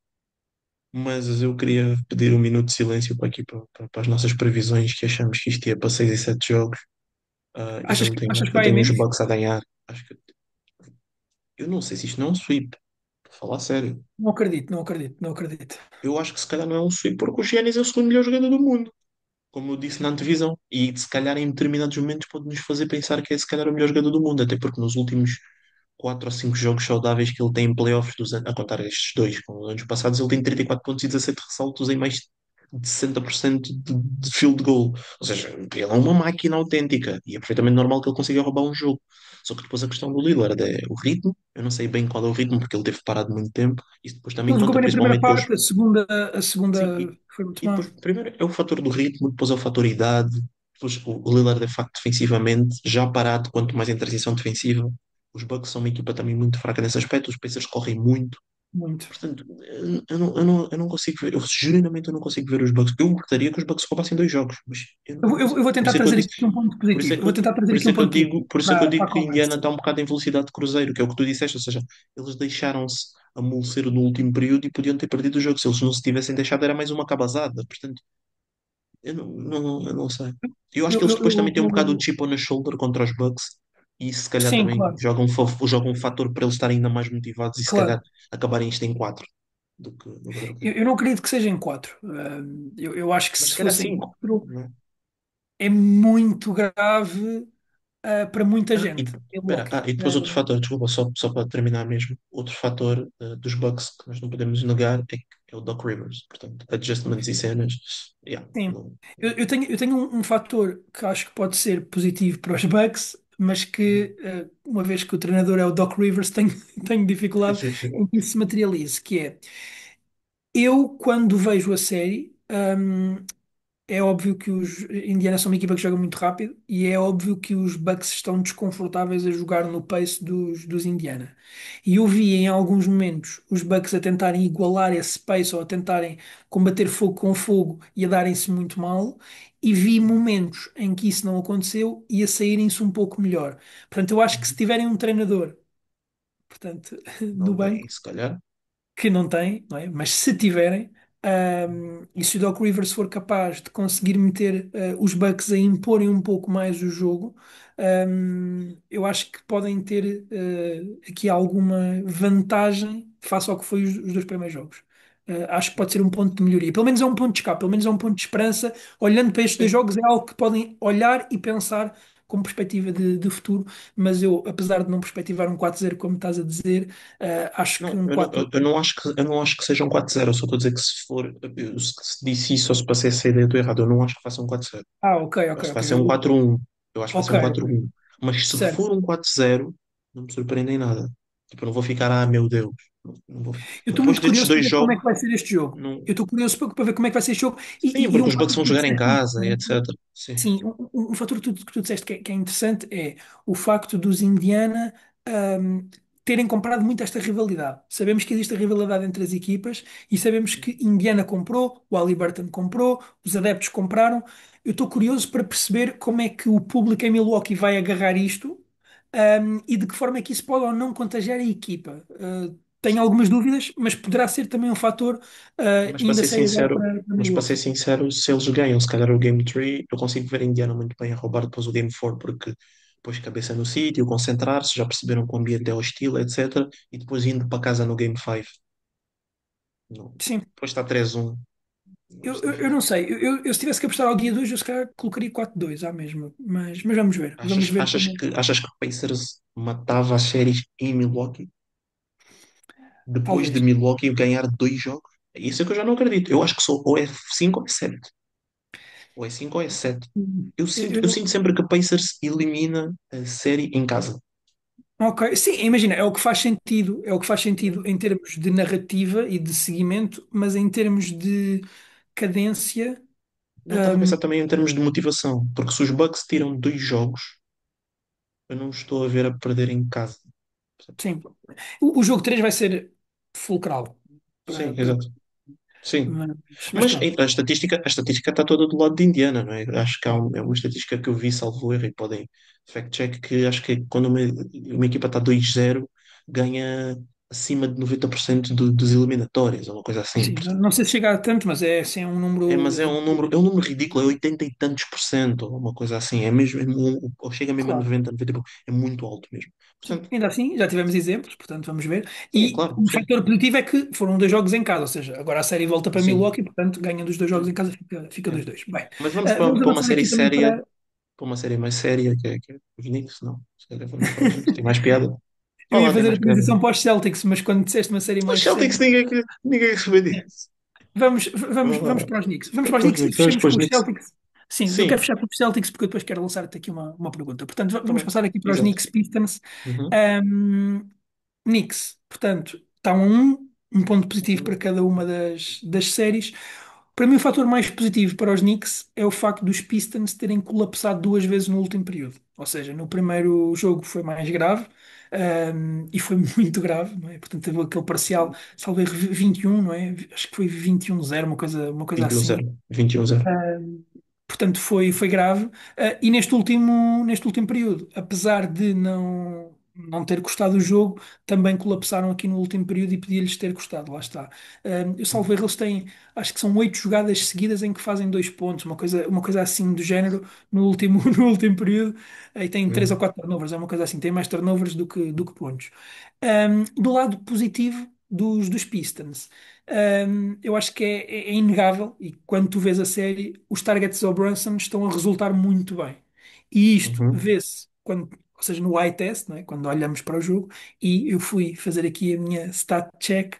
Mas eu queria pedir um minuto de silêncio para aqui, para as nossas previsões, que achamos que isto ia para 6 e 7 jogos. Achas, achas que Eu vai a tenho os menos? Bucks a ganhar. Eu não sei se isto não é um sweep, para falar sério. Não acredito, não acredito, não acredito. Eu acho que se calhar não é um sweep, porque o Giannis é o segundo melhor jogador do mundo, como eu disse na antevisão. E se calhar em determinados momentos pode nos fazer pensar que é se calhar o melhor jogador do mundo, até porque nos últimos 4 ou 5 jogos saudáveis que ele tem em playoffs a contar estes dois. Com os anos passados ele tem 34 pontos e 17 ressaltos em mais de 60% de field goal. Ou seja, ele é uma máquina autêntica e é perfeitamente normal que ele consiga roubar um jogo. Só que depois a questão do Lillard é o ritmo. Eu não sei bem qual é o ritmo porque ele teve parado muito tempo. Isso depois também Ele jogou conta, bem na primeira principalmente pelos. parte, a segunda Sim, foi muito e má. depois, primeiro é o fator do ritmo, depois é o fator idade. Depois o Lillard é facto defensivamente, já parado, quanto mais em transição defensiva. Os Bucks são uma equipa também muito fraca nesse aspecto, os Pacers correm muito. Muito. Portanto, eu não consigo ver, eu genuinamente eu não consigo ver os Bucks. Eu gostaria que os Bucks roubassem dois jogos, mas eu Eu, não vou eu consigo. vou Por tentar isso é que eu trazer disse, aqui um ponto por isso é positivo. Eu que eu, vou tentar trazer por aqui isso é um que eu ponto positivo digo, por isso é que eu para digo a que Indiana conversa. está um bocado em velocidade de cruzeiro, que é o que tu disseste, ou seja, eles deixaram-se amolecer no último período e podiam ter perdido o jogo. Se eles não se tivessem deixado, era mais uma cabazada. Portanto, eu não sei. Eu acho Eu, que eles eu, depois também têm um bocado de eu- chip on the shoulder contra os Bucks e isso se calhar sim, também claro, joga um fator para eles estarem ainda mais motivados e se calhar claro. acabarem isto em 4 do que outra coisa. Eu não acredito que seja em quatro. Eu acho que Mas se se calhar fosse em 5, quatro não é? é muito grave para muita Ah, gente. e Milwaukee. depois outro fator, desculpa, só para terminar mesmo, outro fator dos Bucks que nós não podemos negar é o Doc Rivers. Portanto, adjustments e cenas, yeah, Sim. não, Eu tenho um fator que acho que pode ser positivo para os Bucks, mas que, uma vez que o treinador é o Doc Rivers, tenho, tenho dificuldade em que isso se materialize, que é, eu, quando vejo a série, é óbvio que os Indiana são uma equipa que joga muito rápido e é óbvio que os Bucks estão desconfortáveis a jogar no pace dos Indiana. E eu vi em alguns momentos os Bucks a tentarem igualar esse pace ou a tentarem combater fogo com fogo e a darem-se muito mal. E vi momentos em que isso não aconteceu e a saírem-se um pouco melhor. Portanto, eu acho que se tiverem um treinador, portanto, no não tem, banco se calhar. que não tem, não é? Mas se tiverem, e se o Doc Rivers for capaz de conseguir meter os Bucks a imporem um pouco mais o jogo, eu acho que podem ter aqui alguma vantagem face ao que foi os dois primeiros jogos. Acho que pode ser um ponto de melhoria. Pelo menos é um ponto de escape, pelo menos é um ponto de esperança. Olhando para estes dois Sim. jogos, é algo que podem olhar e pensar com perspectiva de futuro. Mas eu, apesar de não perspectivar um 4-0, como estás a dizer, acho que Não, um eu não, 4. eu não acho que seja um 4-0, eu só estou a dizer que se for, se disse isso ou se passei essa ideia, eu estou errado. Eu não acho que faça um 4-0. Ah, ok, Eu ok, acho que ok. vai ser um 4-1. Eu acho que vai ser Ok, um ok. 4-1. Mas se Certo. for um 4-0, não me surpreende em nada. Tipo, eu não vou ficar, meu Deus. Não vou. Eu estou Depois muito destes curioso para dois ver como é jogos, que vai ser este jogo. não. Eu estou curioso para ver como é que vai ser este jogo. Sim, E porque um os Bucks fator vão que tu jogar em disseste casa e interessante, etc. Sim. sim, um fator que tu disseste que é interessante é o facto dos Indiana ahm, terem comprado muito esta rivalidade. Sabemos que existe a rivalidade entre as equipas e sabemos que Indiana comprou, o Haliburton comprou, os adeptos compraram. Eu estou curioso para perceber como é que o público em Milwaukee vai agarrar isto, e de que forma é que isso pode ou não contagiar a equipa. Tenho algumas dúvidas, mas poderá ser também um fator, Mas para ainda ser sei agora sincero, para mas para ser Milwaukee. sincero, se eles ganham, se calhar o Game 3, eu consigo ver a Indiana muito bem a roubar depois o Game 4, porque depois cabeça no sítio, concentrar-se, já perceberam que o ambiente é hostil, etc. E depois indo para casa no Game 5. Não. Sim. Depois está 3-1. Eu, Mais eu, eu difícil. não sei, eu se tivesse que apostar ao dia 2 eu se calhar colocaria 4-2 à mesma, mas vamos ver, Achas, vamos ver achas como. que, achas que o Pacers matava as séries em Milwaukee? Depois de Talvez. Milwaukee ganhar dois jogos? Isso é que eu já não acredito. Eu acho que só ou é 5 ou é 7. Ou é 5 ou é 7. Eu Eu- sinto, eu eu- sinto sempre que o Pacers elimina a série em casa. ok, sim, imagina, é o que faz sentido em termos de narrativa e de seguimento, mas em termos de cadência, Não estava a hum, pensar também em termos de motivação, porque se os Bucks tiram dois jogos, eu não estou a ver a perder em casa. sim. O jogo 3 vai ser fulcral. Sim, Para, exato. Sim. mas Mas pronto. a estatística está toda do lado de Indiana, não é? Acho que é uma estatística que eu vi, salvo erro, e podem fact-check, que acho que quando uma equipa está 2-0, ganha acima de 90% dos eliminatórios, ou uma coisa assim. Sim, não sei se chega a tanto, mas é assim, é um Mas número é um número ridículo, é 80 e tantos por cento, ou uma coisa assim. É mesmo, ou chega mesmo a claro. 90, 90 e pouco. É muito alto mesmo. Sim, Portanto, ainda assim, já tivemos exemplos, portanto vamos ver. sim, E claro, o sim. fator positivo é que foram dois jogos em casa, ou seja, agora a série volta para Sim, Milwaukee, portanto, ganhando os dois jogos em sim. casa, fica É. 2-2. Bem, Mas vamos para, vamos para uma avançar série aqui também séria, para. para uma série mais séria, que é os Knicks, não? Se calhar vamos para os Knicks, tem mais piada. Eu ia Fala, tem fazer mais a piada. transição para os Celtics, mas quando disseste uma série Os mais Celtics séria, ninguém quer saber disso. vamos para os Knicks. Vamos para os Para os Knicks e Knicks, vamos fechamos para os com os Knicks. Celtics. Sim, eu quero Sim, fechar com os Celtics porque eu depois quero lançar-te aqui uma pergunta. Portanto, tá vamos bem. passar aqui para os Exato. Knicks Pistons. Uhum, Um, Knicks, portanto, estão a um ponto positivo para uhum, cada uma das séries. Para mim, o fator mais positivo para os Knicks é o facto dos Pistons terem colapsado duas vezes no último período. Ou seja, no primeiro jogo foi mais grave, e foi muito grave, não é? Portanto, teve aquele parcial, salvo erro, 21, não é? Acho que foi 21-0, uma coisa assim. 21-0. 21-0. Portanto, foi grave. E neste último período, apesar de não ter custado o jogo, também colapsaram aqui no último período e podia-lhes ter custado. Lá está. Eu salvo erro, eles têm, acho que são 8 jogadas seguidas em que fazem 2 pontos, uma coisa assim do género no último, no último período. E têm três ou Uhum, quatro turnovers, é uma coisa assim, tem mais turnovers do que pontos. Do lado positivo dos Pistons. Eu acho que é inegável, e quando tu vês a série, os targets ao Brunson estão a resultar muito bem. E isto uhum. vê-se quando, ou seja, no eye test, não é? Quando olhamos para o jogo, e eu fui fazer aqui a minha stat check.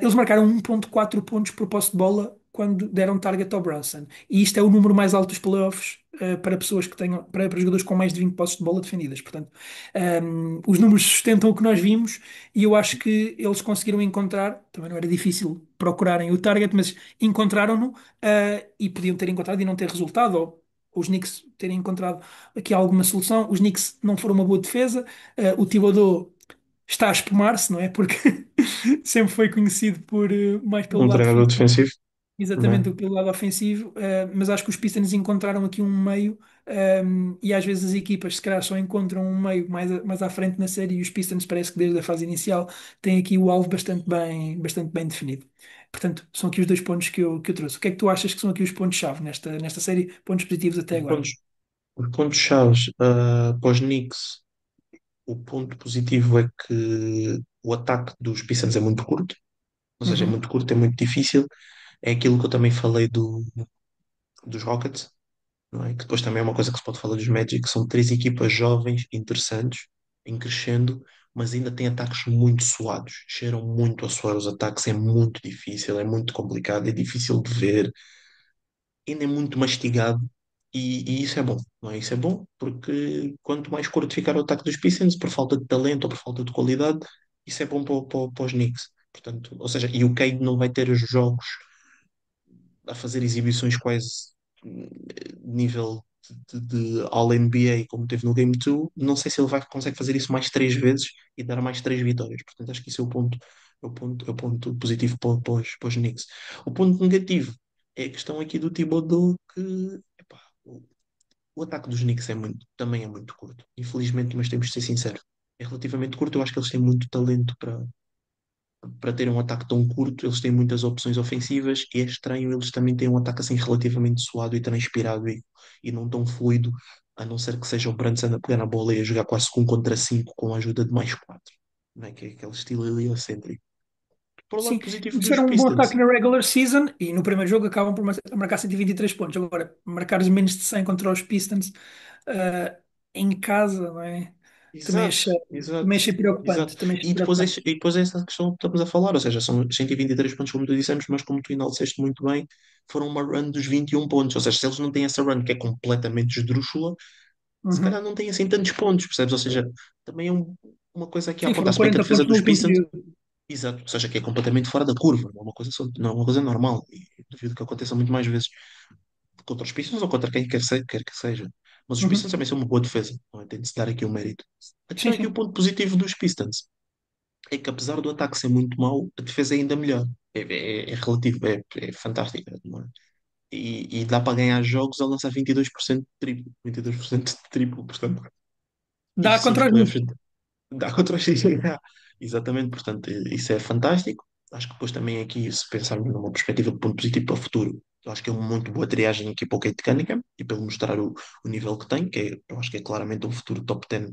Eles marcaram 1,4 pontos por posse de bola quando deram target ao Brunson. E isto é o número mais alto dos playoffs, para pessoas que tenham, para jogadores com mais de 20 posses de bola defendidas. Portanto, os números sustentam o que nós vimos e eu acho que eles conseguiram encontrar, também não era difícil procurarem o target, mas encontraram-no, e podiam ter encontrado e não ter resultado, ou os Knicks terem encontrado aqui alguma solução. Os Knicks não foram uma boa defesa, o Thibodeau está a espumar-se, não é? Porque sempre foi conhecido mais pelo Um lado treinador defensivo, defensivo, exatamente né? do que pelo lado ofensivo, mas acho que os Pistons encontraram aqui um meio, e às vezes as equipas se calhar só encontram um meio mais à frente na série e os Pistons parece que desde a fase inicial têm aqui o alvo bastante bem definido. Portanto, são aqui os dois pontos que eu trouxe. O que é que tu achas que são aqui os pontos-chave nesta série, pontos positivos até Os agora? pontos, os pontos chaves para os Knicks, o ponto positivo é que o ataque dos Pistons é muito curto, ou seja, é Uhum. muito curto, é muito difícil. É aquilo que eu também falei dos Rockets, não é? Que depois também é uma coisa que se pode falar dos Magic, que são três equipas jovens, interessantes, em crescendo, mas ainda têm ataques muito suados, cheiram muito a suar os ataques, é muito difícil, é muito complicado, é difícil de ver, ainda é muito mastigado, e isso é bom, não é? Isso é bom, porque quanto mais curto ficar o ataque dos Pistons, por falta de talento ou por falta de qualidade, isso é bom para os Knicks. Portanto, ou seja, e o Cade não vai ter os jogos a fazer exibições quase nível de All-NBA, como teve no Game 2, não sei se ele vai consegue fazer isso mais 3 vezes e dar mais 3 vitórias. Portanto, acho que isso é o ponto positivo para os Knicks. O ponto negativo é a questão aqui do Thibodeau, que epá, o ataque dos Knicks também é muito curto. Infelizmente, mas temos de ser sinceros. É relativamente curto, eu acho que eles têm muito talento para ter um ataque tão curto, eles têm muitas opções ofensivas e é estranho eles também têm um ataque assim relativamente suado e transpirado e não tão fluido, a não ser que seja o Brunson a pegar na bola e a jogar quase com um contra 5 com a ajuda de mais 4, não é? Que é aquele estilo heliocêntrico. Por o lado Sim, positivo eles dos fizeram um bom Pistons, ataque na regular season e no primeiro jogo acabam por marcar 123 pontos. Agora, marcares menos de 100 contra os Pistons, ah, em casa, não é? Também exato, achei, exato, também achei preocupante. exato. Também achei E preocupante. depois é essa questão que estamos a falar, ou seja, são 123 pontos, como tu dissemos, mas como tu enalteceste muito bem, foram uma run dos 21 pontos. Ou seja, se eles não têm essa run que é completamente esdrúxula, se calhar Uhum. não têm assim tantos pontos, percebes? Ou seja, também é uma coisa aqui a Sim, apontar, foram se bem que a 40 defesa pontos no dos último Pistons, período. exato, ou seja, que é completamente fora da curva, não é uma coisa, não é uma coisa normal, e duvido que aconteça muito mais vezes contra os Pistons ou contra quem quer que seja. Mas os Pistons Uhum. também são uma boa defesa, não é? Tem de se dar aqui o mérito. A Sim, questão é que o sim. ponto positivo dos Pistons é que apesar do ataque ser muito mau, a defesa é ainda melhor. É relativo, é fantástico, não é? E dá para ganhar jogos a lançar 22% de triplo, 22% de triplo, portanto, Dá isso nos contra os playoffs Knicks. dá contra o XG. Exatamente, portanto, isso é fantástico. Acho que depois também aqui, se pensarmos numa perspectiva de ponto positivo para o futuro, eu acho que é uma muito boa triagem aqui para o Kate Cunningham e pelo mostrar o nível que tem, eu acho que é claramente um futuro top 10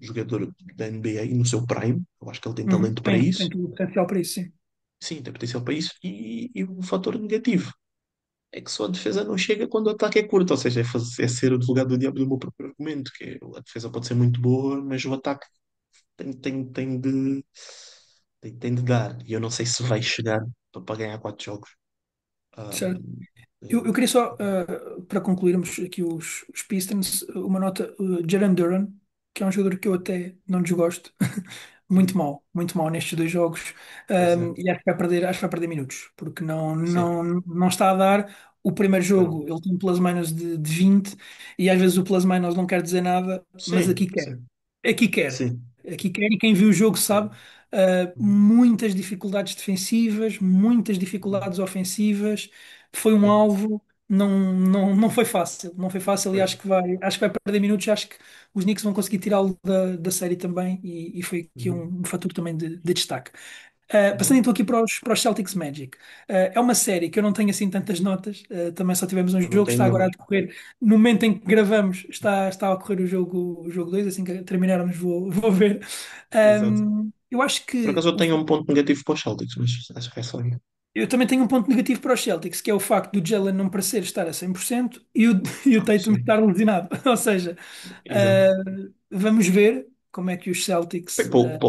jogador da NBA no seu prime. Eu acho que ele tem Uhum. talento para Tem isso. todo o potencial para isso, sim. Sim, tem potencial para isso. E o fator negativo é que só a defesa não chega quando o ataque é curto, ou seja, é ser o advogado do diabo do meu próprio argumento, que a defesa pode ser muito boa, mas o ataque tem de dar. E eu não sei se vai chegar para ganhar 4 jogos. Certo. Ahm, Eu queria só, para concluirmos aqui os Pistons, uma nota, Jaren Duran, que é um jogador que eu até não desgosto, sim, muito mal nestes dois jogos, exato. e acho que vai perder minutos, porque Sim, não está a dar. O primeiro não. jogo ele tem um plus-minus de 20 e às vezes o plus-minus não quer dizer nada, mas Sim, sim, aqui quer, sim. aqui quer, e quem viu o jogo sabe, Sim. Uhum. muitas dificuldades defensivas, muitas Uhum. dificuldades ofensivas, foi um Sim, alvo, não foi fácil, não foi fácil e pois. acho que vai perder minutos, acho que os Knicks vão conseguir tirá-lo da série também e foi aqui Uhum. um fator também de destaque. Passando Uhum. então aqui para os Celtics Magic. É uma série que eu não tenho assim tantas notas, também só tivemos um Eu não jogo, tenho está agora a nenhuma. decorrer. No momento em que gravamos, está a ocorrer o jogo 2 assim que terminarmos vou ver. Exato. Eu acho Por que acaso eu tenho um ponto negativo para os Celtics, mas acho que é só isso. eu também tenho um ponto negativo para os Celtics, que é o facto do Jalen não parecer estar a 100% e o Ah, Tatum sim. estar lesionado. Ou seja, Exato. vamos ver como é que os Bem, Celtics. para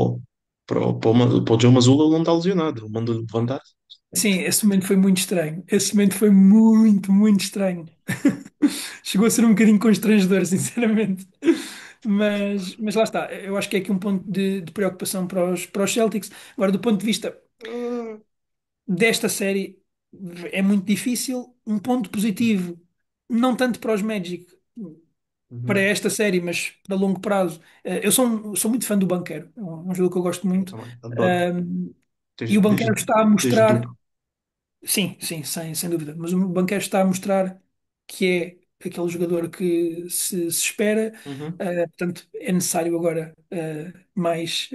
o Joe Mazzulla ele não está lesionado. Ele manda levantar. Sim, esse momento foi muito estranho. Esse momento foi muito, muito estranho. Chegou a ser um bocadinho constrangedor, sinceramente. Mas lá está. Eu acho que é aqui um ponto de preocupação para os Celtics. Agora, do ponto de vista desta série, é muito difícil. Um ponto positivo, não tanto para os Magic, para Uhum. esta série, mas para longo prazo. Eu sou muito fã do Banquero. É um jogo que eu gosto Eu muito. também adoro. Um, e o Desde, Banquero desde, está a desde mostrar. Duke. Sim, sim, sem dúvida. Mas o Banquero está a mostrar que é aquele jogador que se espera. Uhum. Portanto, é necessário agora mais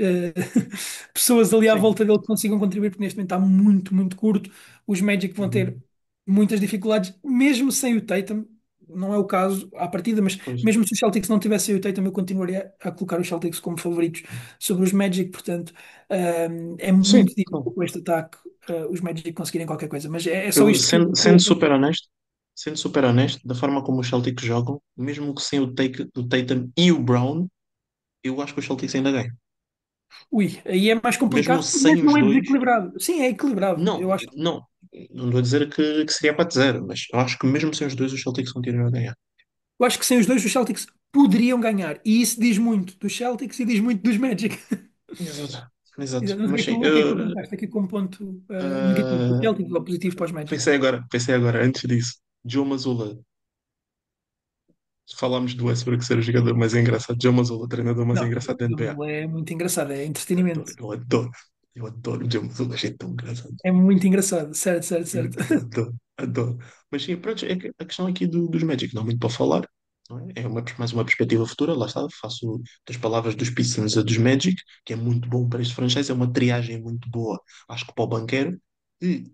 pessoas ali à Sim. volta dele que consigam contribuir, porque neste momento está muito, muito curto. Os Magic vão ter Uhum. muitas dificuldades, mesmo sem o Tatum. Não é o caso à partida, mas Pois. mesmo se os Celtics não tivessem o Tatum, eu continuaria a colocar os Celtics como favoritos sobre os Magic. Portanto, é muito Sim, difícil claro. com este ataque os Magic conseguirem qualquer coisa. Mas é só Eu, isto que eu. sendo super honesto, da forma como os Celtics jogam, mesmo que sem o Tatum e o Brown, eu acho que os Celtics ainda ganham. Ui, aí é mais Mesmo complicado, mas sem os não é dois, desequilibrado. Sim, é equilibrado. não, Eu acho, não estou a dizer que seria 4-0, mas eu acho que mesmo sem os dois, os Celtics continuam a ganhar. eu acho que sem os dois, os Celtics poderiam ganhar. E isso diz muito dos Celtics e diz muito dos Magic. Exato, exato. Exato. Mas Mas sim, o que é que tu apontaste aqui como ponto negativo para os uh, Celtics ou positivo para os Magic? pensei agora, antes disso, Joe Mazzulla, falámos do Westbrook ser o jogador mais engraçado, Joe Mazzulla, treinador mais Não, engraçado da NBA. é muito engraçado, é Eu adoro, entretenimento. eu adoro, eu adoro o Joe Mazzulla, achei tão engraçado. É muito engraçado, certo, certo, certo. Adoro, adoro. Mas sim, pronto, é que a questão aqui dos Magic não há muito para falar. Não é? Mais uma perspectiva futura, lá está, faço das palavras dos Pistons a dos Magic, que é muito bom para este franchise, é uma triagem muito boa, acho que para o banqueiro, e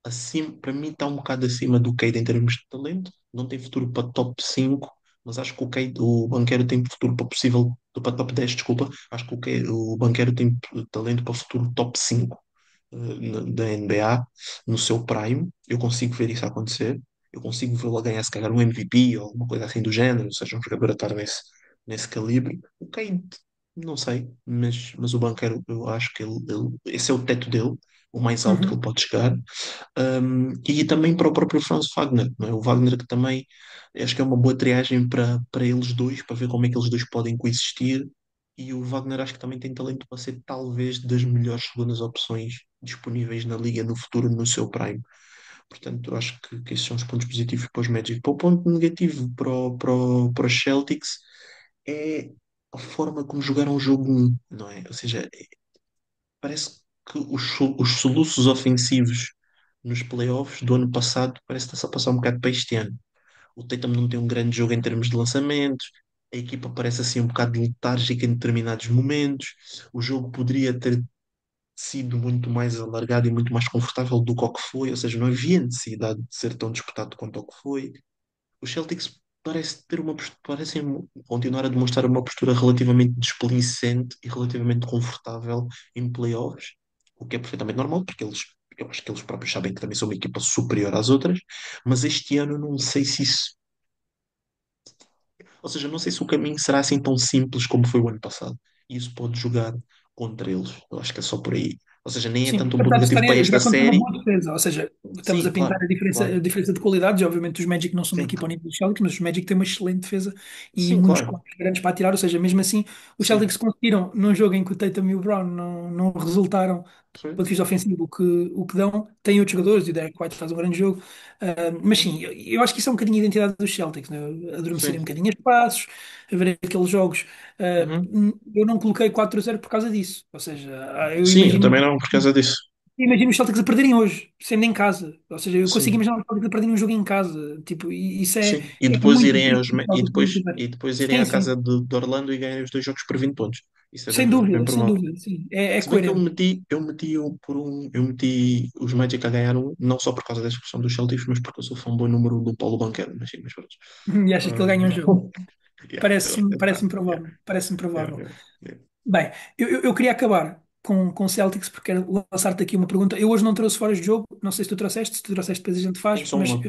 acima, para mim está um bocado acima do Cade em termos de talento, não tem futuro para top 5, mas acho que o banqueiro tem futuro para possível, para top 10, desculpa, acho que o banqueiro tem talento para futuro top 5 da NBA no seu prime. Eu consigo ver isso acontecer. Eu consigo vê-lo a ganhar, se calhar, um MVP ou alguma coisa assim do género, ou seja, um jogador a estar nesse calibre. O Cade, não sei, mas o banqueiro, eu acho que esse é o teto dele, o mais alto que ele Uhum, pode chegar. E também para o próprio Franz Wagner, não é? O Wagner que também acho que é uma boa triagem para eles dois, para ver como é que eles dois podem coexistir. E o Wagner acho que também tem talento para ser talvez das melhores segundas opções disponíveis na liga no futuro, no seu prime. Portanto, eu acho que esses são os pontos positivos para os Magic. Para o ponto negativo para os Celtics é a forma como jogaram o jogo 1, não é? Ou seja, parece que os soluços ofensivos nos playoffs do ano passado parece que está-se a passar um bocado para este ano. O Tatum não tem um grande jogo em termos de lançamentos, a equipa parece assim um bocado letárgica em determinados momentos, o jogo poderia ter sido muito mais alargado e muito mais confortável do que o que foi, ou seja, não havia necessidade de ser tão disputado quanto o que foi. Os Celtics parecem continuar a demonstrar uma postura relativamente displicente e relativamente confortável em playoffs, o que é perfeitamente normal, porque eu acho que eles próprios sabem que também são uma equipa superior às outras, mas este ano não sei se isso, ou seja, não sei se o caminho será assim tão simples como foi o ano passado. e isso pode jogar contra eles. Eu acho que é só por aí. Ou seja, nem é Sim, tanto um para ponto negativo para estar a esta jogar contra uma série. boa defesa, ou seja, estamos Sim, a pintar claro, a claro. diferença de qualidades. Obviamente, os Magic não são uma Sim, equipa ao nível dos Celtics, mas os Magic têm uma excelente defesa e sim, muitos claro. pontos grandes para atirar. Ou seja, mesmo assim, os Sim, Celtics conseguiram, num jogo em que o Tatum e o Brown não resultaram do sim. ponto de vista ofensivo o que dão, têm outros Uhum, jogadores e o Derek White faz um grande jogo. Mas uhum, sim, eu acho que isso é um bocadinho a identidade dos Celtics, né? Adormecerem um sim. bocadinho os passos, a ver aqueles jogos. Uhum. Eu não coloquei 4-0 por causa disso. Ou seja, eu Sim, eu imagino. também não por causa disso. Imagino os Celtics a perderem hoje, sendo em casa. Ou seja, eu consigo Sim, imaginar os Celtics a perderem um jogo em casa. Tipo, e isso é, sim. E é depois muito irem difícil para os Celtics não tiver. e depois irem Sim, à casa sim. de Orlando e ganharem os dois jogos por 20 pontos. Isso é Sem bem, bem dúvida, sem provável. dúvida. Sim, é Se bem que coerente. eu meti os Magic a ganhar um, não só por causa da expressão dos Celtics, mas porque eu sou fã bom número do Paulo Banquero, mas sim, mas pronto. E achas que ele ganha um jogo? Yeah, Parece-me yeah, provável. Parece-me yeah, provável. yeah, yeah. Bem, eu queria acabar com Celtics porque quero lançar-te aqui uma pergunta. Eu hoje não trouxe fora de jogo, não sei se tu trouxeste, se tu trouxeste depois a gente Tenho faz, só mas uma,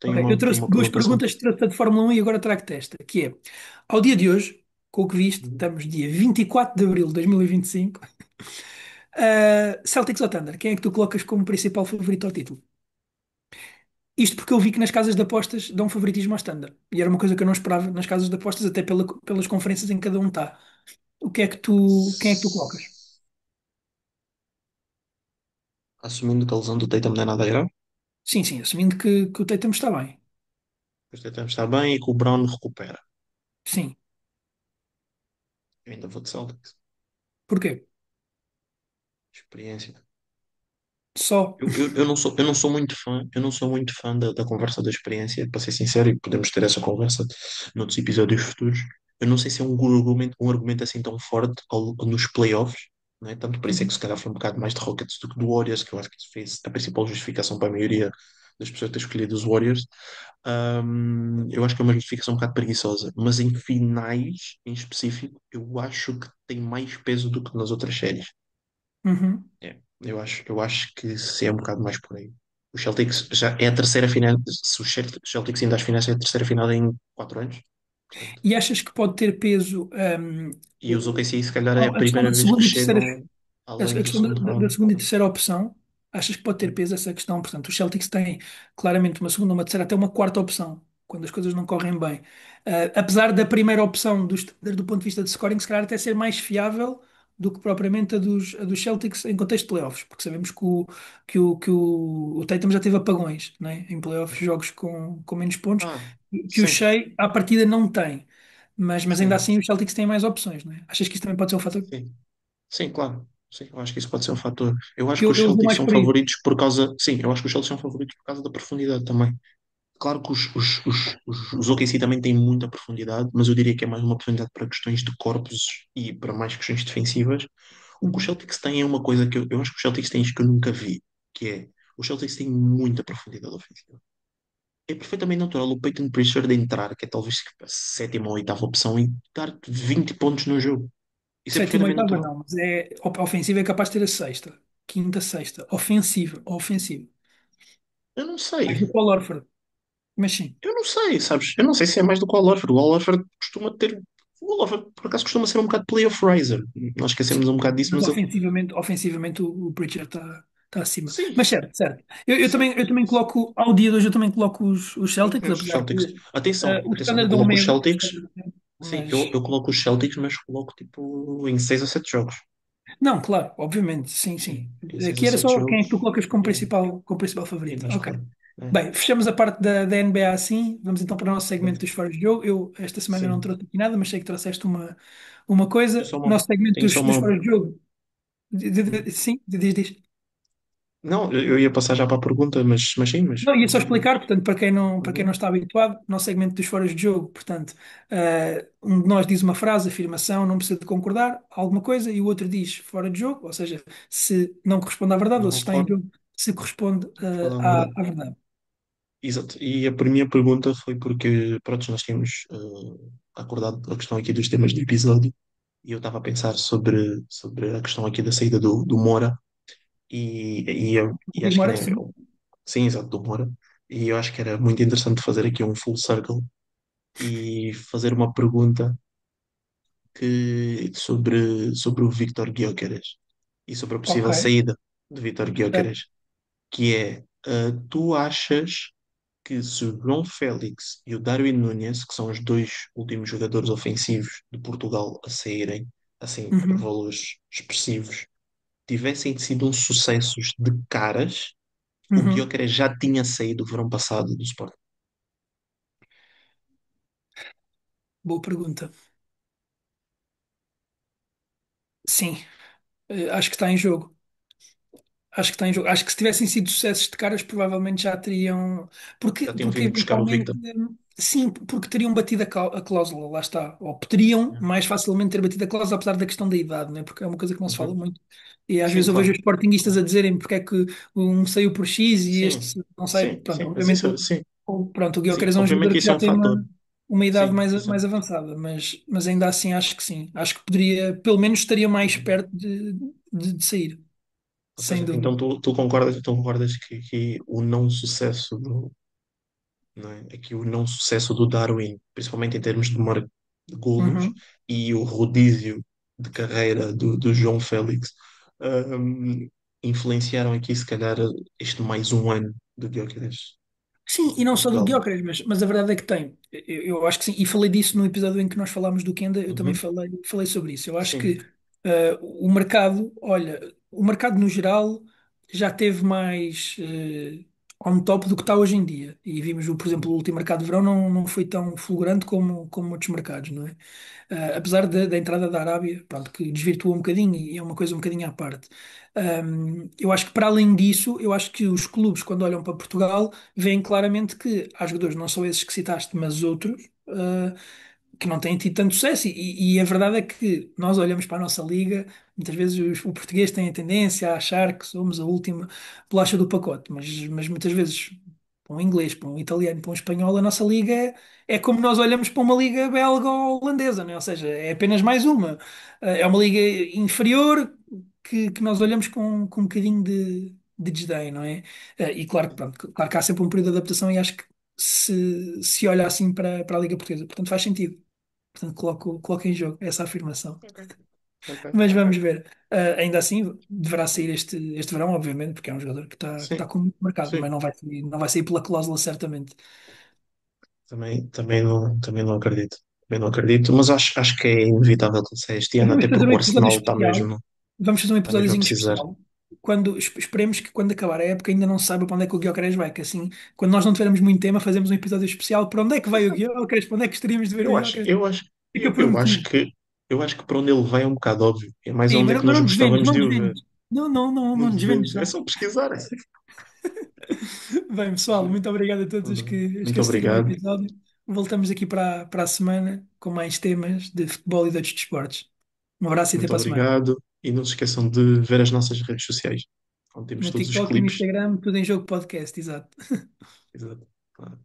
ok, eu tenho trouxe uma duas pergunta só. perguntas, trouxe-te de Fórmula 1 e agora trago-te esta, que é, ao dia de hoje, com o que viste, Uhum. estamos dia 24 de abril de 2025, Celtics ou Thunder, quem é que tu colocas como principal favorito ao título? Isto porque eu vi que nas casas de apostas dão favoritismo ao Thunder, e era uma coisa que eu não esperava nas casas de apostas, até pelas conferências em que cada um está. Quem é que tu colocas? Assumindo que a lesão do Tatum não é nada grave, Sim, sim, assumindo que o Tatum está bem. o Tatum está bem e que o Brown recupera. Sim. Eu ainda vou de Celtics. Porquê? Experiência. Só. Eu não sou muito fã, eu não sou muito fã da conversa da experiência, para ser sincero, e podemos ter essa conversa noutros episódios futuros. Eu não sei se é um argumento assim tão forte nos playoffs, não é? Tanto por isso é que Uhum, se calhar foi um bocado mais de Rockets do que do Warriors, que eu acho que isso fez a principal justificação para a maioria das pessoas ter escolhido os Warriors. Eu acho que é uma justificação um bocado preguiçosa, mas em finais, em específico, eu acho que tem mais peso do que nas outras séries. uhum. É, eu acho que se é um bocado mais por aí. O Celtics já é a terceira final, se o Celtics ainda às finais é a terceira final em 4 anos, portanto. E achas que pode ter peso E os OKC se calhar é a a questão primeira da vez que segunda e terceira, chegam a além do questão segundo da round. segunda e terceira opção? Achas que pode ter peso essa questão? Portanto, os Celtics têm claramente uma segunda, uma terceira, até uma quarta opção, quando as coisas não correm bem. Apesar da primeira opção, do ponto de vista de scoring, se calhar até ser mais fiável do que propriamente a dos Celtics em contexto de playoffs, porque sabemos que o Tatum já teve apagões, né? Em playoffs, jogos com menos pontos, Ah, que o sim, Shea, à partida, não tem. Mas ainda sim, assim, os Celtics têm mais opções, né? Achas que isso também pode ser um fator? sim. Sim, claro. Sim, eu acho que isso pode ser um fator. Eu acho Que que os eu vou Celtics mais são por aí. favoritos por causa. Sim, eu acho que os Celtics são favoritos por causa da profundidade também. Claro que os OKC também têm muita profundidade, mas eu diria que é mais uma profundidade para questões de corpos e para mais questões defensivas. O que os Uhum. Celtics têm é uma coisa que eu acho que os Celtics têm isto que eu nunca vi, que é os Celtics têm muita profundidade ofensiva. É perfeitamente natural o Peyton Pritchard de entrar, que é talvez a sétima ou oitava opção, e dar 20 pontos no jogo. Isso é Sétima, perfeitamente oitava natural. não, mas ofensiva é capaz de ter a sexta. Quinta, sexta. Ofensiva, ofensiva. Eu não Mais sei. do que o Al Horford. Mas sim. Eu não sei, sabes? Eu não sei se é mais do que o Al Horford. O Al Horford costuma ter. O Al Horford, por acaso, costuma ser um bocado playoff riser. Nós esquecemos um bocado disso, Mas mas ele. ofensivamente o Pritchard está acima. Sim, Mas certo, certo. sim, Eu também coloco, ao dia de hoje, eu também coloco os Celtics, colocas os apesar Celtics. que os Atenção, Thunder dão medo. Os Celtics. Thunder dão medo, Sim, mas eu coloco os Celtics, mas coloco tipo em 6 ou 7 jogos. não, claro, obviamente, sim, sim. Sim, em 6 ou Aqui era 7 só quem é jogos. que tu colocas É, como principal é favorito. mais Ok. claro. É, Bem, fechamos a parte da NBA assim. Vamos então para o nosso segmento dos fora de jogo. Eu esta semana não sim. trouxe aqui nada, mas sei que trouxeste uma Tenho coisa. só uma. Nosso segmento Tenho só dos uma. fora de jogo. Sim, diz. Não, eu ia passar já para a pergunta, mas sim, mas Não, ia só podemos ir. explicar, portanto, para quem não Uhum. está habituado, nosso segmento dos foras de jogo, portanto, um de nós diz uma frase, afirmação, não precisa de concordar, alguma coisa, e o outro diz fora de jogo, ou seja, se não corresponde à verdade, ou Não se está em concordo. jogo, se corresponde Falar a verdade. à verdade. Exato. E a minha pergunta foi porque, pronto, nós tínhamos acordado a questão aqui dos temas do episódio e eu estava a pensar sobre a questão aqui da saída do Moura e Rodrigo acho que Moura, é, sim. sim, exato, do Moura. E eu acho que era muito interessante fazer aqui um full circle e fazer uma pergunta sobre o Victor Gyökeres e sobre a Ok, possível saída de Victor certo. Gyökeres, que é, tu achas que se o João Félix e o Darwin Núñez, que são os dois últimos jogadores ofensivos de Portugal a saírem, assim, por Uhum, valores expressivos, tivessem sido um sucesso de caras, o uhum. Gyökeres já tinha saído o verão passado do Sporting. Boa pergunta. Sim, acho que está em jogo. Acho que está em jogo. Acho que se tivessem sido sucessos de caras, provavelmente já teriam. Já tinham Porque vindo buscar o eventualmente. Victor. Sim, porque teriam batido a cláusula, lá está. Ou teriam mais facilmente ter batido a cláusula, apesar da questão da idade, né? Porque é uma coisa que não se fala Uhum. muito. E às Sim, vezes eu vejo os claro. sportinguistas Claro. a dizerem porque é que um saiu por X e Sim, este não sai. sim, Pronto, sim, mas obviamente, sim, pronto, o sim, Gyökeres é um obviamente jogador que isso é já um tem fator. uma idade Sim, mais avançada, mas ainda assim acho que sim. Acho que poderia, pelo menos estaria mais uhum. perto de sair, Ou sem seja, então dúvida. tu concordas que o não sucesso não é? Aqui o não sucesso do Darwin, principalmente em termos de golos Uhum. e o rodízio de carreira do João Félix, hum, influenciaram aqui se calhar este mais um ano do Gyökeres Sim, e em não só do Portugal. Gyökeres, mas a verdade é que tem. Eu acho que sim, e falei disso no episódio em que nós falámos do Kenda, eu também Uhum. falei sobre isso. Eu acho que Sim. o mercado, olha, o mercado no geral já teve mais on top do que está hoje em dia. E vimos, por exemplo, o último mercado de verão não foi tão fulgurante como outros mercados, não é? Apesar da entrada da Arábia, pronto, que desvirtuou um bocadinho e é uma coisa um bocadinho à parte. Eu acho que para além disso, eu acho que os clubes, quando olham para Portugal, veem claramente que há jogadores, não só esses que citaste, mas outros, que não têm tido tanto sucesso. E a verdade é que nós olhamos para a nossa liga, muitas vezes o português tem a tendência a achar que somos a última bolacha do pacote, mas muitas vezes para um inglês, para um italiano, para um espanhol, a nossa liga é como nós olhamos para uma liga belga ou holandesa, né? Ou seja, é apenas mais uma. É uma liga inferior que nós olhamos com um bocadinho de desdém, não é? E claro, pronto, claro que há sempre um período de adaptação e acho que se olha assim para a Liga Portuguesa. Portanto, faz sentido. Portanto, coloco em jogo essa afirmação. Ok, ok, Mas ok. vamos ver. Ainda assim, deverá sair este verão, obviamente, porque é um jogador que está Sim, com muito mercado, sim. mas não vai sair pela cláusula, certamente. Também não acredito. Também não acredito, mas acho que é inevitável que ele saia este Mas ano, vamos até fazer um porque o episódio Arsenal especial. Vamos fazer um está mesmo a episódiozinho precisar. especial. Esperemos que quando acabar a época ainda não se saiba para onde é que o Gyökeres vai, que assim, quando nós não tivermos muito tema, fazemos um episódio especial para onde é que vai o Exato. Gyökeres, para onde é que gostaríamos de ver o Eu acho, Gyökeres. eu acho, Fica eu acho prometido. que eu acho que para onde ele vai é um bocado óbvio. É mais Sim, onde é que mas nós não desvendes, gostávamos não de o ver. desvendes. Não Não desvendes devemos. É já. só pesquisar. Bem, pessoal, muito obrigado a todos os que Muito assistiram ao obrigado. episódio. Voltamos aqui para a semana com mais temas de futebol e de outros desportos. Um abraço e até Muito para a semana. obrigado. E não se esqueçam de ver as nossas redes sociais, onde temos No todos os TikTok e no clipes. Instagram, tudo em jogo podcast, exato. Exato. Claro.